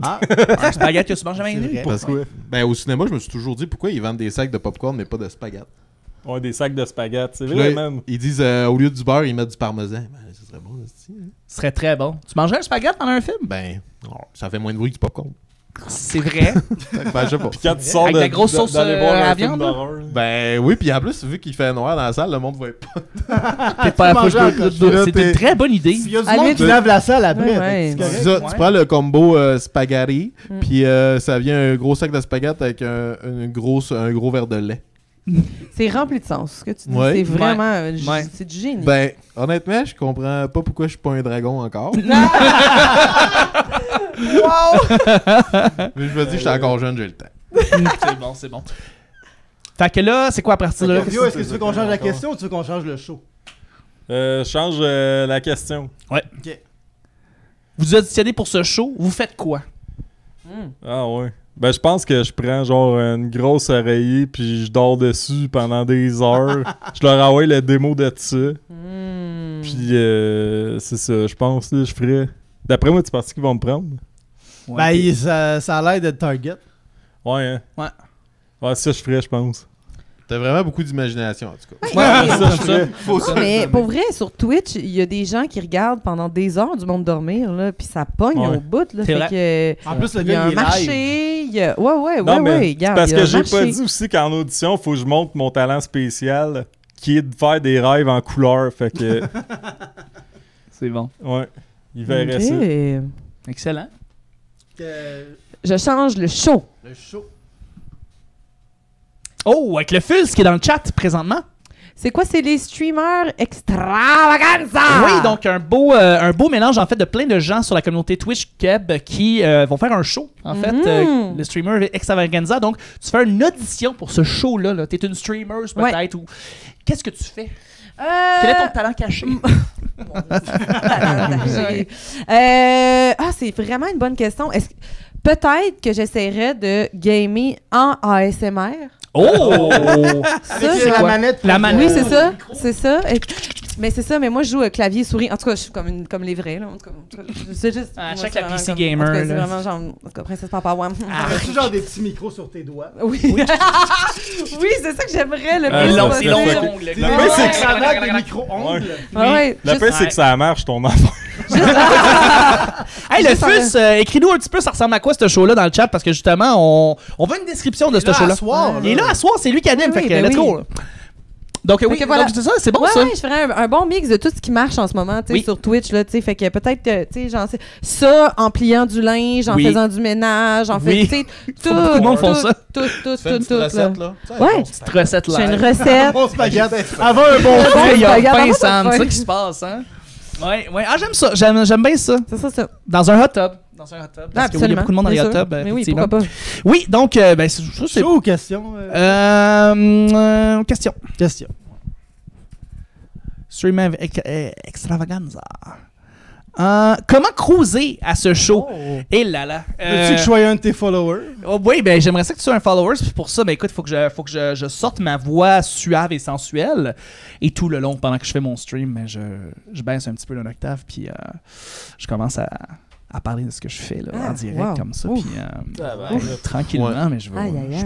Ah, Un spaghette que tu manges jamais C'est nu. vrai. Parce que, Ben, au cinéma, je me suis toujours dit pourquoi ils vendent des sacs de popcorn mais pas de spaghettes. ouais, des sacs de spaghettes, c'est Puis vrai, là, même. ils disent au lieu du beurre, ils mettent du parmesan. Ben, ça serait bon, aussi. Ce serait très bon. Tu mangerais un spaghette pendant un film? Ben, non, ça fait moins de bruit que du popcorn. C'est vrai. Ben, je sais pas. Puis quand tu sors Avec de, la grosse sauce, d'aller voir à un film viande, là? d'horreur. Ben oui, puis en plus, vu qu'il fait noir dans la salle, le monde voit pas. T'es pas à manger la un fois. cochon. C'est une très bonne idée. il y a du À monde lui, qui tu- lave la salle après. Ouais, ouais. fait que c'est C'est correct. ça, tu prends le combo spaghetti, Mm. puis ça vient un gros sac de spaghettes avec un gros verre de lait. C'est rempli de sens, ce que tu dis. Ouais. C'est vraiment... Ouais. C'est du génie. Ben, honnêtement, je comprends pas pourquoi je suis pas un dragon encore. Mais je me dis, je suis encore jeune, j'ai le temps. C'est bon, c'est bon. Fait que là, c'est quoi à partir de là? Vio, est-ce que tu veux qu'on change la question ou tu veux qu'on change le show? Change la question. Ok. Vous auditionnez pour ce show, vous faites quoi? Ah ouais. Ben, je pense que je prends genre une grosse oreiller puis je dors dessus pendant des heures. Je leur envoie le démo de ça. Puis c'est ça, je pense là, je ferais. D'après moi, tu penses qu'ils vont me prendre? Ben, ça a l'air d'être Target. Ouais, hein? Ouais. Ouais, ça je ferais, je pense. T'as vraiment beaucoup d'imagination, en tout cas. Ouais, ça, je ferais. Ah, mais pour vrai, sur Twitch, il y a des gens qui regardent pendant des heures du monde dormir, là, puis ça pogne Ouais. au bout. Là, C'est fait vrai. que, En plus, le il y a gars, un il est live. marché. Il y a... Ouais, Non, mais regarde, parce il y a que un j'ai pas marché. dit aussi qu'en audition, faut que je montre mon talent spécial qui est de faire des rêves en couleur. Fait que, C'est bon. ouais, ils verraient Ok. ça. Excellent. Je change le show. Le show. Oh, avec le Fulz qui est dans le chat présentement. C'est quoi? C'est les streamers extravaganza! Oui, donc un beau mélange en fait de plein de gens sur la communauté Twitch Keb qui vont faire un show en fait, le streamer Extravaganza. Donc tu fais une audition pour ce show là. T'es une streamer peut-être ou qu'est-ce que tu fais? Quel est ton talent caché? C'est vraiment une bonne question. Peut-être que j'essaierais de gamer en ASMR. Oh! Ça, C'est la quoi? manette. La manette. Oui, c'est ça. C'est ça. Et Mais c'est ça, mais moi, je joue clavier souris. En tout cas, je suis comme les vrais, là. En tout cas, c'est juste. Chaque moi, la PC comme- gamer. en tout cas, c'est là. vraiment genre. En tout cas, Princesse Papa-Wam. As-tu genre des petits micros sur tes doigts? Oui. Oui, c'est ça que j'aimerais, le Ah, plus. long, possible. long ongles. Le Des pire, c'est que ça avec des micro-ongles. Ouais. Le pire, c'est que ça marche, ton enfant. Hey, le Juste Fus, écris-nous un petit peu, ça ressemble à quoi ce show-là dans le chat, parce que justement, on veut une description de ce show-là. Il est là à soir, c'est lui qui anime, Oui, fait que ben let's oui. go. là. Donc oui, que voilà. donc c'est ça, c'est bon Ouais, ça. ouais, je ferais un bon mix de tout ce qui marche en ce moment, tu sais, Oui. sur Twitch, là, tu sais, fait que peut-être, tu sais, genre, ça, en pliant du linge, en Oui. faisant du ménage, en Oui. fait, tu sais, tout, Beaucoup de monde font ça. tout, Tu fais une petite recette, là. Ouais. Petite recette là. J'ai une recette. Bon spaghetti. Avant un bon bon feu, il y a spaghetti, faim, avant Sam, faim. c'est ça qui se passe, hein. Ouais, ouais. Ah, j'aime ça, j'aime bien ça. C'est ça. Dans un hot tub. Dans un hot tub. Parce qu'il y a beaucoup de monde dans les hot tubs. Mais oui, effectivement. pourquoi pas. Oui, donc, ben, ça, c'est. Show ou question? Question. Question. Stream extravaganza. Comment cruiser à ce show? Et là là. Veux-tu que je sois un de tes followers? Oh, oui, ben j'aimerais ça que tu sois un follower. Puis pour ça, ben écoute, faut que je sorte ma voix suave et sensuelle. Et tout le long, pendant que je fais mon stream, ben, je baisse un petit peu l'octave. Puis je commence à parler de ce que je fais là, en direct comme ça. Puis tranquillement, mais je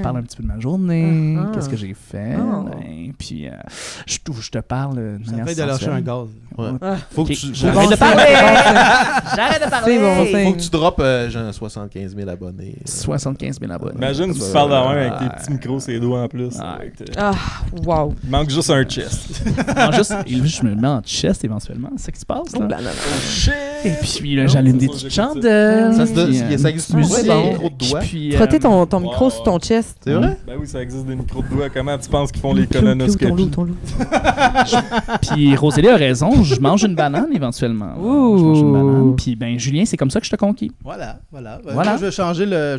parle un petit peu de ma journée. Qu'est-ce que j'ai fait? Ben, puis je te parle de Ça manière fait de lâcher sensuelle. un gaz. Ouais. Faut que tu... J'arrête de parler! J'arrête de parler! C'est bon, Faut que tu droppes genre 75 000 abonnés. 75 000 abonnés. Imagine si tu parles d'avoir avec tes petits micros, ses doigts en plus. Ah, wow. Il manque juste un chest. Non, je me mets en chest éventuellement, c'est ça qui se passe là. Shit! Et puis là, j'allume des petites chandelles. Ça, ça puis, existe musique. des micros de doigts. Puis, Frotter ton micro sur ton chest. C'est vrai? Ben oui, ça existe des micros de doigts. Comment tu penses qu'ils font les colonoscopies? Puis Rosélie a raison, je mange une banane éventuellement. Je mange une banane. Puis ben Julien, c'est comme ça que je te conquis. Voilà. Voilà. Moi, je vais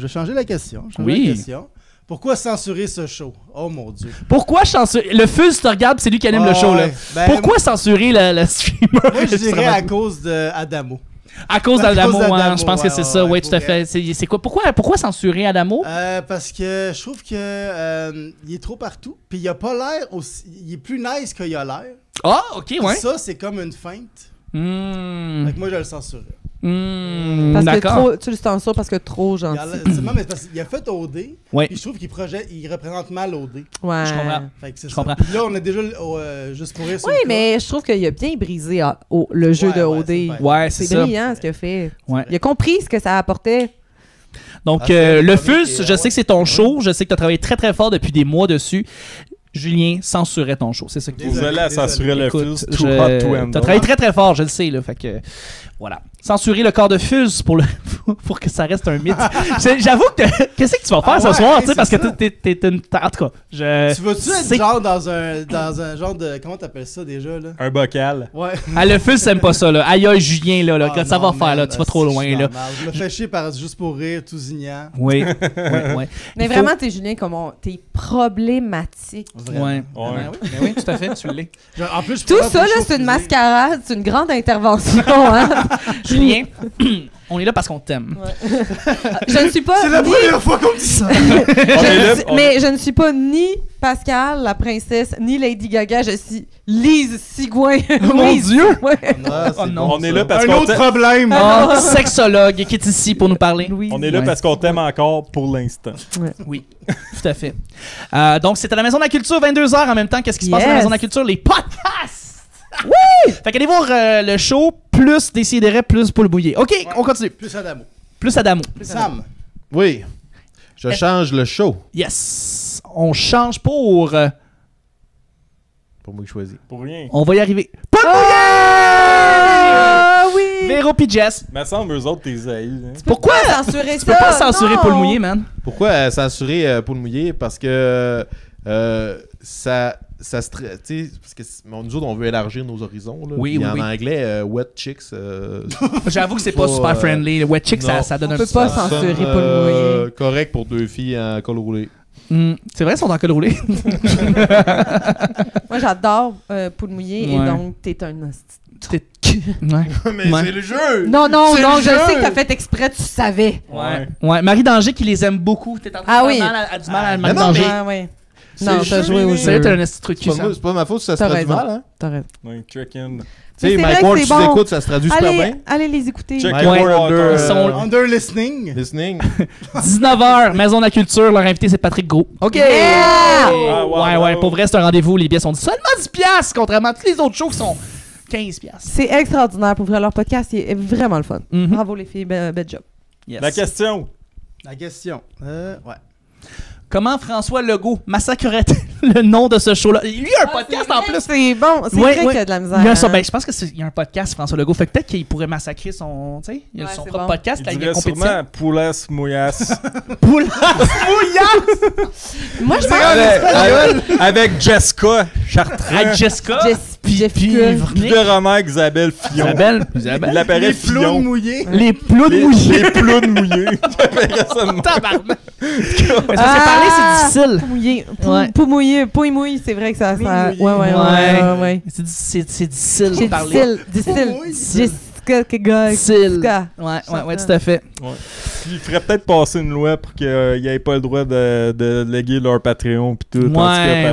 changer la question. Oui. La question. Pourquoi censurer ce show? Oh mon Dieu. Pourquoi censurer? Le Fuzz te regarde, c'est lui qui anime le show là. Ben, Pourquoi censurer le streamer? Moi, je dirais à cause d'Adamo. À cause d'Adamo, d'Adamo, je pense que c'est ça. Oui, tout à fait. C'est quoi? Pourquoi censurer Adamo? Parce que je trouve que il est trop partout. Puis il a pas l'air aussi. Il est plus nice qu'il a l'air. Ah, ok, ouais. Ça, c'est comme une feinte. Fait que moi, je le censurerais. Parce que trop, tu le censures parce que trop gentil. Mais parce qu'il a fait OD. Ouais. Puis je trouve qu'il représente mal OD. Ouais. Je comprends. Fait que c'est Je ça. comprends. Puis là, on a déjà juste pour rire sur Oui, le cas. mais je trouve qu'il a bien brisé le jeu de OD. Ouais, c'est C'est ça. brillant ce qu'il a fait. Ouais. Il a compris ce que ça apportait. Donc, le Fuzz, je sais que c'est ton show. Je sais que tu as travaillé très très fort depuis des mois dessus. Julien censurait ton show, c'est ça que Désolé à censurer le Fuzz. Tu as travaillé très très fort, je le sais, là, fait que voilà. Censurer le corps de Fuzz pour que ça reste un mythe. J'avoue que qu'est-ce que tu vas faire ce soir, tu sais, parce que t'es une... En tout cas, Tu vas-tu être genre dans un genre de... Comment t'appelles ça déjà, là? Un bocal. Ouais. Ah, le Fuzz s'aime pas ça, là. Aïe, aïe, Julien, là, que ça va faire, là. Tu vas trop loin, là. Je me fais chier par juste pour rire, tout zignant. Oui, ouais. Mais vraiment, t'es Julien, t'es problématique. Ouais. Oui, tout à fait, tu l'es. En plus, tout ça, là, c'est une mascarade, c'est une grande intervention, hein? Julien, on est là parce qu'on t'aime. Ouais. Je ne suis pas. C'est la première fois qu'on dit ça. Mais je ne suis pas ni Pascal, la princesse, ni Lady Gaga. Je suis Lise Sigouin. Mon Dieu! Ouais. Oh non. On est là parce Un qu'on autre problème. Oh, sexologue qui est ici pour nous parler. On est là parce qu'on t'aime encore pour l'instant. Oui, tout à fait. Donc, c'est à la Maison de la Culture, 22h en même temps. Qu'est-ce qui se passe à la Maison de la Culture? Les podcasts! Oui! Fait qu'allez voir le show, plus Décideret, plus Poule Bouillée. OK, on continue. Plus Adamo. Plus Adamo. Sam. Oui. Je change le show. Yes. On change pour... Pour moi qui choisis. Pour rien. On va y arriver. Poule Bouillée! Ah oui! Véro pis Jess. Me semble eux autres tes haïs. Pourquoi censurer tu peux pas censurer Poule Mouillée, man? Pourquoi censurer Poule Mouillée? Parce que ça parce que nous autres on veut élargir nos horizons là. Oui, Puis oui, en anglais Wet Chicks j'avoue que c'est pas super friendly. Wet Chicks ça donne un peu pas censurer Poule Mouillée. Correct pour deux filles en col roulé. C'est vrai, ils sont en col roulé. Moi j'adore Poule Mouillée et donc t'es un hostie. Ouais. Mais c'est le jeu! Non, je sais que t'as fait exprès, tu savais. Ouais. Marie Danger qui les aime beaucoup. T'es en train de faire du mal à Marie Danger. Ouais. Non, t'as joué au Ça, jeu. t'as un esti de truc qui C'est pas ma faute si ça se T'as traduit raison. mal, hein? T'as raison. Ouais, Chicken. Tu sais, c'est Mike vrai Ward, que tu c'est bon. écoutes, ça se traduit super bien. Allez les écouter. Check Ouais. your water. Ils sont- Under listening. Listening. 19h, Maison de la Culture. Leur invité, c'est Patrick Gros. OK. Yeah! Ah, wow, ouais, wow. Pour vrai, c'est un rendez-vous. Les billets sont seulement 10$, contrairement à tous les autres shows qui sont 15$. C'est extraordinaire pour vrai. Leur podcast il est vraiment le fun. Mhm. Bravo les filles, bel job. Yes. La question. La question. Ouais. Comment François Legault massacrerait le nom de ce show-là? Lui, il a un podcast en plus. C'est bon, c'est Ouais, vrai ouais. qu'il y a de la misère. Il y a hein. ben, je pense qu'il y a un podcast, François Legault. Fait que peut-être qu'il pourrait massacrer son. Tu sais, il a Ouais, son c'est propre bon. podcast Il avec dirait une compétition. sûrement Poulas Mouillas. Poule mouillasse! Moi, je pense avec Jessica Chartrand. Avec Jessica. Jessica. Puis de Romain Isabelle Fillon. Isabelle. Il apparaît Les ploums Fillon. mouillés. Les plouns mouillés. Les plouns mouillés. Il apparaît ça de même. Tabarnak. Parce que parler, c'est difficile. Pou mouillé. Ouais. Pou mouillé. Pou mouillé, c'est vrai que ça. Ouais. C'est difficile de C'est parler. difficile. Jessica. Difficile. Ouais, tout à fait. Ouais. Puis il ferait peut-être passer une loi pour qu'ils n'aient pas le droit de léguer leur Patreon pis tout. Ouais,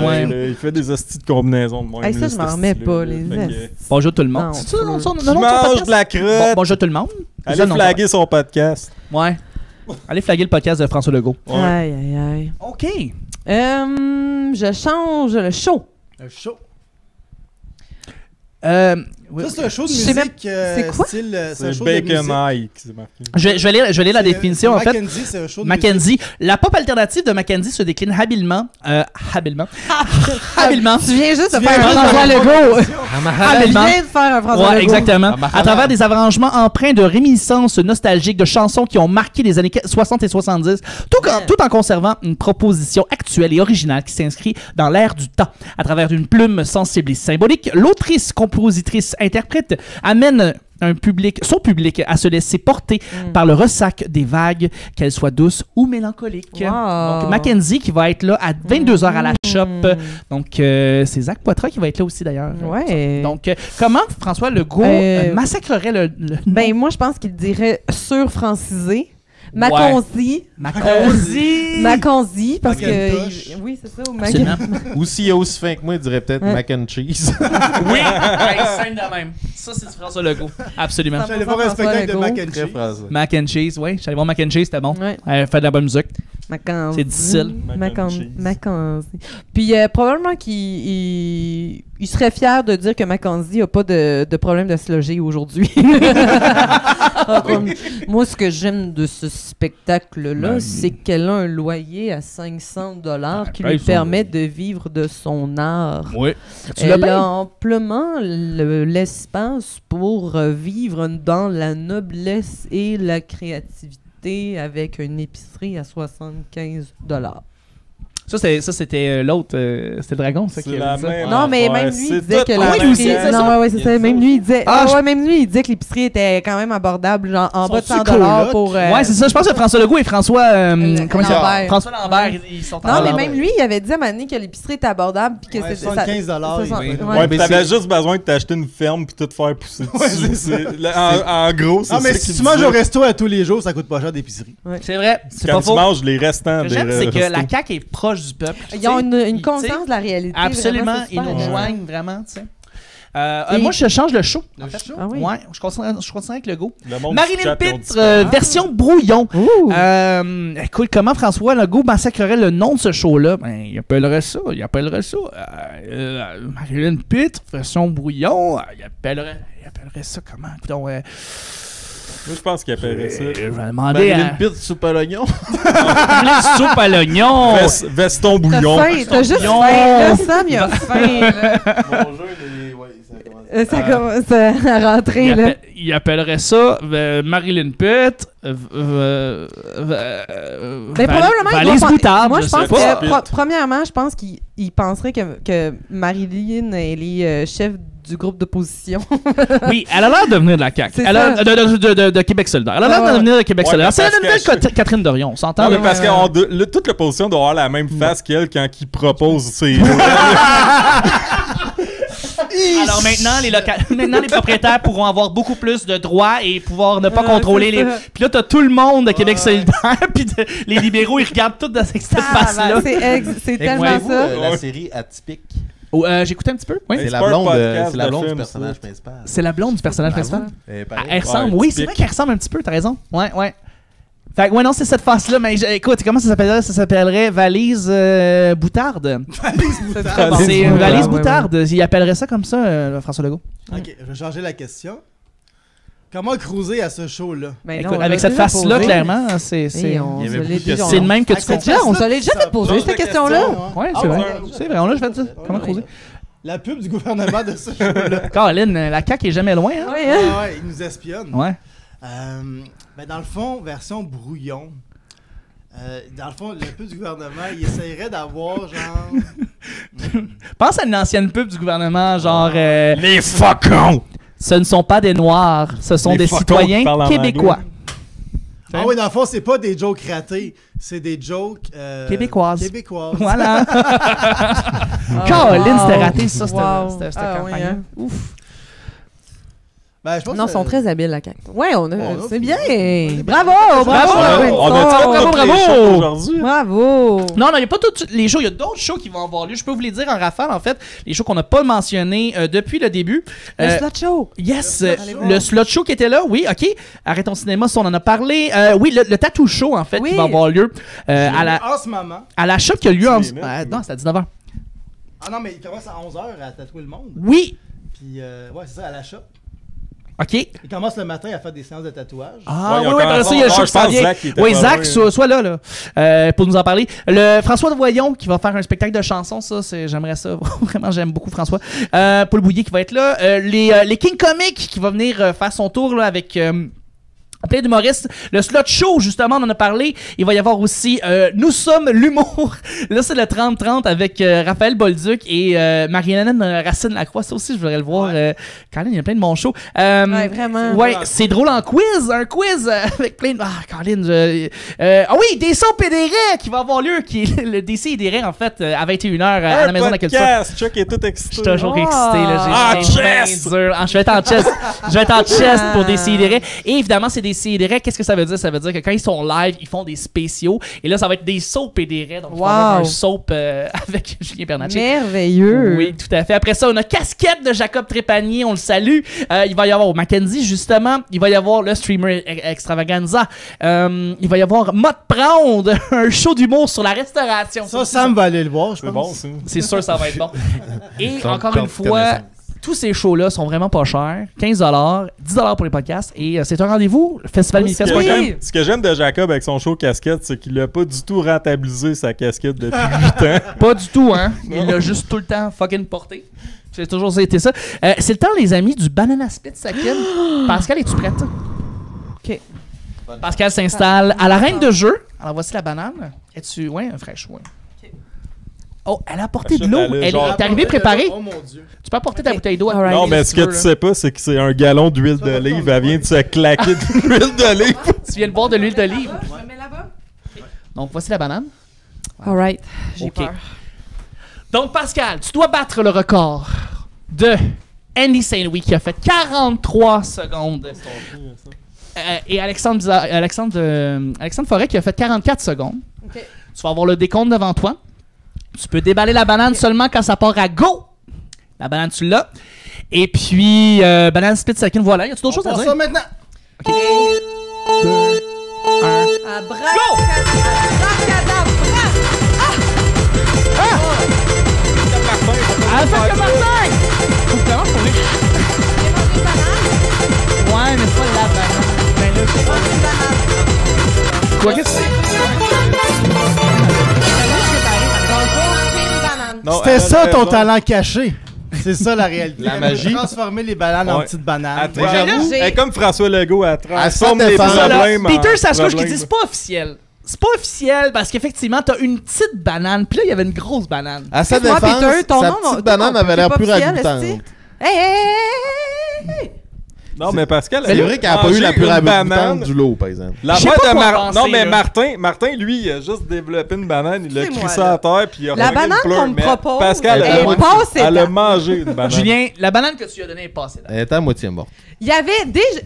ouais. Là, il fait des hosties de combinaisons de même. Hey, ça, là, je m'en cet remets hostie-là, pas, là. les Fait que, hosties. Bonjour tout le monde. Non, C'est ça, non, Qui mange de la crotte. Bonjour tout le monde. Allez Ça, non, flaguer son podcast. Ouais. Allez flaguer le podcast de François Legault. Ouais. Aïe. OK. Je change le show. Un show. Oui, Ça, c'est un show de Je sais musique c'est quoi? style. C'est un C'est show de musique. Bacon Eye qui s'est marqué. Je vais lire la définition, en fait. Mackenzie, c'est un show de Mackenzie. La pop alternative de Mackenzie se décline habilement. Habilement. Habilement. Tu viens juste de Tu faire viens un juste François de faire Legault. Habilement. Tu viens de faire un François Ouais, Legault. exactement. À travers des arrangements empreints de réminiscences nostalgiques de chansons qui ont marqué les années 60 et 70, tout en conservant une proposition actuelle et originale qui s'inscrit dans l'air du temps. À travers une plume sensible et symbolique, l'autrice, compositrice, interprète amène son public à se laisser porter par le ressac des vagues, qu'elles soient douces ou mélancoliques. Wow. Donc, Mackenzie qui va être là à 22h à la shop. Donc, c'est Zach Poitras qui va être là aussi d'ailleurs. Ouais. Donc, comment François Legault massacrerait le Ben, moi, je pense qu'il dirait surfrancisé. Maconzi. Maconzi, parce que... Oui, c'est ça. Ou Ou s'il est aussi fin que moi, il dirait peut-être mac and cheese. Oui! Scène de même. Ça, c'est du François Legault. Absolument. J'allais voir un spectacle de mac and cheese. Mac and cheese, oui. J'allais voir mac and cheese, c'était bon. Ouais. Elle fait de la bonne musique. Maconzi. C'est difficile. Maconzi. Puis probablement qu'il serait fier de dire que Mackenzie n'a pas de problème de se loger aujourd'hui. Moi, ce que j'aime de ce spectacle-là, c'est qu'elle a un loyer à 500 $ qui lui permet de vivre de son art. Oui. Elle a amplement l'espace pour vivre dans la noblesse et la créativité avec une épicerie à 75 $. Ça, c'était l'autre. C'était Dragon, ça, qui C'est la avait dit ça. même Non, mais affaire. même lui, il C'est disait tout que la l'épicerie... même aussi, affaire. Non, ouais, c'est ça. Même lui, il disait... même lui, il disait que l'épicerie était quand même abordable, genre en bas de 100 $ pour... Ouais, c'est ça. Je pense que François Legault et François... comment il Lambert. s'appelle? François Lambert, ils sont Non, mais même lui, il avait dit à un moment donné que l'épicerie était abordable puis que Ouais, c'était... 75 $. Ouais, pis t'avais juste besoin de t'acheter une ferme pis tout faire pousser dessus. En gros, c'est ça. Non, mais qu'il si tu manges disait. au resto à tous les jours, ça coûte pas cher d'épicerie. C'est vrai. C'est Quand pas tu faux. manges les restants Ce que des j'aime, c'est que restos. la CAQ est proche du peuple. Ils ont une Tu sais, conscience de la réalité. Absolument. vraiment, c'est Ils nous super. rejoignent vraiment, tu sais. Moi, je change le show. En fait. Ah oui. Ouais, je continue avec le go. Le monde du Marilyn chat, ils ont Pitt, disparu. version brouillon. Écoute, comment François Legault massacrerait le nom de ce show-là? Ben, il appellerait ça. Marilyn Pitt, version brouillon. Il appellerait ça comment? Écoutons, Moi, je pense qu'il appellerait ça. je vais demander Marilyn à... Pitt, soupe à l'oignon. Marilyn soupe à l'oignon. Veston T'as bouillon. faim, t'as juste Bouillon. faim. Là, Sam, il a faim. Là. Bonjour, Ça commence à rentrer, là. Il appellerait ça Marilyn Pitt. Ben, probablement, il Valise doit boutable. Moi, je pense pas. que, premièrement, je pense qu'il penserait que Marilyn est les chefs du groupe d'opposition. Oui, elle a l'air de venir de la CAQ. C'est Elle a, de Québec solidaire. Elle a l'air de venir de Québec Ouais, solidaire. mais C'est la parce nouvelle que Catherine Dorion, on s'entend? Non, mais là? parce que toute l'opposition doit avoir la même face qu'elle quand il propose ses. Alors maintenant, les propriétaires pourront avoir beaucoup plus de droits et pouvoir ne pas contrôler les... Puis là, t'as tout le monde de Québec solidaire, puis les libéraux, ils regardent tout dans cette face-là. C'est tellement ça. La série Atypique. J'ai écouté un petit peu. Oui. C'est la blonde du personnage principal. C'est la blonde du personnage principal. Elle ressemble. Ouais, Oui, c'est vrai qu'elle ressemble un petit peu, t'as raison. Ouais. Fait que, ouais, non, c'est cette face-là. Mais écoute, comment ça s'appellerait? Ça s'appellerait Valise Boutarde. Valise Boutarde. C'est une valise Boutarde. Il appellerait ça comme ça, François Legault. Ok, je vais changer la question. Comment cruiser à ce show-là? Écoute, avec cette face-là, clairement, c'est le même que tu fais. On se l'est déjà fait poser cette question-là. Ouais, c'est vrai. C'est vrai, on l'a déjà fait ça. Comment cruiser? La pub du gouvernement de ce show-là. Caroline, la CAQ est jamais loin. Hein? Ouais, ils nous espionnent. Ouais. Ben dans le fond, version brouillon. Dans le fond, le pub du gouvernement, il essayerait d'avoir genre. Pense à une ancienne pub du gouvernement, genre. Les faucons! Ce ne sont pas des Noirs, ce sont des citoyens québécois. Ah oui, dans le fond, c'est pas des jokes ratés, c'est des jokes québécoises. Voilà. Caroline, c'était raté, ça, c'était campagne. Ouf. Ben, je pense ils sont très habiles, la CAQ. Ouais, c'est bien. Bravo! Aujourd'hui. Bravo! Non, il n'y a pas tous les shows. Il y a d'autres shows qui vont avoir lieu. Je peux vous les dire en rafale, en fait. Les shows qu'on n'a pas mentionnés depuis le début. Le Slot Show. Yes, le Slot Show qui était là, oui, OK. Arrêtons cinéma, ça, on en a parlé. Oui, le Tattoo Show, en fait, qui va avoir lieu en ce moment. À la shop qui a lieu non, c'est à 19h. Ah non, mais il commence à 11h à tatouer le monde. Oui. Puis, ouais, c'est ça, à la shop. OK. Il commence le matin à faire des séances de tatouage. Ah oui, par ça, il y a le show qui s'en vient. Oui, Zach, soit là, pour nous en parler. Le François de Voyon qui va faire un spectacle de chansons, ça, j'aimerais ça. Vraiment, j'aime beaucoup François. Paul Bouillet qui va être là. Les King Comic qui va venir faire son tour là, avec... plein d'humoristes. Le Slot Show, justement, on en a parlé. Il va y avoir aussi Nous sommes l'humour. Là, c'est le 30-30 avec Raphaël Bolduc et Marianne Racine Lacroix. Ça aussi, je voudrais le voir. Caroline, il y a plein de bons shows. Ouais, vraiment. Ouais, c'est drôle en quiz. Un quiz avec plein de... Ah, Caroline, oui, DC et des raies qui va avoir lieu. Qui est le DC et des raies, en fait, à 21h à la Maison de la Culture. Chuck est tout excité. Je suis toujours excité. Là. Chest! Je vais être en chest. Je vais être en chest pour DC et des raies. Et évidemment, c'est des CDR, qu'est-ce que ça veut dire? Ça veut dire que quand ils sont live, ils font des spéciaux. Et là, ça va être des soaps et des raies. Donc, on va faire un soap avec Julien Bernatchez. Merveilleux! Oui, tout à fait. Après ça, on a Casquette de Jacob Trépanier. On le salue. Il va y avoir Mackenzie, justement. Il va y avoir le streamer Extravaganza. Il va y avoir Mott Prendre, un show d'humour sur la restauration. Ça, Sam va aller le voir, je pense. Bon, ça. C'est sûr, ça va être bon. Et encore une fois... Tous ces shows-là sont vraiment pas chers. 15 $, 10 $ pour les podcasts. Et c'est un rendez-vous, festivalmanifest.com. Ce que j'aime de Jacob avec son show casquette, c'est qu'il a pas du tout rentabilisé sa casquette depuis 8 ans. Pas du tout, hein. Il l'a juste tout le temps fucking porté. J'ai toujours été ça. C'est le temps, les amis, du Banana Split Sakin. Pascal, es-tu prête? OK. Pascal s'installe à l'arène de jeu. Alors, voici la banane. Es-tu... Ouais, un fraîche, ouais. Oh, elle a apporté de l'eau. Elle est arrivée préparée. Oh mon Dieu. Tu peux apporter ta bouteille d'eau. Right. Non, mais ce que tu sais pas, c'est que c'est un gallon d'huile d'olive. Elle vient de se claquer de l'huile d'olive. Tu viens de boire de l'huile d'olive. Je me mets là-bas. Donc, voici la banane. All right. J'ai peur. Donc, Pascal, tu dois battre le record de Andy Saint-Louis qui a fait 43 secondes. Et Alexandre Forêt qui a fait 44 secondes. Okay. Tu vas avoir le décompte devant toi. Tu peux déballer la banane seulement quand ça part à go. La banane, tu l'as. Et puis, banane split second, voilà. Y a-tu d'autres choses à dire? Ça maintenant. OK. 2, 1. Abracadabra! Ah, fait que Martin! Faut vraiment trouver. Ouais, mais c'est pas la banane. Ben là, c'est quoi que C'était ça ton talent caché. C'est ça la réalité. La magie. Transformer les bananes en petites bananes. J'avoue, elle est comme François Legault, elle transforme sans les défense. problèmes en Peter Sache-Couche qui problèmes. dit c'est pas officiel. C'est pas officiel parce qu'effectivement, t'as une petite banane, puis là, il y avait une grosse banane. À sa Excuse-moi, défense, Peter, ton sa nom, petite banane avait l'air plus officiel, ragoûtante. esti. Hey! Non, mais Pascal, C'est vrai qu'elle n'a pas eu la plus raboutante du lot, par exemple. L'affaire Je sais pas de quoi penser, Non, mais là. Martin, lui, il a juste développé une banane, il a Excusez-moi, crissé à terre, puis il a La remis une banane pleure, qu'on me mais propose, Pascal, elle est passée elle a date. mangé une banane. Julien, la banane que tu lui as donnée est passée là. Elle était à moitié morte. Il y avait déjà...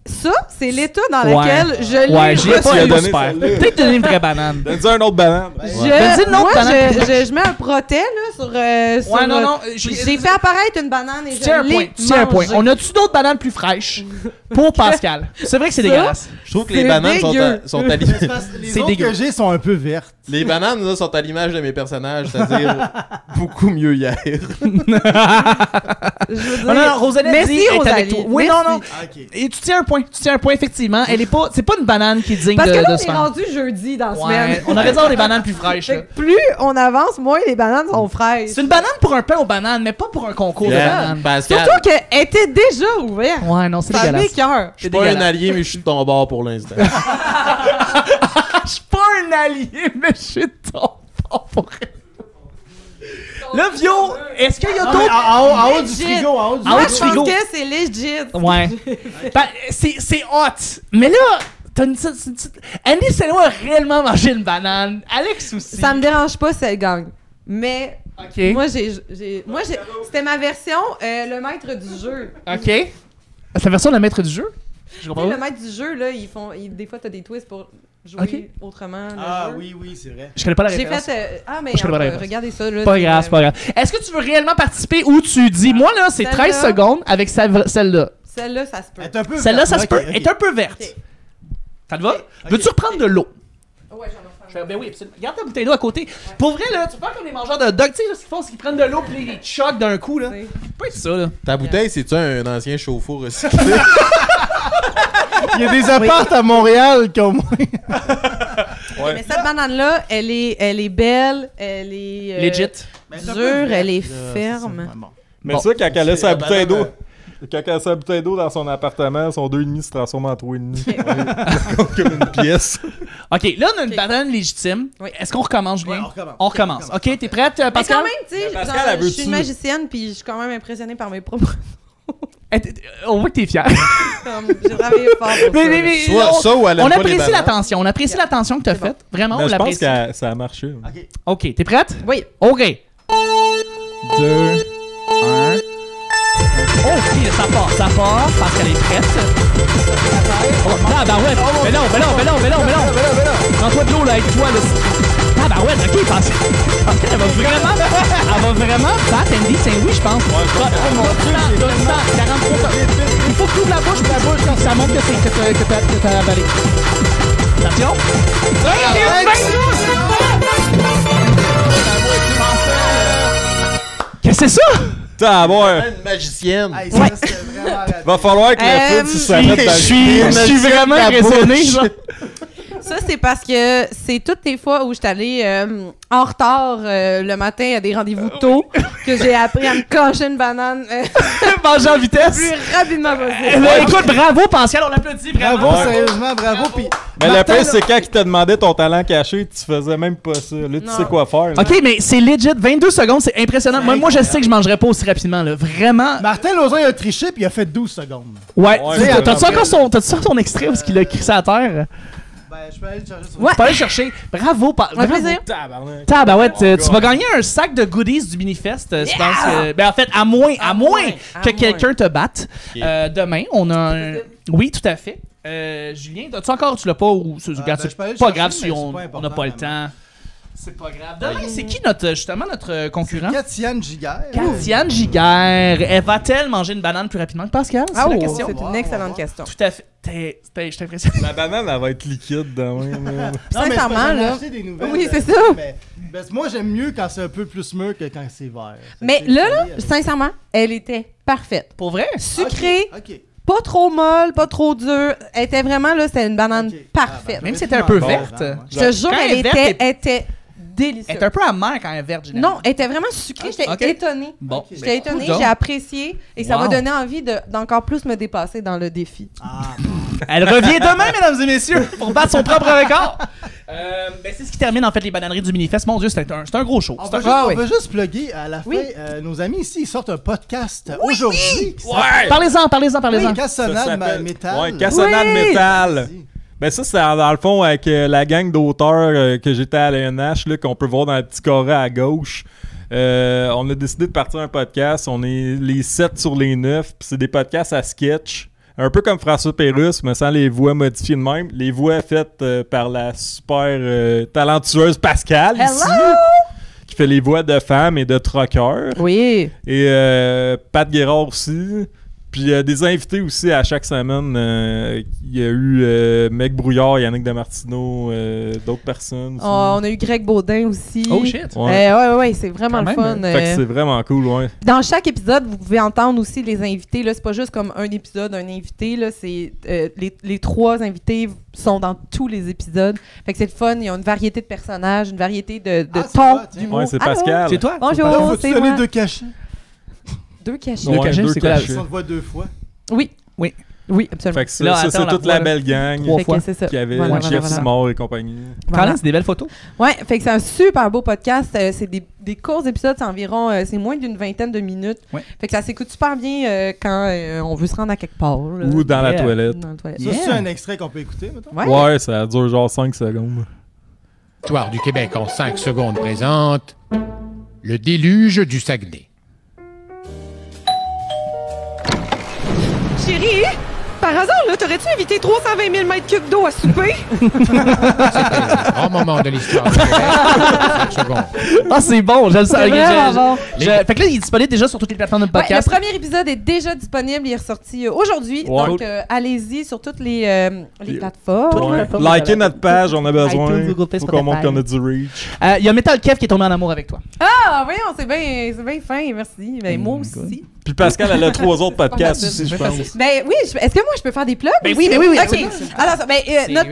Ça, c'est l'état dans Ouais. lequel je l'ai Ouais, j'y ai reçu. pas donné super. celle-là. Peut-être donner une vraie banane. Donne-lui un autre banane. Donne-lui une autre Moi, banane. je mets un proté là, sur... Ouais, non. J'ai fait apparaître une banane et Tu tiens un je point. l'ai Tu tiens un point. mangée. On a-tu d'autres bananes plus fraîches pour Pascal? C'est vrai que c'est Ça? dégueulasse. Je trouve que C'est les bananes sont dégueu. sont à l'image. Les C'est autres dégueu. que j'ai sont un peu vertes. Les bananes là, sont à l'image de mes personnages, c'est-à-dire beaucoup mieux hier. Je veux Non, non, Rosalie Merci, dit est avec Rosalie. toi. Oui, Merci. non, non. Et tu tiens un point. Tu tiens un point, effectivement. Elle est pas... C'est pas une banane qui est digne Parce que là, de on se est faire. rendu jeudi dans la Ouais, semaine. on aurait dû avoir des bananes plus fraîches. Fait là. que plus on avance, moins les bananes sont fraîches. C'est une banane pour un pain aux bananes, mais pas pour un concours de bananes. Pascal, Surtout qu'elle était déjà ouverte. Ouais, non, c'est Ça dégueulasse. m'écoeure. je suis pas un allié, mais je suis de ton bord pour l'instant. Je suis pas un allié, mais je suis ton pour Là, Vio, est-ce qu'il y a Non, mais d'autres... en haut du Legit. frigo, en haut du En haut Moi, du je frigo. pense que c'est legit. Ouais. Ben, c'est hot. Mais là, t'as une petite... Annie Sello a réellement mangé une banane. Alex aussi. Ça me dérange pas si elle gagne. Mais OK. moi, c'était ma version, le maître du jeu. OK. C'est la version de la maître du jeu? Je Tu comprends sais, pas. le maître du jeu, là, des fois, t'as des twists pour jouer Ok. autrement. Le Ah jeu. oui, c'est vrai. Je connais pas la J'ai référence. fait. Mais Je connais pas la référence. regardez ça. Là, C'est pas grave, c'est pas grave. Est-ce que tu veux réellement participer ou tu dis, moi là, c'est Celle-là. 13 secondes avec celle-là. Celle-là, ça se peut. Elle est un peu Celle-là, ça se verte. peut. Ok, Elle est un peu verte. Ok. Ça te va? Veux-tu reprendre de l'eau? Ouais, j'en ai Ben oui, absolument. Garde ta bouteille d'eau à côté. Pour vrai, là, tu peux faire comme les mangeurs de dog. Tu sais, là, ce qu'ils font, c'est qu'ils prennent de l'eau puis ils choquent d'un coup, là. C'est- Pas être ça, là. Ta bouteille, c'est-tu un ancien chauffe-eau recyclé? Il y a des apparts à Montréal qui ont moins. Mais cette banane-là, elle est belle, elle est. Legit. Dure, elle est ferme. Mais Bon. ça, quand elle a sa la bouteille banane, d'eau... Quand elle a sa bouteille d'eau dans son appartement, son 2,5 se transforme en 3,5. Comme une pièce. OK, là, on a une banane légitime. Oui. Est-ce qu'on recommence, Julien? Ouais, on recommence. On recommence. OK, t'es prête, Mais Pascal? quand même, tu sais, Mais Pascal, genre, elle je suis une veut-tu- magicienne, puis je suis quand même impressionnée par mes propres. On voit que t'es fier. J'ai travaillé fort pour ça. mais Soit ça ou elle aime on pas les apprécie bananes. l'attention. On apprécie l'attention que t'as C'est bon. faite. Vraiment, Mais on je pense l'apprécie. que ça a marché. OK, t'es prête? Oui. OK. 2, 1. Oh, OK, ça part parce qu'elle est prête. Oh, tabarouette. Mais non. Prends-toi de l'eau, là, avec toi, là. Tabarouette, OK, parce qu'elle va vraiment battre Andy Saint-Louis, je pense. Donne-le, 43. Il faut que tu ouvres la bouche, ça montre que t'as avalé. Attention. Qu'est-ce que c'est ça? T'as à boire. Une magicienne. Hey, ça, c'était vraiment raté. Va falloir que le foot, si ça mette dans Je suis vraiment impressionné, genre. Ça, c'est parce que c'est toutes les fois où je suis allée en retard le matin à des rendez-vous tôt que j'ai appris à me cacher une banane Manger en le vitesse. plus rapidement Eh possible. ben, écoute, bravo, Pascal, on l'applaudit, vraiment. Bravo, Ouais. sérieusement, bravo. Puis, Mais le Martin, pire, là- c'est quand il te demandait ton talent caché, tu faisais même pas ça. Là, tu Non. sais quoi faire. là. OK, mais c'est legit. 22 secondes, c'est impressionnant. Moi, je sais que je mangerais pas aussi rapidement, là. Vraiment. Martin Lauzon, il a triché puis il a fait 12 secondes. Ouais. Ouais, T'as-tu c'est encore son extrait où il a crissé à terre? Ben, je peux aller le chercher sur Ouais. Tu peux aller le chercher. Bravo. Un plaisir. Tabarnak. Tabarouette, tu vas gagner un sac de goodies du Minifest. Je pense que. Ben, en fait, à moins que quelqu'un te batte. Demain, on a un. Oui, tout à fait. Julien, as-tu encore, tu l'as pas ou ben, je peux aller le pas chercher, grave mais si c'est on pas n'a important, pas le temps. C'est pas grave. Demain, c'est qui justement notre concurrent? Katiane Giguère. Katiane Giguère. Elle va-t-elle manger une banane plus rapidement que Pascal? C'est la question. C'est une excellente question. Tout à fait. Je t'impressionne. La banane, elle va être liquide demain. Non, mais c'est Sincèrement, parce que j'en ai là. acheté des nouvelles, Oui, c'est ça. Mais, moi, j'aime mieux quand c'est un peu plus mûr que quand c'est vert. Fait Mais que, tu sais, là, je suis sincèrement, elle était parfaite. Pour vrai? Sucrée, Ok. pas trop molle, pas trop dure. Elle était vraiment, là, c'était une banane Ok. parfaite. Même si c'était un peu Bon, verte. ouais. Je te jure, Quand elle elle est verte, était délicieuse. Elle est un peu amère quand elle est verte, généralement. Non, elle était vraiment sucrée. J'étais Ok. étonnée. Bon. J'étais étonnée, coudonc. j'ai apprécié et ça Wow. m'a donné envie d'encore plus me dépasser dans le défi. Ah, Elle revient demain, mesdames et messieurs, pour battre son propre record. Ben, c'est ce qui termine en fait les bananeries du Minifest. Mon Dieu, c'est un gros show. On va juste plugger à la fin. Nos amis ici, ils sortent un podcast aujourd'hui. Parlez-en. Oui, Cassonade Métal. Ouais, Cassonade Métal. Ben ça, c'est dans le fond avec la gang d'auteurs que j'étais à l'ANH, là, qu'on peut voir dans le petit carré à gauche. On a décidé de partir un podcast. On est les 7 sur les 9. Puis c'est des podcasts à sketch. Un peu comme François Pérusse, mais sans les voix modifiées de même. Les voix faites par la super talentueuse Pascal ici, qui fait les voix de femmes et de truckers. Oui. Et Pat Guérard aussi. Puis des invités aussi à chaque semaine. Il y a eu Meg Brouillard, Yannick Damartino, d'autres personnes aussi. On a eu Greg Baudin aussi. Oh shit! Ouais, c'est vraiment le fun. Fait que c'est vraiment cool, ouais. Dans chaque épisode, vous pouvez entendre aussi les invités. Là, c'est pas juste comme un épisode, un invité. Là, c'est les 3 invités sont dans tous les épisodes. Fait que c'est le fun. Il y a une variété de personnages, une variété de tons d'humour. Ouais, c'est Pascal. C'est toi? Bonjour, c'est moi. Donner 2 cachets. 2 cachets. Ouais, 2 cachets, c'est quoi? On te voit 2 fois. Oui, absolument. Fait que ça, c'est toute la belle gang qui avait Jeff Simard et compagnie. Colin, c'est des belles photos. Ouais, fait que c'est un super beau podcast. C'est des courts épisodes, c'est environ, c'est moins d'une vingtaine de minutes. Ouais. Fait que ça s'écoute super bien quand on veut se rendre à quelque part. Là. Ou dans la toilette. Dans la toilette. Ça, c'est un extrait qu'on peut écouter, mettons? Ouais, ça dure genre 5 secondes. Histoire du Québec en 5 secondes présente le déluge du Saguenay. Chérie, par hasard, là, t'aurais-tu invité 320 000 mètres cubes d'eau à souper? C'était un grand moment de l'histoire du Québec. 5 secondes. Ah, c'est bon, j'aime ça. C'est vraiment bon. Fait que là, il est disponible déjà sur toutes les plateformes de podcast. Le premier épisode est déjà disponible, il est ressorti aujourd'hui. Ouais. Donc, allez-y sur toutes les plateformes. Ouais. Likez notre page, on a besoin. iTunes, Google Play, Faut qu'on montre Spotify. qu'on a du reach. Il y a Metal Kev qui est tombé en amour avec toi. Ah, voyons, c'est bien fin, merci. Ben, moi aussi. Puis Pascal, elle a 3 autres podcasts aussi, je pense. Ben oui, est-ce que moi je peux faire des plugs? Ben aussi? oui. OK. Alors,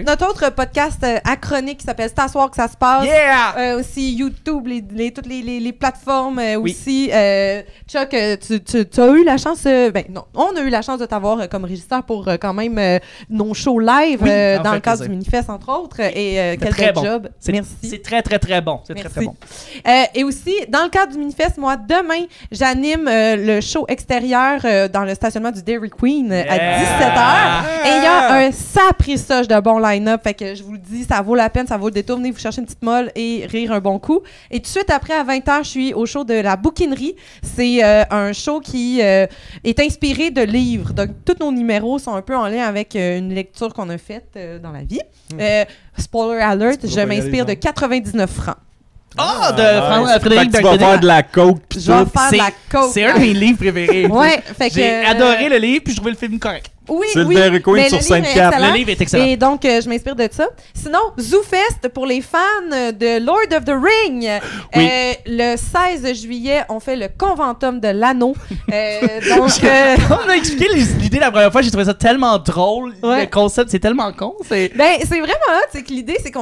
notre autre podcast acronique qui s'appelle C'est à soir que ça se passe. Yeah! Aussi YouTube, toutes les plateformes aussi. Chuck, tu as eu la chance. Non, on a eu la chance de t'avoir comme régisseur pour quand même nos shows live dans le cadre du Minifest, entre autres. Et quel très bel bon. job. Merci. C'est très, très, très bon. C'est Merci. très, très bon. Et aussi, dans le cadre du Minifest, moi, demain, j'anime le show extérieur dans le stationnement du Dairy Queen à 17h. Et il y a un sapristoche de bon line-up. Fait que je vous le dis, ça vaut la peine, ça vaut le détour. Venez vous chercher une petite molle et rire un bon coup. Et tout de suite après, à 20h, je suis au show de la bouquinerie. C'est un show qui est inspiré de livres. Donc, tous nos numéros sont un peu en lien avec une lecture qu'on a faite dans la vie. Spoiler alert, je m'inspire de 99 francs. Ah, de Frédéric Fait que tu vas faire de la coke pis Je vais tout. faire de la coke. C'est un de mes livres préférés. Ouais, fait que J'ai adoré le livre puis je trouvais le film correct. Oui, C'est le Dairy Queen mais sur le livre est Sainte-Cap. excellent. Le livre est excellent. Et donc, je m'inspire de ça. Sinon, ZooFest, pour les fans de Lord of the Ring. Oui. Le 16 juillet, on fait le Conventum de l'Anneau. Donc, On a expliqué l'idée la première fois, j'ai trouvé ça tellement drôle. Ouais. Le concept, c'est tellement con. c'est vraiment là, c'est que l'idée, c'est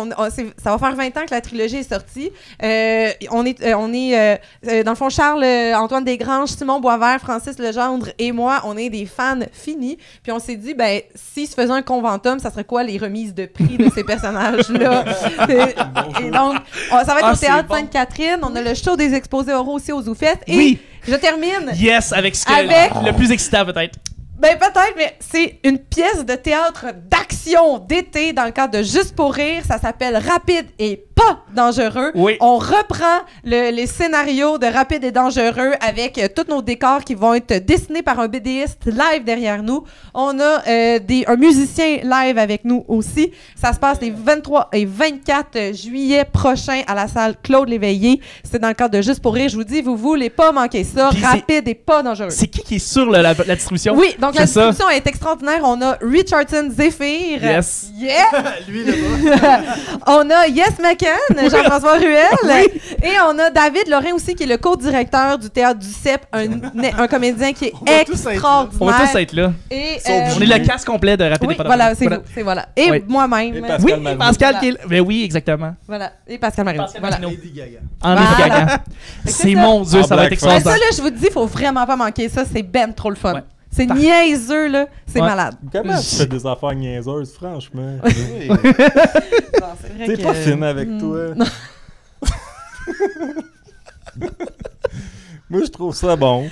ça va faire 20 ans que la trilogie est sortie. On est dans le fond, Charles, Antoine Desgranges, Simon Boisvert, Francis Legendre et moi, on est des fans finis. Puis on s'est dit, ben, s'ils se faisaient un conventum, ça serait quoi les remises de prix de ces personnages-là? Et donc, ça va être au Théâtre Sainte-Catherine. On a le show des exposés oraux aussi au ZooFest. Et je termine. Yes, avec le plus excitant peut-être. Ben peut-être, mais c'est une pièce de théâtre d'action d'été dans le cadre de Juste pour rire. Ça s'appelle Rapide et pas dangereux. Oui. On reprend les scénarios de Rapide et dangereux avec tous nos décors qui vont être dessinés par un BDiste live derrière nous. On a un musicien live avec nous aussi. Ça se passe les 23 et 24 juillet prochains à la salle Claude Léveillé. C'est dans le cadre de Juste pour rire. Je vous dis, vous voulez pas manquer ça. Puis Rapide et pas dangereux. C'est qui est sur la distribution? Oui, donc la C'est ça. distribution est extraordinaire. On a Richardson Zephyr. Yes. Yeah! Lui, là-bas. On a Yes McCann, Jean-François Ruel. Et on a David Lorrain aussi, qui est le co-directeur du Théâtre du CEP, un comédien qui est extraordinaire. On va tous être là. Et, on est le cast complet de Rapide oui, et pas voilà, dangereux. c'est voilà. Et Oui. moi-même. Et Pascal Marino. Pascal Voilà. qui est là. Ben oui, exactement. Voilà. Et Pascal Marino. Voilà. Lady Gaga. En Voilà. Lady Gaga. que C'est ça. mon Dieu, En ça va être blackface. Ben, ça, extraordinaire. là, je vous dis, il faut vraiment pas manquer ça. C'est ben trop le fun. Ouais. C'est niaiseux, là. C'est Ouais. malade. Comment tu fais des affaires niaiseuses, franchement? Non, c'est vrai T'es que- pas fine avec toi. Non. Moi, je trouve ça bon.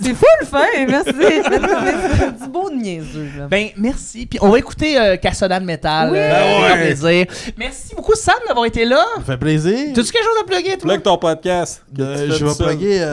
C'est full fin, merci. C'est du beau niaiseux, là. Ben, merci. Puis on va écouter Cassonade Metal. Oui. Avec grand ouais. plaisir. Merci beaucoup, Sam, d'avoir été là. Ça fait plaisir. T'as-tu quelque chose à plugger, toi? Plug ton podcast. Je vais plugger,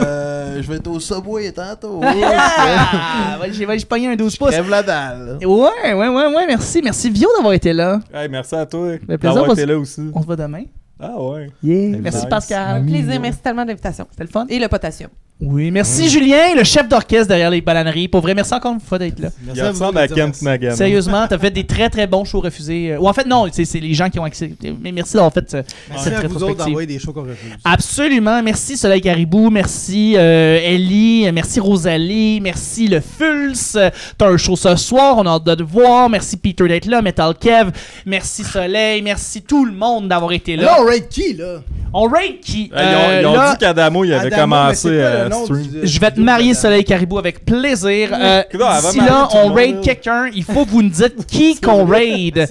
je vais être au Subway tantôt. Ah, j'ai pogné un 12 pouces. Crève la dalle. Ouais, merci. Merci, Vio, d'avoir été là. Hey, merci à toi plaisir, d'avoir on été se- là aussi. On se voit demain. Ah ouais. Yeah. Merci, Nice. Pascal. Plaisir, merci tellement de l'invitation. C'était le fun. Et le potassium. Oui, merci Julien, le chef d'orchestre derrière les bananeries. Pour vrai, merci encore une fois d'être là. Il ressemble à Kent Nagan. Sérieusement, t'as fait des très très bons shows refusés. Ou en fait, non, c'est les gens qui ont accepté. Mais merci d'avoir fait Merci cette à vous autres rétrospective. d'envoyer des shows qu'on refuse. Absolument. Merci Soleil Caribou. Merci Ellie. Merci Rosalie. Merci le Fulse. T'as un show ce soir. On a hâte de te voir. Merci Peter d'être là. Metal Kev. Merci Soleil. Merci tout le monde d'avoir été là. Là, on rate qui, là? On rate qui? Ils ont là, dit qu'Adamo, il avait Adamo, mais c'est commencé quoi le à nom stream. je vais te marier Soleil Caribou avec plaisir. Coudonc, elle va D'ici marier là, tout le on monde, raid là. quelqu'un. Il faut que vous nous dites qui qu'on raid.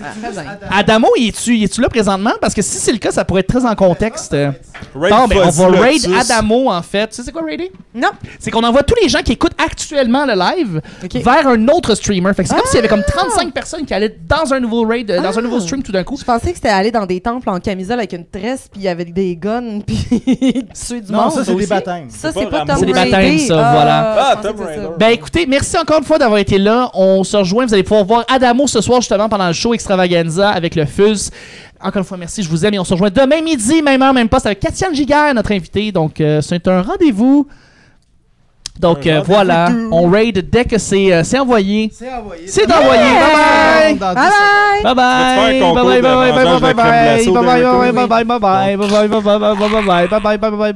Adamo, il est-tu là présentement? Parce que si c'est le cas, ça pourrait être très en contexte. Raid Bon, ben, on Fuzzy va raid Lotus. Adamo, en fait. Tu sais c'est quoi raider? Non. C'est qu'on envoie tous les gens qui écoutent actuellement le live vers un autre streamer. Fait que c'est comme s'il y avait comme 35 personnes qui allaient dans un nouveau raid, dans un nouveau stream tout d'un coup. Je pensais que c'était aller dans des temples en camisole avec une tresse, puis avec des guns, puis tuer du Non, monde. ça, c'est des aussi. baptêmes. Ça, C'est c'est pas pas Tom C'est des Brady. baptêmes, ça, voilà. je Ah, pensais Tom que c'était Raider. ça. Ben écoutez, merci encore une fois d'avoir été là. On se rejoint. Vous allez pouvoir voir Adamo ce soir justement pendant le show Extravaganza avec le Fuzz. Encore une fois, merci, je vous aime et on se rejoint demain midi, même heure, même poste avec Katiane Giguère, notre invitée. Donc c'est un rendez-vous. Donc Un rendez-vous voilà, tout. on raid dès que c'est envoyé. C'est envoyé. C'est envoyé. Bye bye. Dans Bye 10 bye! Bye Tu vas te faire un concours de mangeage de crème glacée au bye. Dairy Queen. Bye bye. Bye bye. Bye bye. Bye bye. Bye bye. Bye bye. Bye bye. Bye bye.